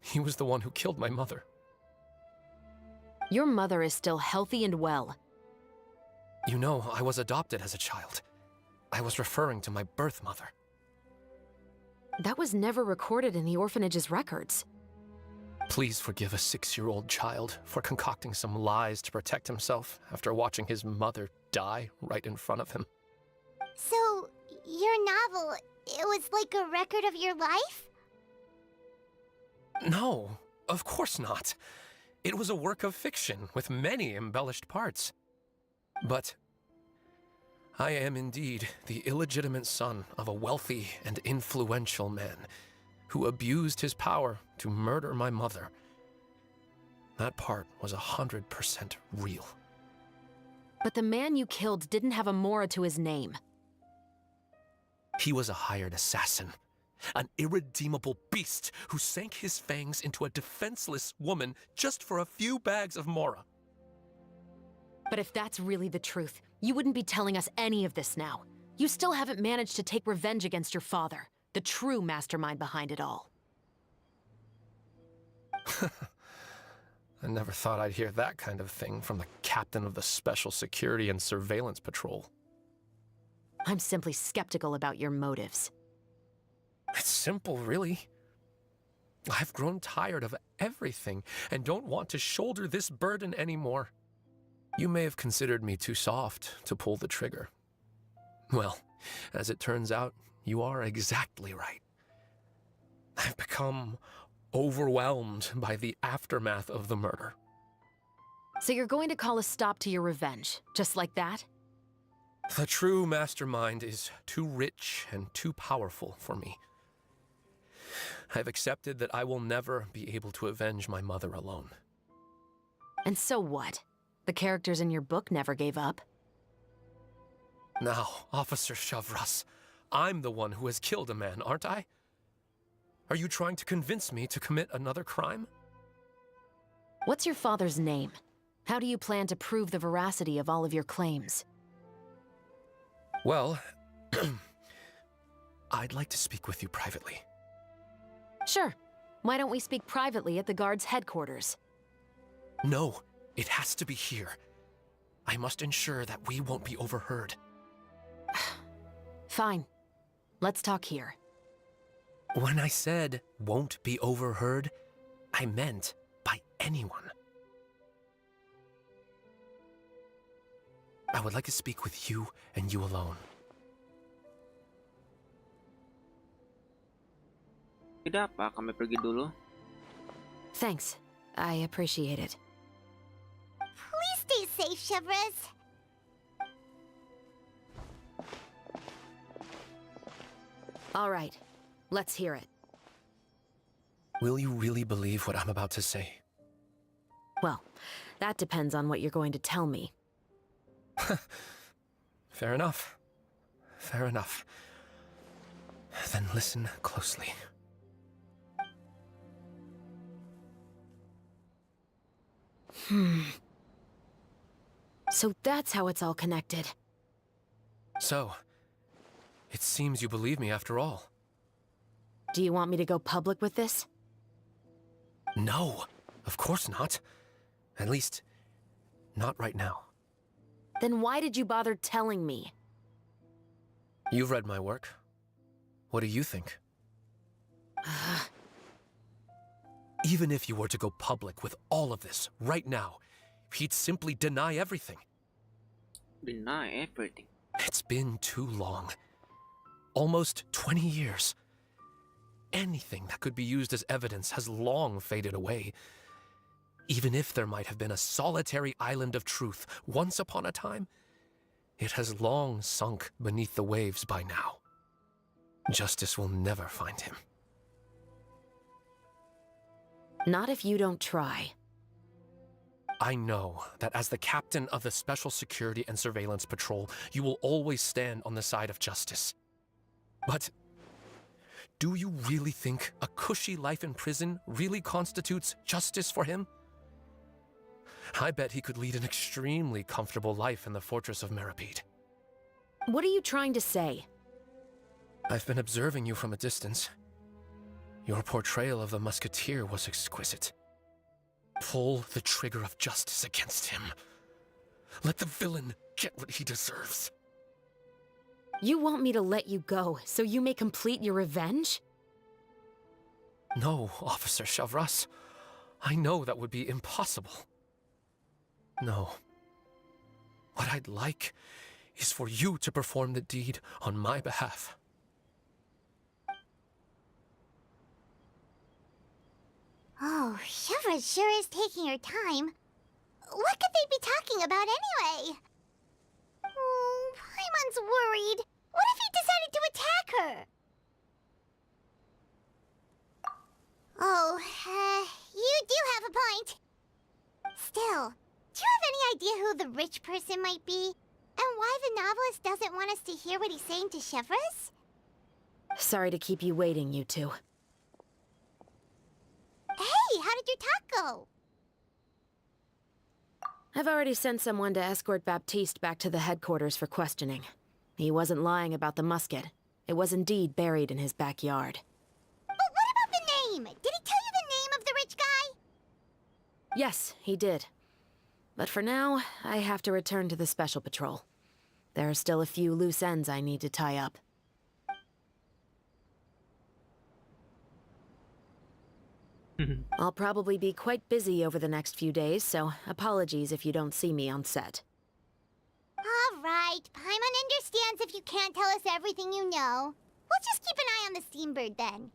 he was the one who killed my mother. Your mother is still healthy and well. You know, I was adopted as a child. I was referring to my birth mother. That was never recorded in the orphanage's records. Please forgive a 6-year-old child for concocting some lies to protect himself after watching his mother die right in front of him. So, your novel, it was like a record of your life? No, of course not. It was a work of fiction with many embellished parts. But I am indeed the illegitimate son of a wealthy and influential man who abused his power to murder my mother. That part was 100% real. But the man you killed didn't have a Mora to his name. He was a hired assassin, an irredeemable beast who sank his fangs into a defenseless woman just for a few bags of Mora. But if that's really the truth, you wouldn't be telling us any of this now. You still haven't managed to take revenge against your father, the true mastermind behind it all. I never thought I'd hear that kind of thing from the captain of the Special Security and Surveillance Patrol. I'm simply skeptical about your motives. It's simple, really. I've grown tired of everything and don't want to shoulder this burden anymore. You may have considered me too soft to pull the trigger. Well, as it turns out, you are exactly right. I've become overwhelmed by the aftermath of the murder. So you're going to call a stop to your revenge, just like that? The true mastermind is too rich and too powerful for me. I've accepted that I will never be able to avenge my mother alone. And so what? The characters in your book never gave up. Now, Officer Chavras, I'm the one who has killed a man, aren't I? Are you trying to convince me to commit another crime? What's your father's name? How do you plan to prove the veracity of all of your claims? Well, I'd like to speak with you privately. Sure. Why don't we speak privately at the guard's headquarters? No, it has to be here. I must ensure that we won't be overheard. Fine. Let's talk here. When I said won't be overheard, I meant by anyone. I would like to speak with you and you alone. Tidak apa, kami pergi dulu. Thanks. I appreciate it. Please stay safe, Chavras. All right. Let's hear it. Will you really believe what I'm about to say? Well, That depends on what you're going to tell me. Fair enough. Fair enough. Then listen closely. So that's how it's all connected. So, it seems you believe me after all. Do you want me to go public with this? No, of course not. At least, not right now. Then why did you bother telling me? You've read my work. What do you think? Even if you were to go public with all of this right now, he'd simply deny everything. Deny everything? It's been too long. Almost 20 years. Anything that could be used as evidence has long faded away. Even if there might have been a solitary island of truth once upon a time, it has long sunk beneath the waves by now. Justice will never find him. Not if you don't try. I know that as the captain of the Special Security and Surveillance Patrol, you will always stand on the side of justice. But do you really think a cushy life in prison really constitutes justice for him? I bet he could lead an extremely comfortable life in the fortress of Meripede. What are you trying to say? I've been observing you from a distance. Your portrayal of the musketeer was exquisite. Pull the trigger of justice against him. Let the villain get what he deserves. You want me to let you go so you may complete your revenge? No, Officer Chavras. I know that would be impossible. No. What I'd like is for you to perform the deed on my behalf. Oh, Shiva sure is taking her time. What could they be talking about anyway? Oh, Paimon's worried. What if he decided to attack her? Oh, you do have a point. Still, do you have any idea who the rich person might be? And why the novelist doesn't want us to hear what he's saying to Chevres? Sorry to keep you waiting, you two. Hey, how did your talk go? I've already sent someone to escort Baptiste back to the headquarters for questioning. He wasn't lying about the musket. It was indeed buried in his backyard. But what about the name? Did he tell you the name of the rich guy? Yes, he did. But for now, I have to return to the Special Patrol. There are still a few loose ends I need to tie up. I'll probably be quite busy over the next few days, so apologies if you don't see me on set. All right, Paimon understands if you can't tell us everything you know. We'll just keep an eye on the Steambird then.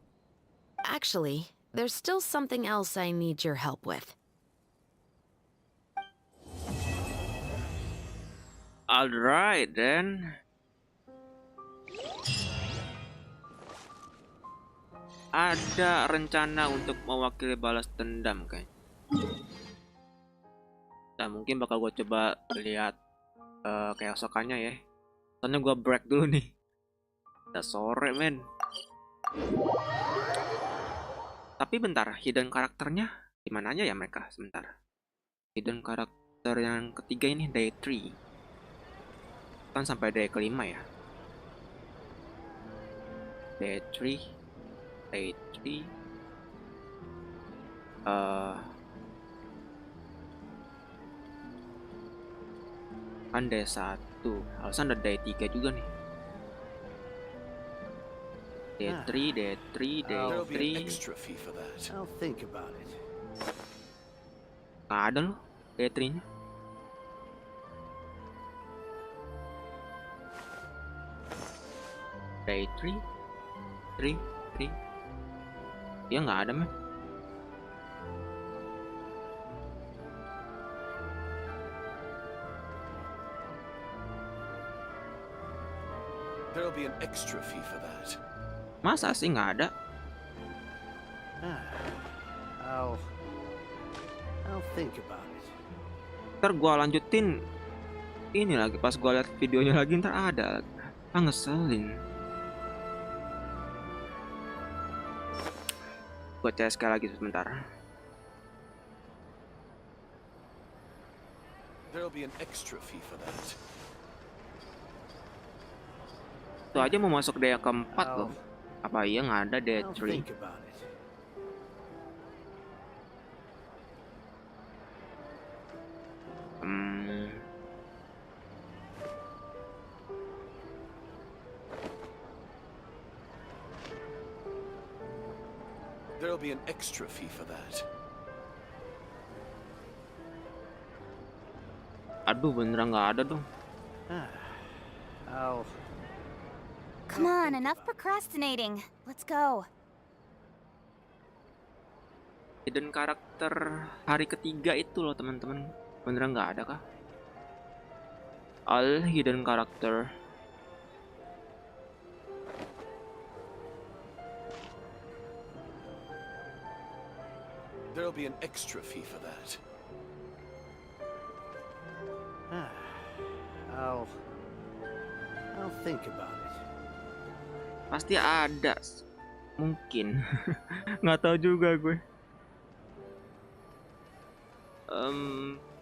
Actually, there's still something else I need your help with. Alright then. Ada rencana untuk mewakili balas dendam kayaknya. Nah, mungkin bakal gue coba lihat keesokannya ya. Soalnya gue break dulu nih. Udah sore men. Tapi bentar, hidden karakternya gimana aja ya mereka? Sebentar. Hidden karakter yang ketiga ini day 3. Kan sampai day kelima ya. Day 3. Day 3. Kan day 1. Alasan ada day 3 juga nih. Day 3, day 3, day 3. I'll think about it. Nggak ada loh day 3-nya. Day 3, 3. Ya nggak ada men. There'll be an extra fee for that. Masa sih nggak ada? I'll think about it. Ntar gua lanjutin ini lagi pas gua lihat videonya lagi, ntar ada ngeselin. Gua CSK lagi sebentar. There'll be an extra fee for that. Itu aja mau masuk day keempat loh. Apa iya nggak ada day 3? There'll be an extra fee for that. Aduh, beneran nggak ada dong. Oh. Come on, enough procrastinating. Let's go. Hidden karakter hari ketiga itu loh teman-teman. Beneran nggak ada kah? All hidden karakter. There'll be an extra fee for that. I'll think about it. Pasti ada. Mungkin. Nggak tahu juga gue.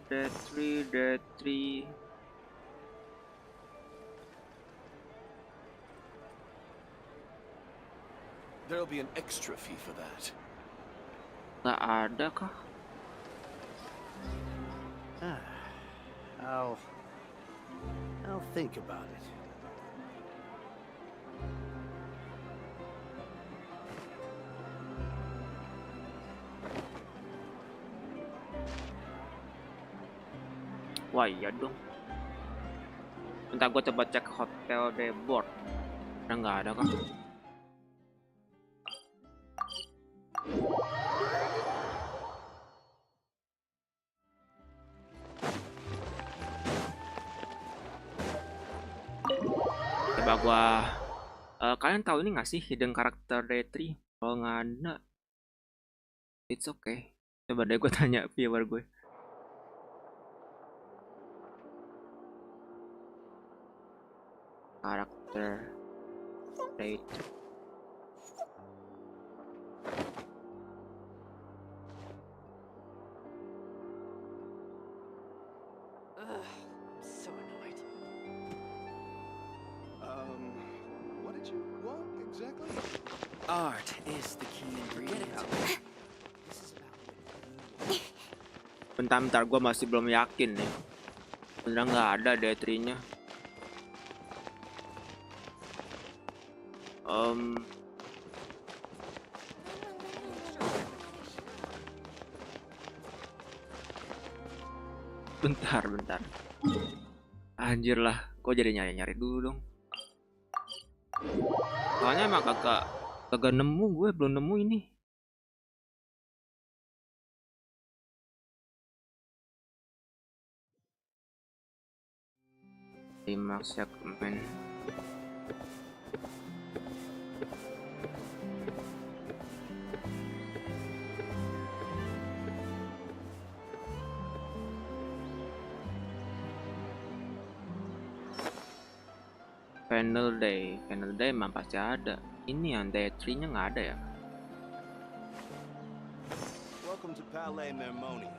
Day 3. There'll be an extra fee for that. Nggak ada kah? I'll think about it. Wah iya dong. Bentar gue coba cek hotel de board. Nggak ada kah? Coba gua kalian tahu ini nggak sih hidden karakter day 3? Kalau nggak ada, it's okay. Coba deh gue tanya viewer gue. Karakter day 3. So annoyed. What did you want exactly? Art is the key ingredient. Bentar, gue masih belum yakin nih. Beneran nggak ada day 3-nya. Bentar. Anjir lah, kok jadi nyari-nyari dulu dong. Soalnya emang kagak nemu, gue belum nemu ini. Klimaks segmen. Panel day emang pasti ada. Ini yang day 3-nya nggak ada ya? Welcome to Palais Mermonia.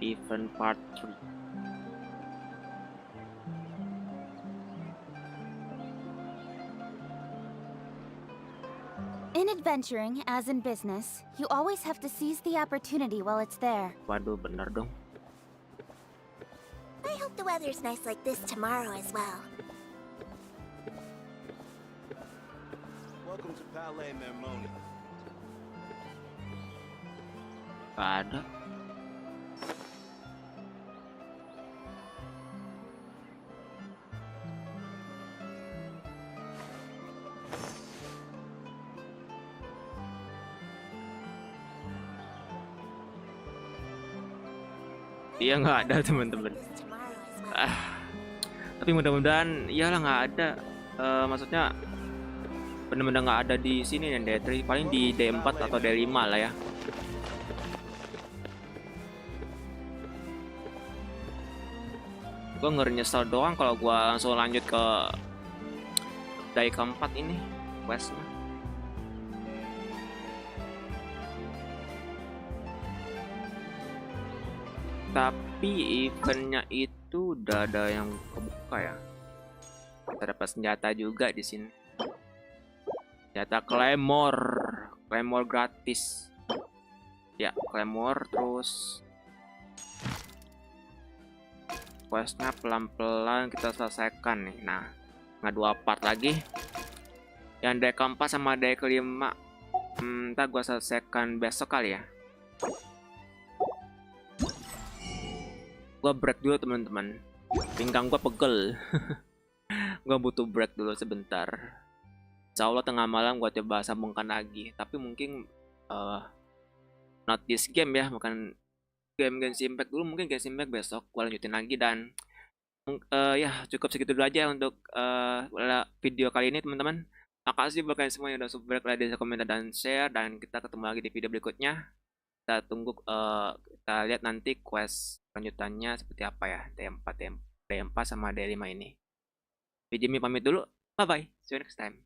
Event part 3. In adventuring, as in business, you always have to seize the opportunity while it's there. Waduh, bener dong. I hope the weather's nice like this tomorrow as well. Welcome to Palais Mermonia. Gak ada. Iya nggak ada teman-teman. Tapi mudah-mudahan iyalah nggak ada. Maksudnya bener-bener nggak ada di sini dan D3, paling di D4 atau D5 lah ya. Gue ngeri nyesel doang kalau gue langsung lanjut ke day keempat ini questnya. Tapi eventnya itu udah ada yang kebuka ya. Kita dapat senjata juga di sini. Senjata Claymore gratis. Ya, Claymore. Terus questnya pelan-pelan kita selesaikan nih. Nah, nggak 2 part lagi. Yang day keempat sama day kelima, ntar gua selesaikan besok kali ya. Gua break dulu teman-teman, pinggang gua pegel. Gua butuh break dulu sebentar. Insya Allah tengah malam gua coba sambungkan lagi. Tapi mungkin not this game ya, bukan game Genshin Impact dulu. Mungkin Genshin Impact besok gua lanjutin lagi. Dan ya cukup segitu dulu aja untuk video kali ini teman-teman. Makasih buat kalian semua yang udah subscribe, like, komentar, dan share. Dan kita ketemu lagi di video berikutnya. Kita tunggu, kita lihat nanti quest lanjutannya seperti apa ya, D4 sama D5 ini. FiziMeds pamit dulu, bye bye, see you next time.